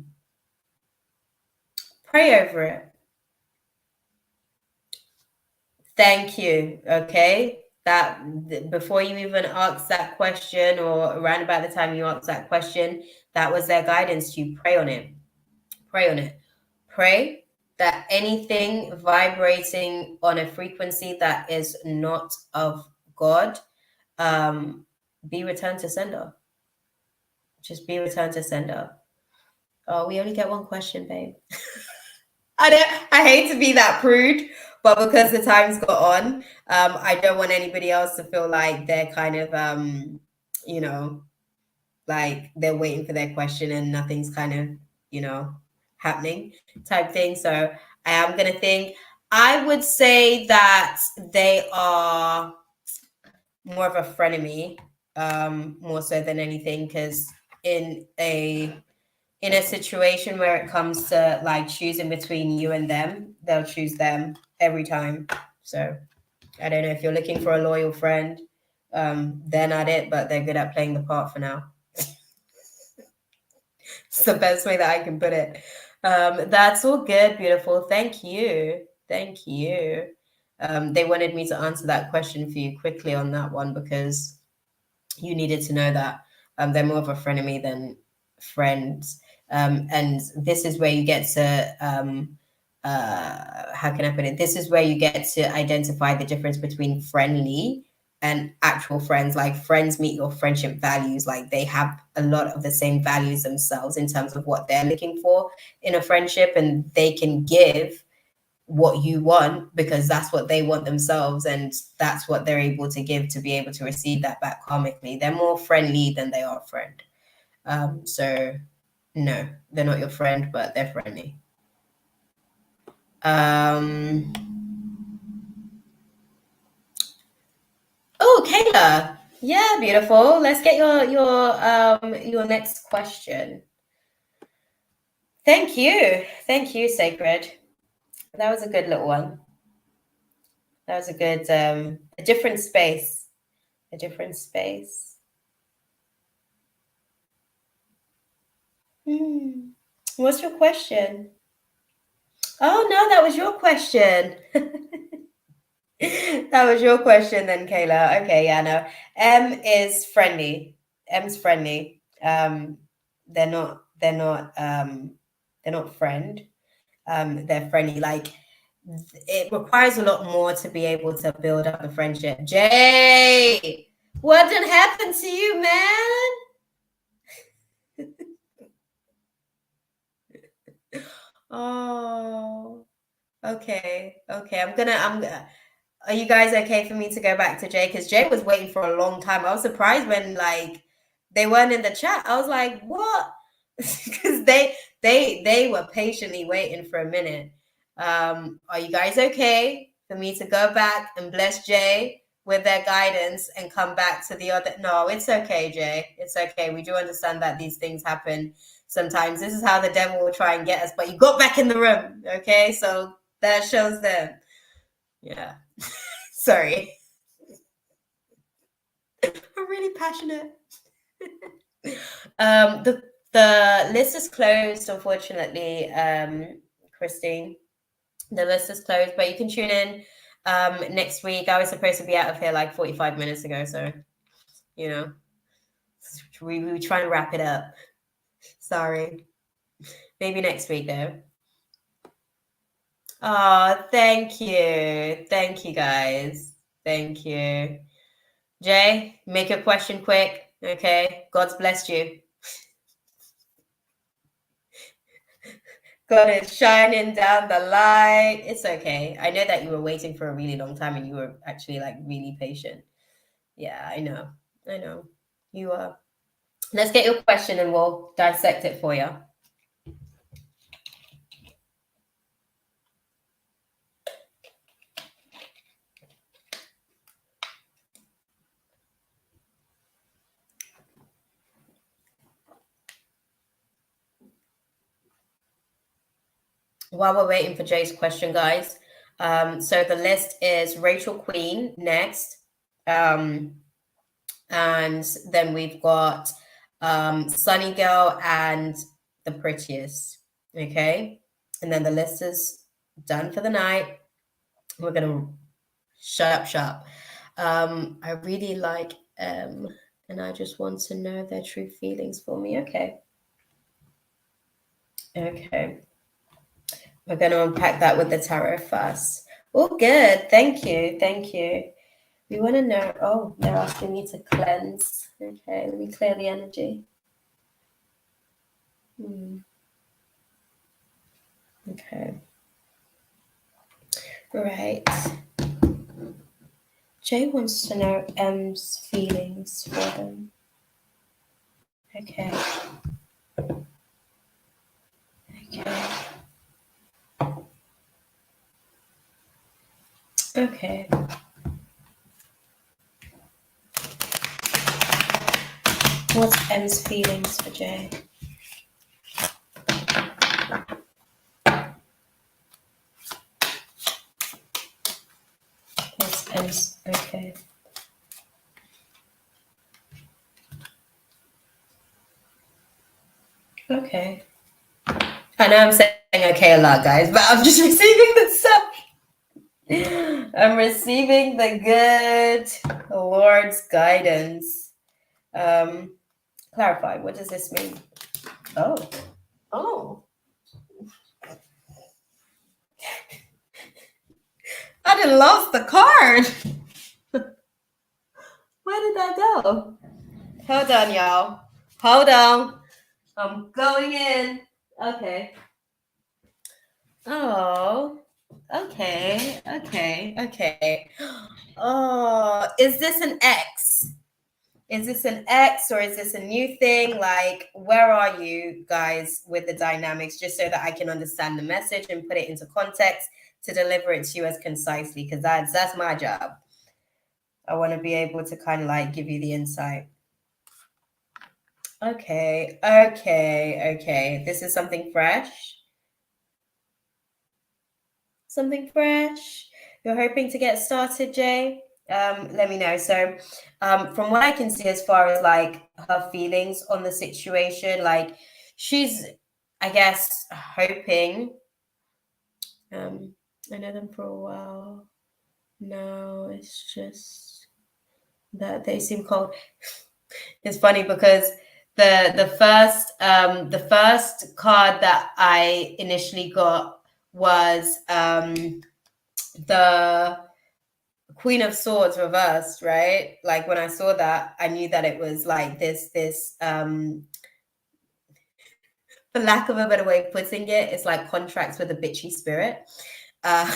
over it. Thank you. Okay. That before you even ask that question, or around about the time you ask that question, that was their guidance to you. Pray on it. Pray on it. Pray that anything vibrating on a frequency that is not of God be returned to sender. Just be returned to sender. Oh, we only get one question, babe. I hate to be that prude, but because the time's got on, I don't want anybody else to feel like they're kind of, like they're waiting for their question and nothing's kind of, happening type thing. So I am going to think. I would say that they are more of a frenemy, more so than anything, because in a situation where it comes to like choosing between you and them, they'll choose them every time. So I don't know if you're looking for a loyal friend, they're not it, but they're good at playing the part for now. It's the best way that I can put it. That's all good, beautiful. Thank you. They wanted me to answer that question for you quickly on that one because you needed to know that they're more of a frenemy than friends. And this is where you get to how can I put it? This is where you get to identify the difference between friendly and actual friends. Like friends meet your friendship values. Like they have a lot of the same values themselves in terms of what they're looking for in a friendship, and they can give what you want because that's what they want themselves, and that's what they're able to give to be able to receive that back karmically. They're more friendly than they are friend. So no, they're not your friend, but they're friendly. Oh, Kayla. Yeah, beautiful. Let's get your next question. Thank you, Sacred. That was a good little one. That was a good a different space. What's your question? Oh no, that was your question. That was your question then, Kayla. Okay, yeah, no. M is friendly. M's friendly. They're not friend. They're friendly. Like it requires a lot more to be able to build up a friendship. Jay, what done happened to you, man? Oh, okay. I'm gonna. Are you guys okay for me to go back to Jay? Because Jay was waiting for a long time. I was surprised when like they weren't in the chat. I was like, what? Because they were patiently waiting for a minute. Are you guys okay for me to go back and bless Jay with their guidance and come back to the other? No, it's okay, Jay. It's okay. We do understand that these things happen. sometimes. This is how the devil will try and get us, but you got back in the room, okay? So that shows them. Yeah. Sorry. I'm really passionate. The list is closed, unfortunately, Christine. The list is closed, but you can tune in next week. I was supposed to be out of here like 45 minutes ago, so you know, we try and wrap it up. Sorry. Maybe next week though. Oh, thank you. Thank you guys. Thank you. Jay, make your question quick. Okay. God's blessed you. God is shining down the light. It's okay. I know that you were waiting for a really long time and you were actually like really patient. Yeah, I know. I know. You are. Let's get your question and we'll dissect it for you. While we're waiting for Jay's question, guys, so the list is Rachel Queen next, and then we've got Sunny Girl and The Prettiest. Okay, and then the list is done for the night. We're gonna shut up shop. I really like and I just want to know their true feelings for me. Okay. Okay. We're going to unpack that with the tarot first. Oh, good. Thank you. Thank you. We want to know. Oh, they're asking me to cleanse. Okay, let me clear the energy. Okay. Right. Jay wants to know M's feelings for them. Okay. Okay. Okay. What's M's feelings for Jay? What's M's? Okay. Okay. I know I'm saying okay a lot, guys, but I'm just receiving the stuff. I'm receiving the good Lord's guidance. Clarify, what does this mean? Oh. I done lost the card. Where did that go? Hold on, y'all. Hold on. I'm going in. Okay. Oh. Okay. Oh, is this an X? Is this an X or is this a new thing? Like, where are you guys with the dynamics, just so that I can understand the message and put it into context to deliver it to you as concisely, because that's my job. I want to be able to kind of like give you the insight. Okay. This is something fresh. Something fresh. You're hoping to get started, Jay? Let me know. So from what I can see, as far as like her feelings on the situation, like she's, I guess, hoping. I know them for a while. No, it's just that they seem cold. It's funny because the first card that I initially got was the Queen of Swords reversed, right? Like when I saw that, I knew that it was like this for lack of a better way of putting it, it's like contracts with a bitchy spirit. And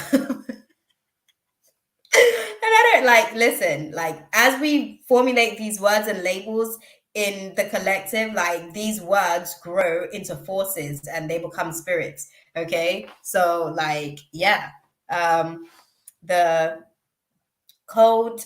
I don't like, listen, like as we formulate these words and labels in the collective, like these words grow into forces and they become spirits. Okay. So like, yeah. The cold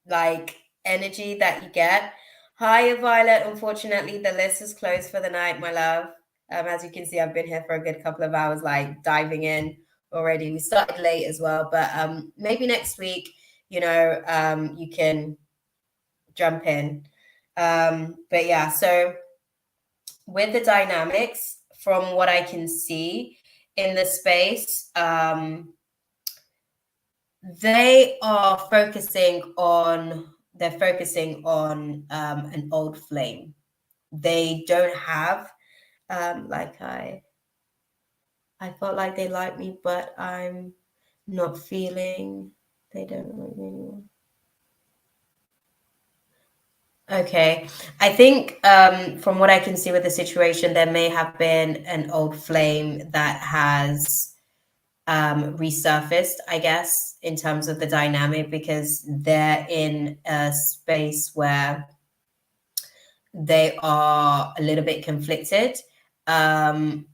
like energy that you get, Hi, Violet. Unfortunately, the list is closed for the night, my love. As you can see, I've been here for a good couple of hours, like diving in already. We started late as well, but maybe next week, you can jump in. But yeah, so with the dynamics, from what I can see in the space, they're focusing on an old flame. They don't have like I felt like they like me, but I'm not feeling they don't like me anymore. Okay. I think from what I can see with the situation, there may have been an old flame that has resurfaced, I guess, in terms of the dynamic, because they're in a space where they are a little bit conflicted. And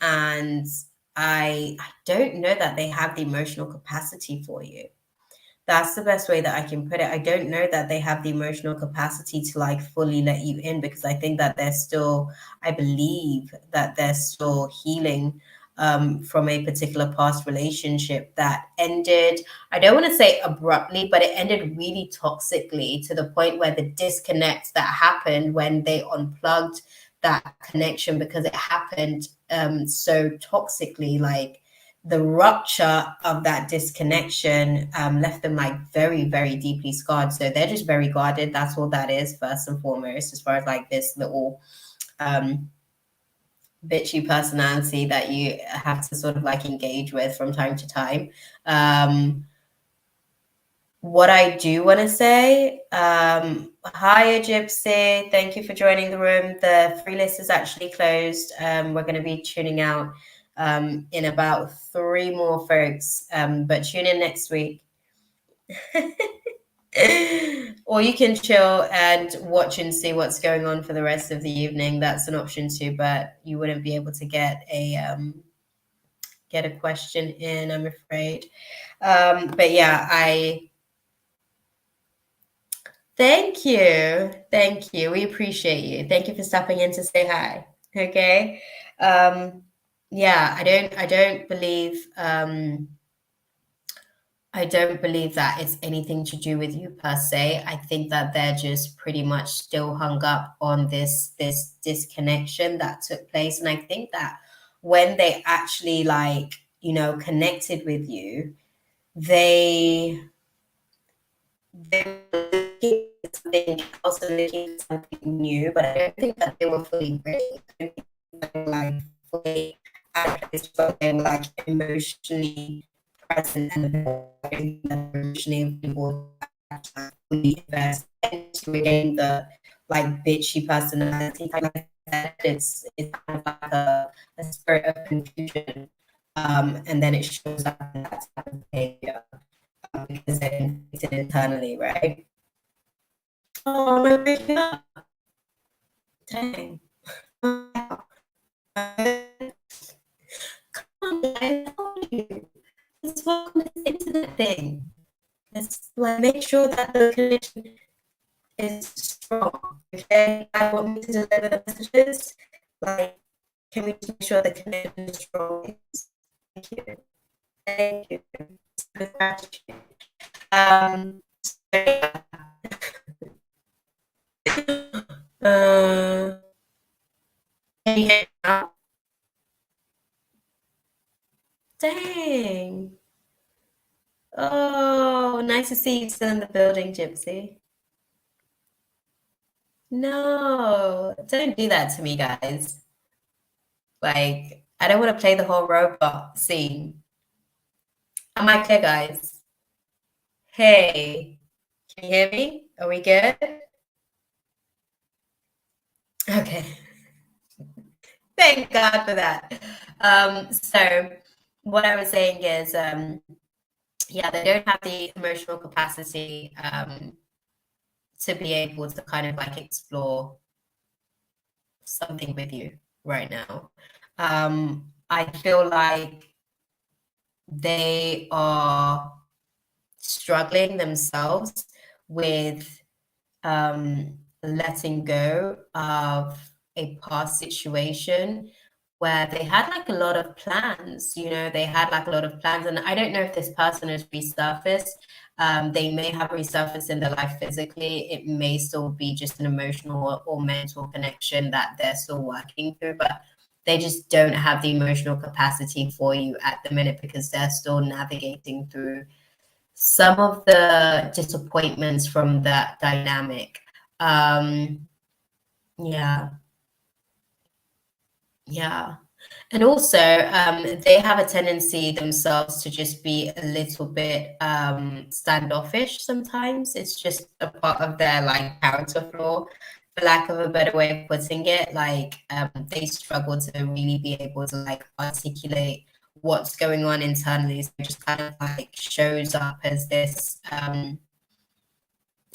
I don't know that they have the emotional capacity for you. That's the best way that I can put it. I don't know that they have the emotional capacity to like fully let you in, because I think that I believe that they're still healing from a particular past relationship that ended, I don't want to say abruptly, but it ended really toxically, to the point where the disconnect that happened when they unplugged that connection, because it happened so toxically, like the rupture of that disconnection left them like very, very deeply scarred. So they're just very guarded. That's all that is, first and foremost, as far as like this little bitchy personality that you have to sort of like engage with from time to time. What I do want to say, hi, Gypsy. Thank you for joining the room. The free list is actually closed. We're going to be tuning out in about 3 more folks, but tune in next week. Or you can chill and watch and see what's going on for the rest of the evening. That's an option too, but you wouldn't be able to get a question in, I'm afraid. But yeah, thank you. Thank you. We appreciate you. Thank you for stopping in to say hi. Okay. Yeah, I don't believe that it's anything to do with you per se. I think that they're just pretty much still hung up on this disconnection that took place. And I think that when they actually like, connected with you, they were looking at something else and looking at something new, but I don't think that they were fully ready. I don't think they were like fully at a place where they were like emotionally present and emotionally able to fully invest into again the like bitchy personality. Like I said, it's kind of like a spirit of confusion. And then it shows up in that type of behavior because they're infected internally, right? Oh, am I breaking up? Dang. Come on, guys, how are you? Let's welcome this internet thing. Let's like make sure that the connection is strong. Okay, I want me to deliver the messages. Like, can we just make sure the connection is strong? Thank you. Thank you. With gratitude. So yeah. Can you hear me now? Dang. Oh, nice to see you still in the building, Gypsy. No, don't do that to me, guys. Like, I don't want to play the whole robot scene. Am I clear, guys? Hey, can you hear me? Are we good? Okay. Thank God for that. So what I was saying is, yeah, they don't have the emotional capacity to be able to kind of like explore something with you right now. I feel like they are struggling themselves with letting go of a past situation where they had like a lot of plans, they had like a lot of plans. And I don't know if this person has resurfaced. They may have resurfaced in their life physically. It may still be just an emotional or mental connection that they're still working through, but they just don't have the emotional capacity for you at the minute because they're still navigating through some of the disappointments from that dynamic. Yeah. And also, they have a tendency themselves to just be a little bit standoffish sometimes. It's just a part of their like character flaw, for lack of a better way of putting it. Like they struggle to really be able to like articulate what's going on internally. So it just kind of like shows up as this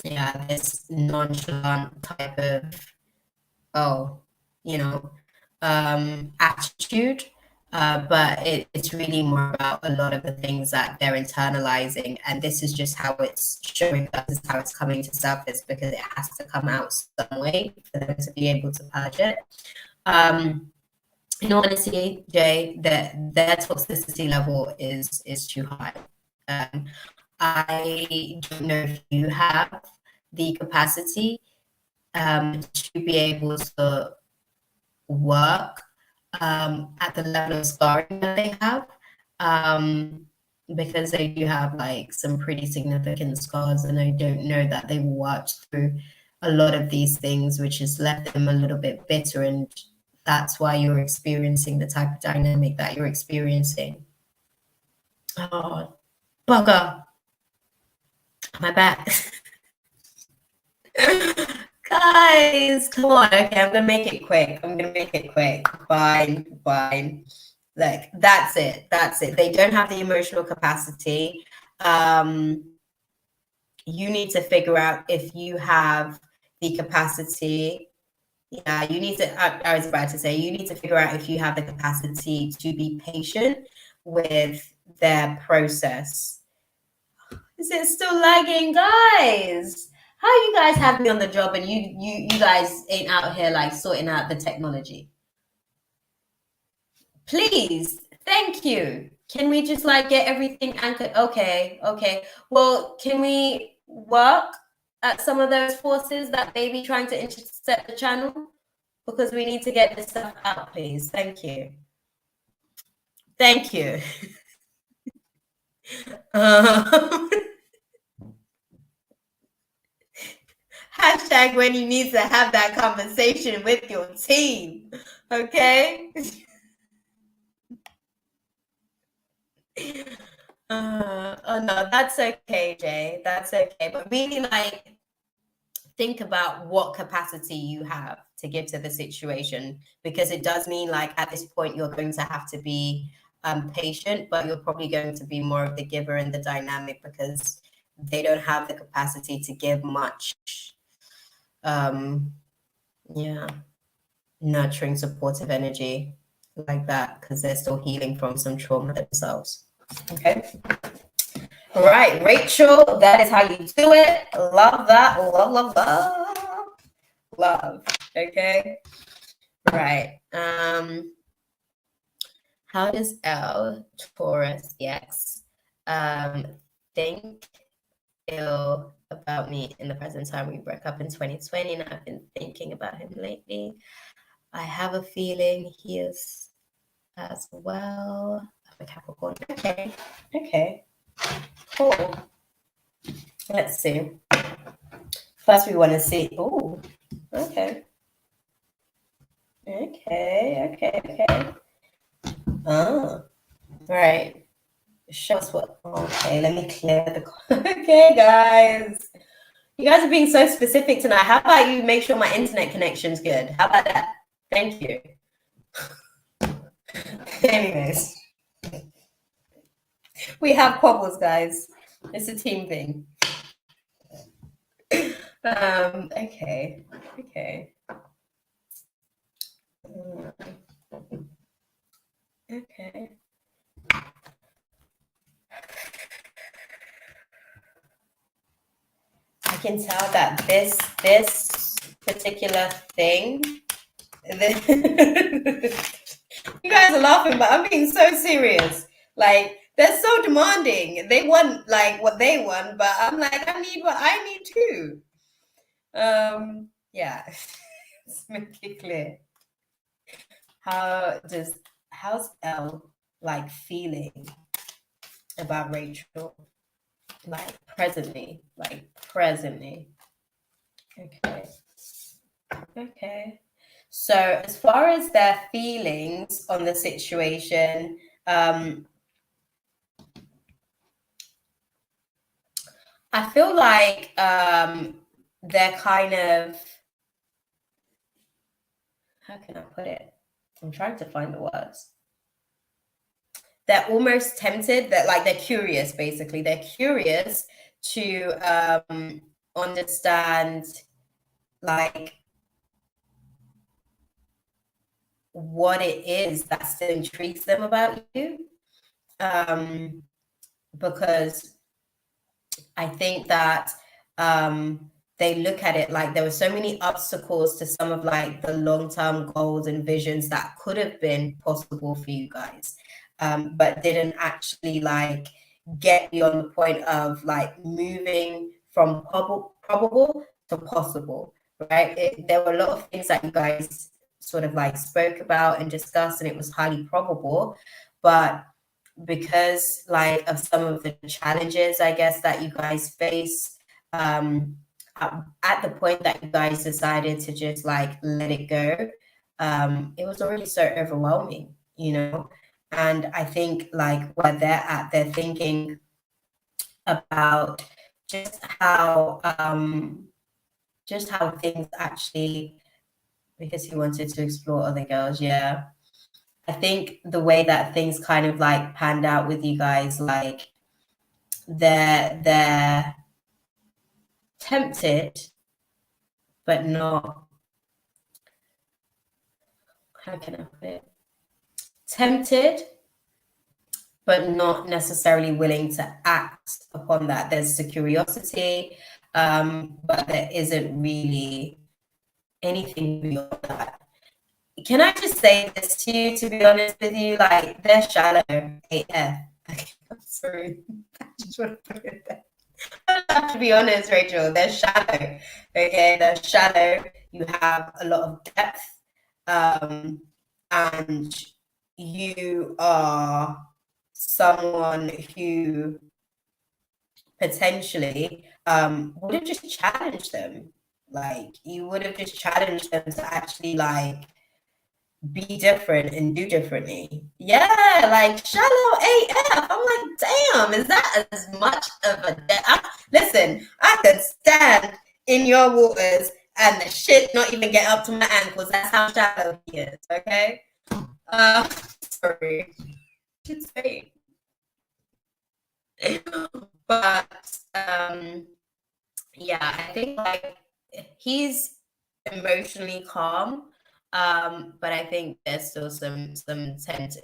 this nonchalant type of attitude, but it's really more about a lot of the things that they're internalizing, and this is just how it's showing up, this is how it's coming to surface, because it has to come out some way for them to be able to purge it. In all honesty, Jay, their toxicity level is too high. I don't know if you have the capacity to be able to work at the level of scarring that they have, because they do have like some pretty significant scars, and I don't know that they worked through a lot of these things, which has left them a little bit bitter, and that's why you're experiencing the type of dynamic that you're experiencing. Oh, bugger. My back. Guys, come on. Okay, I'm gonna make it quick. Fine. Like, that's it. They don't have the emotional capacity. You need to figure out if you have the capacity. Yeah, you need to, I was about to say, you need to figure out if you have the capacity to be patient with their process. Is it still lagging, guys? How you guys have me on the job and you guys ain't out here like sorting out the technology? Please, thank you. Can we just like get everything anchored? Okay. Well, can we work at some of those forces that may be trying to intercept the channel? Because we need to get this stuff out, please. Thank you. Hashtag when you need to have that conversation with your team. Okay? Oh no, that's okay, Jay. That's okay. But really, like, think about what capacity you have to give to the situation, because it does mean like at this point you're going to have to be patient, but you're probably going to be more of the giver in the dynamic because they don't have the capacity to give much nurturing, supportive energy like that, because they're still healing from some trauma themselves. Okay. All right, Rachel, that is how you do it. Love that. Love. Okay. Right. How does L, Taurus, X, feel about me in the present time? We broke up in 2020 and I've been thinking about him lately. I have a feeling he is as well. I'm a Capricorn. Okay. Cool. Let's see. First, we want to see. Oh, okay. Oh, right. Show us what. Okay, let me clear the. Okay, guys. You guys are being so specific tonight. How about you make sure my internet connection's good? How about that? Thank you. Anyways, we have quabbles, guys. It's a team thing. Okay. Okay. I can tell that this particular thing. You guys are laughing, but I'm being so serious. Like, they're so demanding. They want like what they want, but I'm like, I need what I need too. Yeah. Let's make it clear. How's Elle like feeling about Rachel? Like presently. Okay. So as far as their feelings on the situation, I feel like they're kind of, how can I put it? I'm trying to find the words. They're almost tempted, that like they're curious, basically. They're curious to understand like what it is that still intrigues them about you. Because I think that they look at it like there were so many obstacles to some of like the long-term goals and visions that could have been possible for you guys, but didn't actually like get beyond the point of like moving from probable to possible, right? There were a lot of things that you guys sort of like spoke about and discussed, and it was highly probable, but because like of some of the challenges, I guess, that you guys face, at the point that you guys decided to just like let it go, it was already so overwhelming, you know. And I think like where they're at, they're thinking about just how things actually, because he wanted to explore other girls. Yeah, I think the way that things kind of like panned out with you guys, like they're tempted, but not, how can I put it? Tempted, but not necessarily willing to act upon that. There's the curiosity, but there isn't really anything beyond that. Can I just say this to you, to be honest with you? Like, they're shallow AF. I'm sorry. I just want to put it there. To be honest, Rachel, they're shallow. Okay, they're shallow. You have a lot of depth, and you are someone who potentially would have just challenged them. Like, you would have just challenged them to actually like be different and do differently. Yeah, like shallow AF. I'm like, damn, is that as much of a listen, I could stand in your waters and the shit not even get up to my ankles. That's how shallow he is, okay? Sorry. It's fake. But yeah, I think like he's emotionally calm, but I think there's still some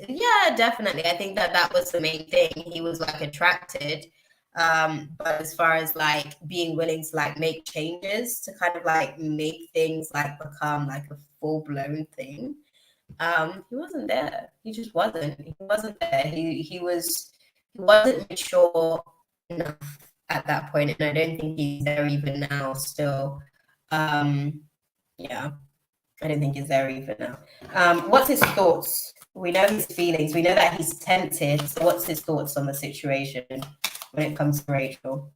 yeah, definitely. I think that was the main thing. He was like attracted, but as far as like being willing to like make changes to kind of like make things like become like a full-blown thing, he wasn't there. He just wasn't. He wasn't there. He wasn't mature enough at that point, and I don't think he's there even now still. Yeah, I don't think he's there even now. What's his thoughts? We know his feelings. We know that he's tempted. So what's his thoughts on the situation when it comes to Rachel?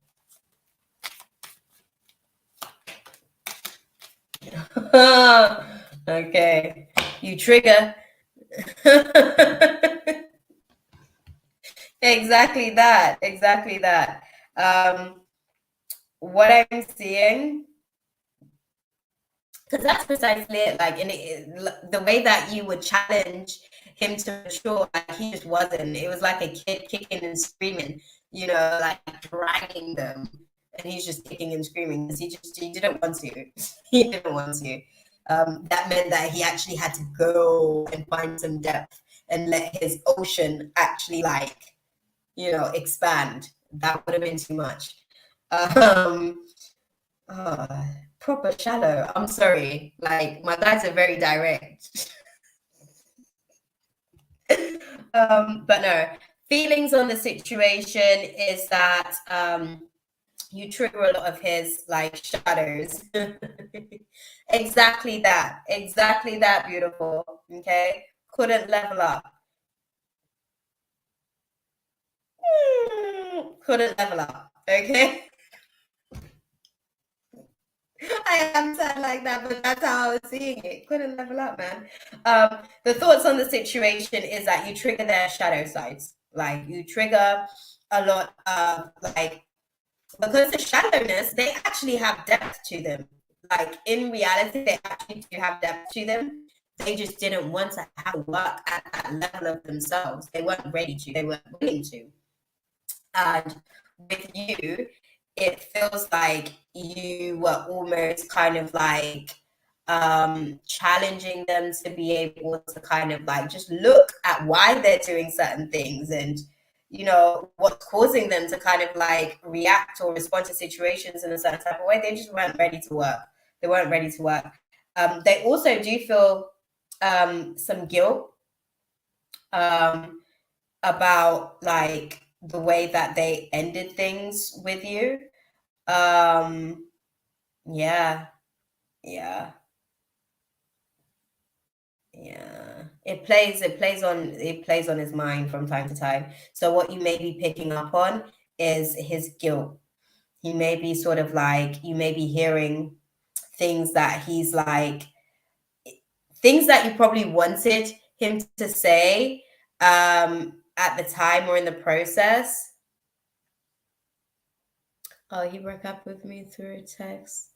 Okay, you trigger. Exactly that. What I'm seeing, because that's precisely it. Like, the way that you would challenge him to mature, like he just wasn't. It was like a kid kicking and screaming, you know, like dragging them, and he's just kicking and screaming because he didn't want to. He didn't want to. That meant that he actually had to go and find some depth and let his ocean actually like, you know, expand. That would have been too much. proper shallow. I'm sorry. Like, my guys are very direct. But no, feelings on the situation is that you trigger a lot of his like shadows. Exactly that, beautiful. Okay, couldn't level up. Couldn't level up. Okay. I am sad like that, but that's how I was seeing it. Couldn't level up, man. The thoughts on the situation is that you trigger their shadow sides. Like, you trigger a lot of like, because the shallowness, they actually have depth to them. Like, in reality, they actually do have depth to them. They just didn't want to have to work at that level of themselves. They weren't ready to. They weren't willing to. And with you, it feels like you were almost kind of like challenging them to be able to kind of like just look at why they're doing certain things, and you know what's causing them to kind of like react or respond to situations in a certain type of way. They just weren't ready to work. They weren't ready to work. They also do feel some guilt about like the way that they ended things with you. Um, yeah, yeah, yeah. It plays on his mind from time to time. So what you may be picking up on is his guilt. He may be sort of like, you may be hearing things that he's like, things that you probably wanted him to say at the time or in the process. Oh, he broke up with me through a text.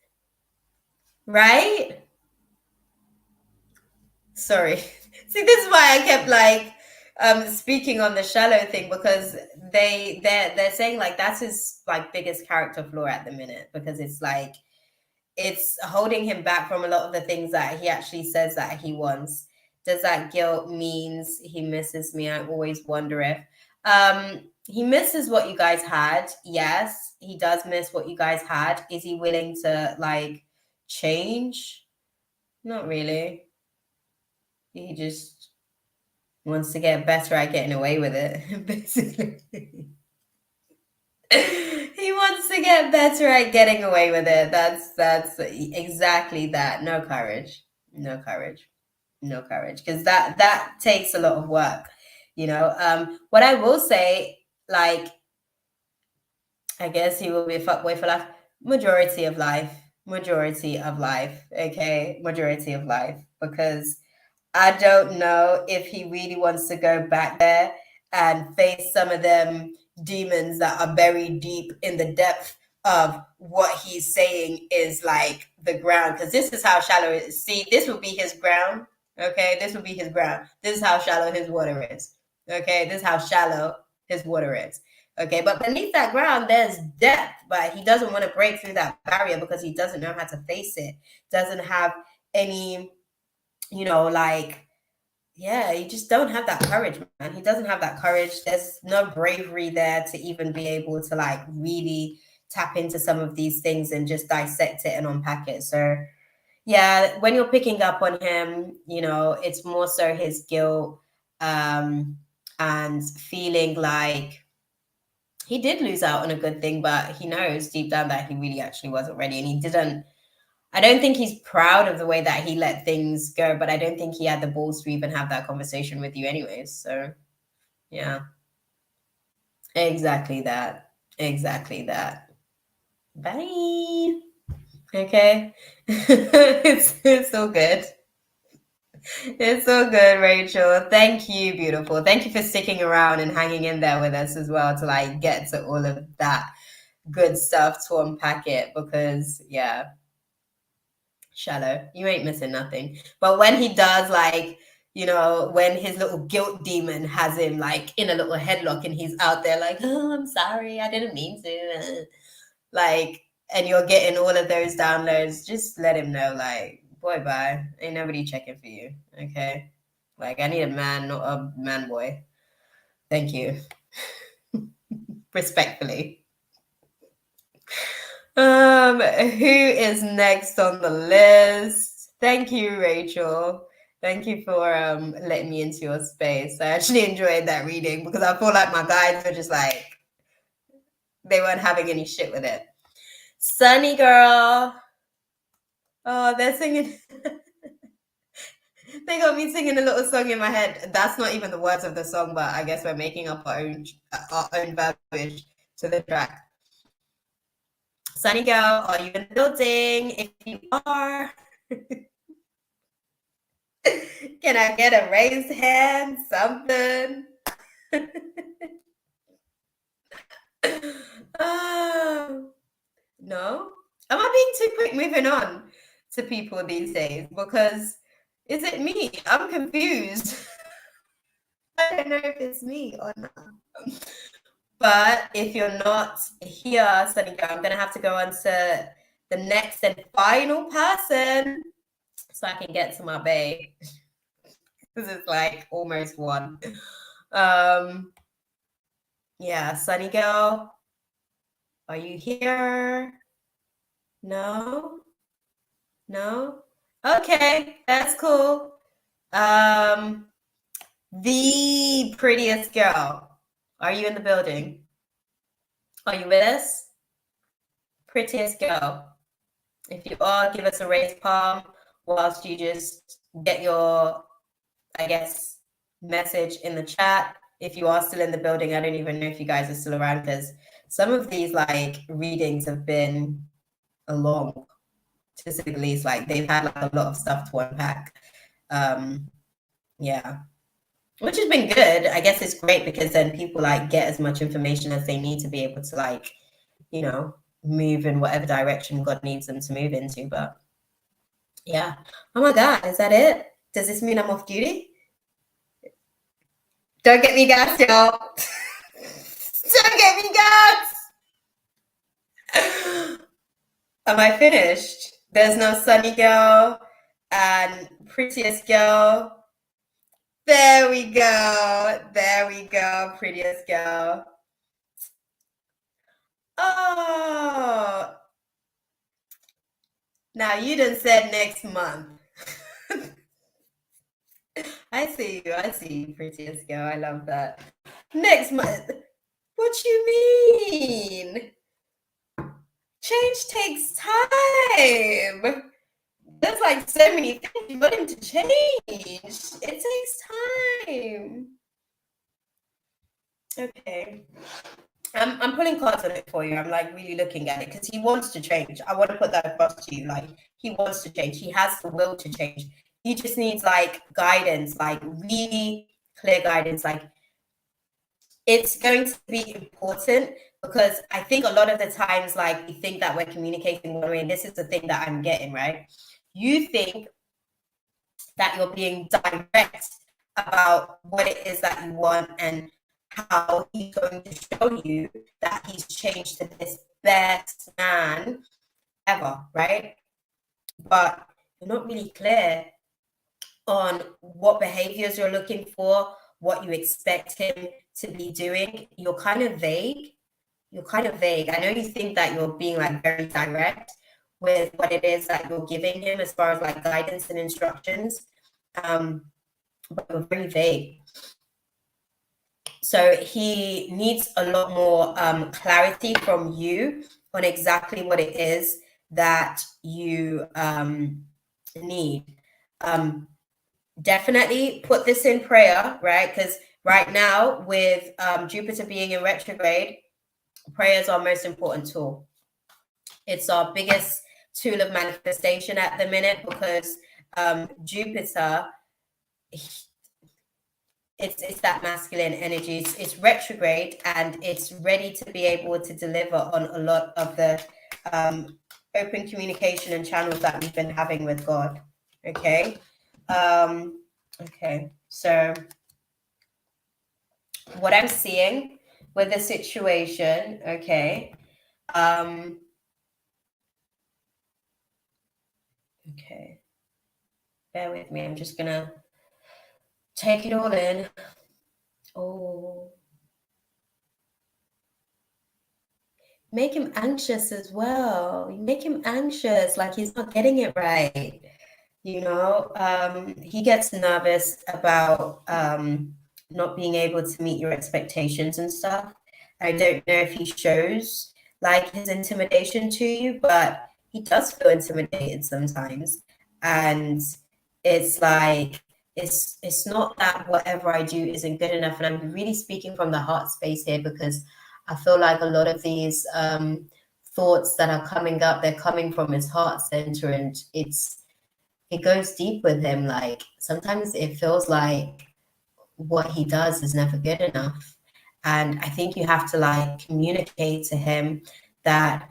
Right? Sorry. See, this is why I kept like speaking on the shallow thing, because they're saying like that's his like biggest character flaw at the minute, because it's like it's holding him back from a lot of the things that he actually says that he wants. Does that guilt means he misses me? I always wonder if he misses what you guys had. Yes, he does miss what you guys had. Is he willing to like change? Not really. He just wants to get better at getting away with it, basically. He wants to get better at getting away with it. That's exactly that. No courage. No courage. No courage. Because that takes a lot of work. You know. What I will say, like, I guess he will be a fuckboy for life. Majority of life. Majority of life. Okay. Majority of life. Because I don't know if he really wants to go back there and face some of them demons that are buried deep in the depth of what he's saying is like the ground. Because this is how shallow it is. See, this would be his ground. Okay, this would be his ground. This is how shallow his water is. Okay, this is how shallow his water is. Okay, but beneath that ground, there's depth, but he doesn't want to break through that barrier because he doesn't know how to face it, doesn't have any, like, yeah, you just don't have that courage, man. He doesn't have that courage. There's no bravery there to even be able to like really tap into some of these things and just dissect it and unpack it. So yeah, when you're picking up on him, it's more so his guilt, and feeling like he did lose out on a good thing, but he knows deep down that he really actually wasn't ready, and he didn't. I don't think he's proud of the way that he let things go, but I don't think he had the balls to even have that conversation with you anyways. So yeah, exactly that. Exactly that. Bye. Okay. It's all good. It's all good, Rachel. Thank you, beautiful. Thank you for sticking around and hanging in there with us as well to like get to all of that good stuff to unpack it, because yeah, shallow. You ain't missing nothing. But when he does, like, when his little guilt demon has him like in a little headlock and he's out there like, oh, I'm sorry, I didn't mean to. Like, and you're getting all of those downloads, just let him know, like, boy, bye. Ain't nobody checking for you. Okay. Like, I need a man, not a man boy. Thank you. Respectfully. Who is next on the list? Thank you, Rachel. Thank you for letting me into your space. I actually enjoyed that reading because I feel like my guides were just like, they weren't having any shit with it. Sunny girl. Oh, they're singing. They got me singing a little song in my head. That's not even the words of the song, but I guess we're making up our own verbiage to the track. Sunny girl, are you in the building? If you are, can I get a raised hand? Something. No? Am I being too quick moving on to people these days? Because is it me? I'm confused. I don't know if it's me or not. But if you're not here, Sunny girl, I'm gonna have to go on to the next and final person so I can get to my bae. Because it's like almost one. Yeah, Sunny girl, are you here? No? No? Okay, that's cool. The prettiest girl. Are you in the building? Are you with us? Prettiest girl. If you are, give us a raised palm whilst you just get your, I guess, message in the chat. If you are still in the building, I don't even know if you guys are still around because some of these like readings have been long, to say the least. Like they've had like a lot of stuff to unpack. Yeah, which has been good. I guess it's great because then people like get as much information as they need to be able to like, you know, move in whatever direction God needs them to move into. But yeah. Oh my God, is that it? Does this mean I'm off duty? Don't get me gas, y'all. Don't get me gas. Am I finished? There's no Sunny girl and prettiest girl. There we go. There we go. Prettiest girl. Oh. Now you done said next month. I see you. I see you, prettiest girl. I love that. Next month. What you mean? Change takes time. There's like so many things you want him to change. It takes time. Okay. I'm pulling cards on it for you. I'm like really looking at it because he wants to change. I want to put that across to you. Like he wants to change. He has the will to change. He just needs like guidance, like really clear guidance. Like it's going to be important because I think a lot of the times, like we think that we're communicating one way, and this is the thing that I'm getting, right? You think that you're being direct about what it is that you want and how he's going to show you that he's changed to this best man ever, right? But you're not really clear on what behaviors you're looking for, what you expect him to be doing. You're kind of vague. I know you think that you're being like very direct with what it is that you're giving him as far as like guidance and instructions, but you're very vague. So he needs a lot more clarity from you on exactly what it is that you need. Definitely put this in prayer, right? Because right now, with Jupiter being in retrograde, prayer is our most important tool. It's our biggest tool of manifestation at the minute because Jupiter, it's that masculine energy. It's retrograde and it's ready to be able to deliver on a lot of the open communication and channels that we've been having with God. Okay. Okay. So what I'm seeing with the situation, okay. Okay. Bear with me. I'm just gonna take it all in. Oh. make him anxious as well. You make him anxious, like he's not getting it right. You know, he gets nervous about not being able to meet your expectations and stuff. I don't know if he shows like his intimidation to you, but he does feel intimidated sometimes. And it's like it's not that whatever I do isn't good enough. And I'm really speaking from the heart space here because I feel like a lot of these thoughts that are coming up, they're coming from his heart center, and it goes deep with him. Like sometimes it feels like what he does is never good enough. And I think you have to like communicate to him that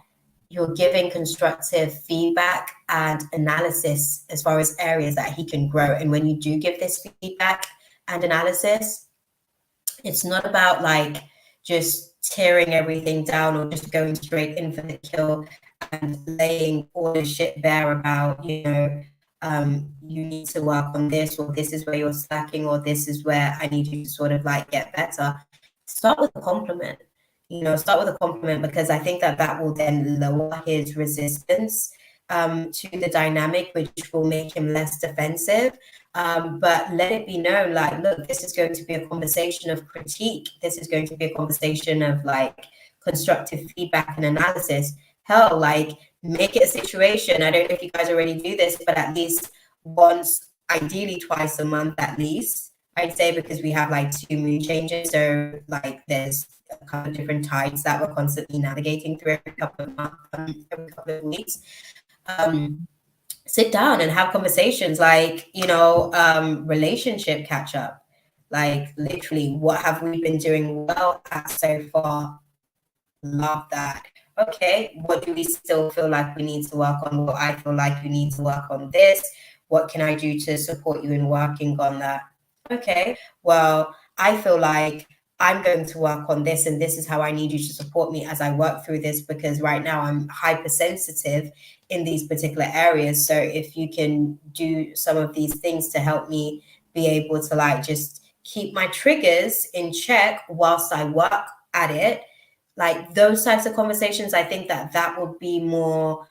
you're giving constructive feedback and analysis as far as areas that he can grow. And when you do give this feedback and analysis, it's not about like just tearing everything down or just going straight in for the kill and laying all the shit bare about, you know, you need to work on this, or this is where you're slacking, or this is where I need you to sort of like get better. Start with a compliment, you know, start with a compliment, because I think that that will then lower his resistance to the dynamic, which will make him less defensive. But let it be known, like, look, this is going to be a conversation of critique. This is going to be a conversation of like constructive feedback and analysis. Hell, like, make it a situation. I don't know if you guys already do this, but at least once, ideally twice a month at least, I'd say, because we have like 2 moon changes. So like there's a couple of different tides that we're constantly navigating through every couple of months, every couple of weeks. Sit down and have conversations, like, you know, relationship catch up. Like literally, what have we been doing well at so far? Love that. Okay, what do we still feel like we need to work on? What I feel like we need to work on this. What can I do to support you in working on that? Okay, well, I feel like I'm going to work on this, and this is how I need you to support me as I work through this, because right now I'm hypersensitive in these particular areas. So if you can do some of these things to help me be able to like just keep my triggers in check whilst I work at it, like those types of conversations, I think that that will be more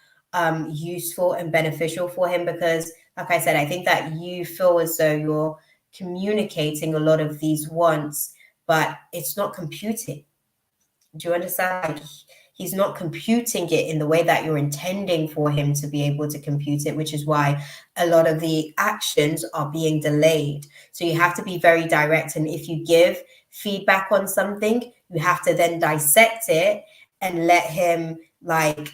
useful and beneficial for him, because like I said, I think that you feel as though you're communicating a lot of these wants, but it's not computing. Do you understand? Like, he's not computing it in the way that you're intending for him to be able to compute it, which is why a lot of the actions are being delayed. So you have to be very direct. And if you give feedback on something, you have to then dissect it and let him like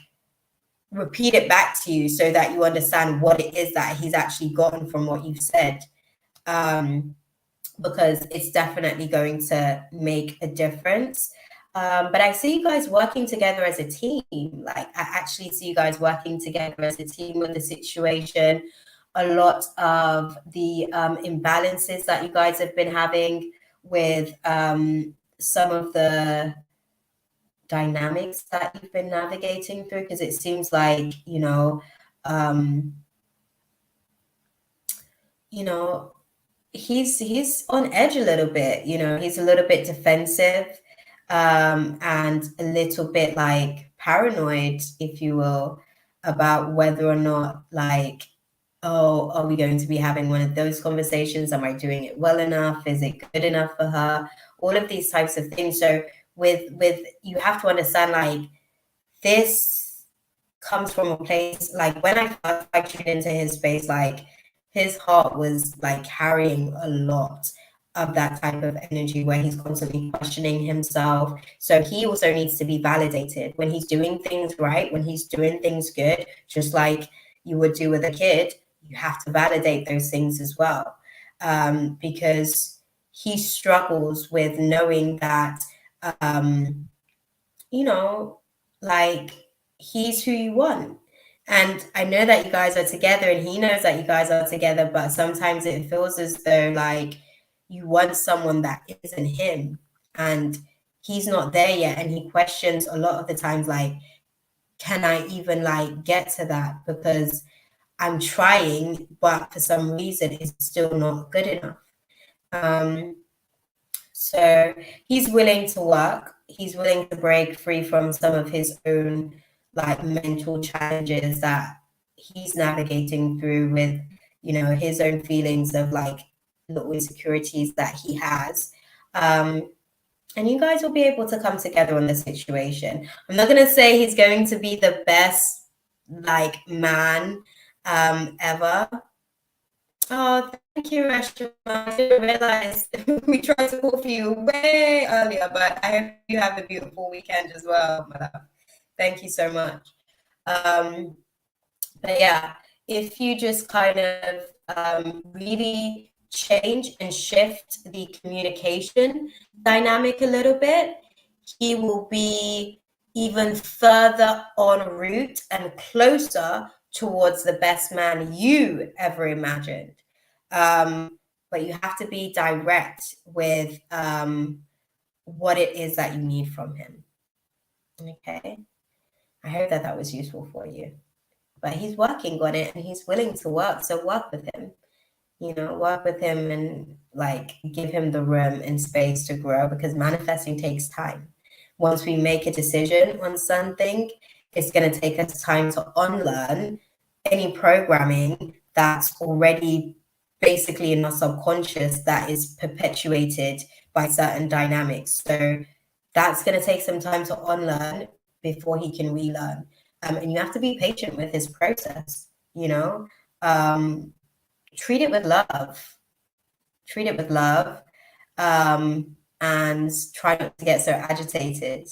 repeat it back to you so that you understand what it is that he's actually gotten from what you've said. Because it's definitely going to make a difference. But I see you guys working together as a team. Like, I actually see you guys working together as a team with the situation. A lot of the imbalances that you guys have been having with some of the dynamics that you've been navigating through, because it seems like, you know, he's on edge a little bit. You know, he's a little bit defensive, and a little bit like paranoid, if you will, about whether or not like, oh, are we going to be having one of those conversations? Am I doing it well enough? Is it good enough for her? All of these types of things. So with you have to understand, like, this comes from a place, like when I tuned into his space, like his heart was like carrying a lot of that type of energy where he's constantly questioning himself. So he also needs to be validated when he's doing things right, when he's doing things good, just like you would do with a kid. You have to validate those things as well, because he struggles with knowing that, you know, like, he's who you want. And I know that you guys are together, and he knows that you guys are together, but sometimes it feels as though like you want someone that isn't him, and he's not there yet. And he questions a lot of the times, like, can I even like get to that? Because I'm trying, but for some reason it's still not good enough. So he's willing to work. He's willing to break free from some of his own like mental challenges that he's navigating through with, you know, his own feelings of like little insecurities that he has. And you guys will be able to come together on the situation. I'm not going to say he's going to be the best like man ever. Oh, thank you, Rashma. I didn't realize we tried to call for you way earlier, but I hope you have a beautiful weekend as well, my love. Thank you so much. But yeah, if you just kind of really change and shift the communication dynamic a little bit, he will be even further en route and closer towards the best man you ever imagined. But you have to be direct with what it is that you need from him. Okay. I hope that was useful for you. But he's working on it and he's willing to work. So work with him, you know, work with him and like give him the room and space to grow, because manifesting takes time. Once we make a decision on something, it's going to take us time to unlearn any programming that's already basically in our subconscious that is perpetuated by certain dynamics. So that's going to take some time to unlearn before he can relearn. And you have to be patient with his process, you know. Treat it with love. Treat it with love. And try not to get so agitated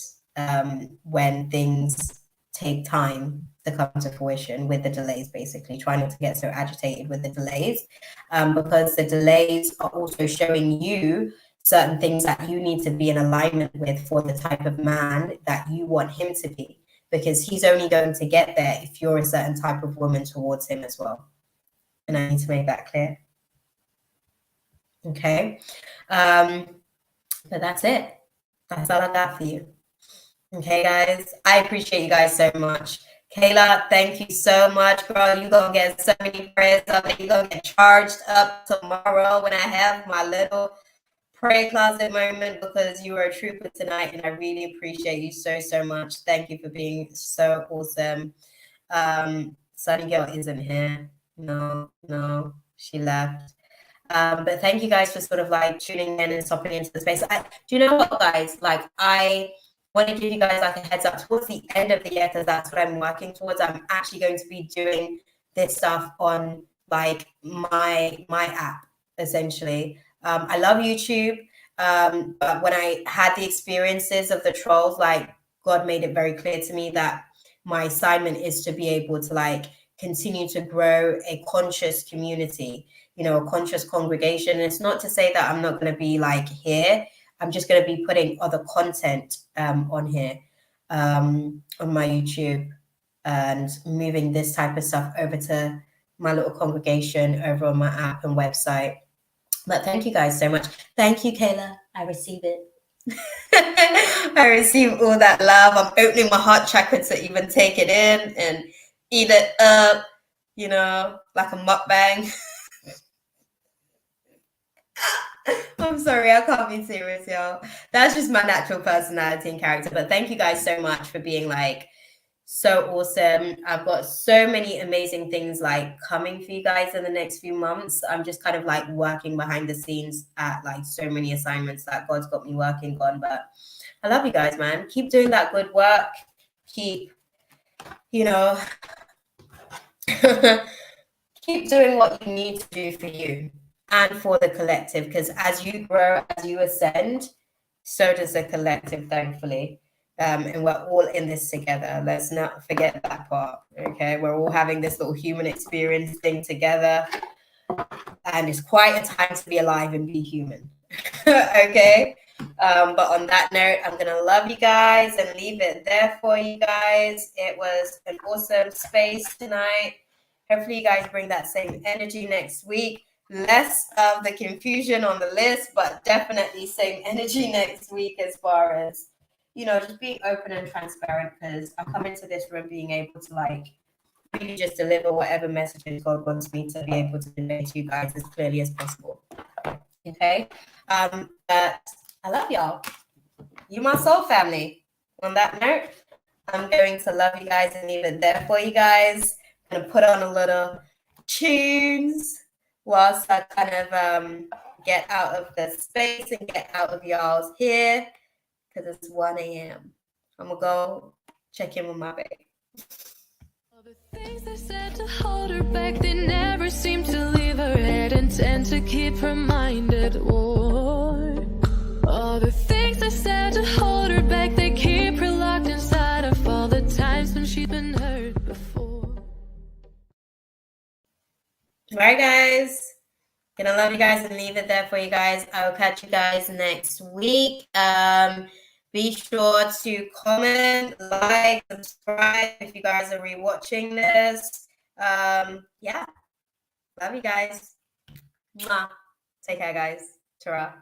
when things take time to come to fruition with the delays, basically. Try not to get so agitated with the delays, because the delays are also showing you certain things that you need to be in alignment with for the type of man that you want him to be, because he's only going to get there if you're a certain type of woman towards him as well. And I need to make that clear. Okay. But that's it. That's all I got for you. Okay, guys. I appreciate you guys so much. Kayla, thank you so much, girl. You're going to get so many prayers up. You're going to get charged up tomorrow when I have my little prayer closet moment, because you were a trooper tonight, and I really appreciate you so, so much. Thank you for being so awesome. Sunny Girl isn't here. No, she left. But thank you guys for sort of like tuning in and stopping into the space. Do you know what, guys? Like, I want to give you guys like a heads up towards the end of the year, because that's what I'm working towards. I'm actually going to be doing this stuff on like my app, essentially. I love YouTube, but when I had the experiences of the trolls, like, God made it very clear to me that my assignment is to be able to like continue to grow a conscious community, you know, a conscious congregation. And it's not to say that I'm not going to be like here. I'm just going to be putting other content on here, on my YouTube, and moving this type of stuff over to my little congregation over on my app and website. But thank you guys so much. Thank you, Kayla. I receive it. I receive all that love. I'm opening my heart chakra to even take it in and eat it up, you know, like a mukbang. I'm sorry, I can't be serious, y'all. That's just my natural personality and character. But thank you guys so much for being like so awesome. I've got so many amazing things like coming for you guys in the next few months. I'm just kind of like working behind the scenes at like so many assignments that God's got me working on. But I love you guys, man. Keep doing that good work. Keep, you know, keep doing what you need to do for you and for the collective, because as you grow, as you ascend, so does the collective, thankfully. And we're all in this together. Let's not forget that part. Okay, we're all having this little human experience thing together, and it's quite a time to be alive and be human. Okay, but on that note, I'm gonna love you guys and leave it there for you guys. It was an awesome space tonight. Hopefully you guys bring that same energy next week. Less of the confusion on the list, but definitely same energy next week, as far as, you know, just being open and transparent, because I'm coming to this room being able to like really just deliver whatever messages God wants me to be able to convey to you guys as clearly as possible. Okay. But I love y'all. You my soul family. On that note, I'm going to love you guys and leave it there for you guys. I'm gonna put on a little tunes whilst I kind of get out of the space and get out of y'all's here because it's 1 a.m. I'm gonna go check in with my baby. All the things they said to hold her back, they never seem to leave her head and tend to keep her mind at war. All the things they said to hold her back, they keep her locked inside of all the times when she's been hurt before. All right, guys. Gonna love you guys and leave it there for you guys. I will catch you guys next week. Be sure to comment, like, subscribe if you guys are rewatching this. Yeah. Love you guys. Mwah. Take care, guys. Ta-ra.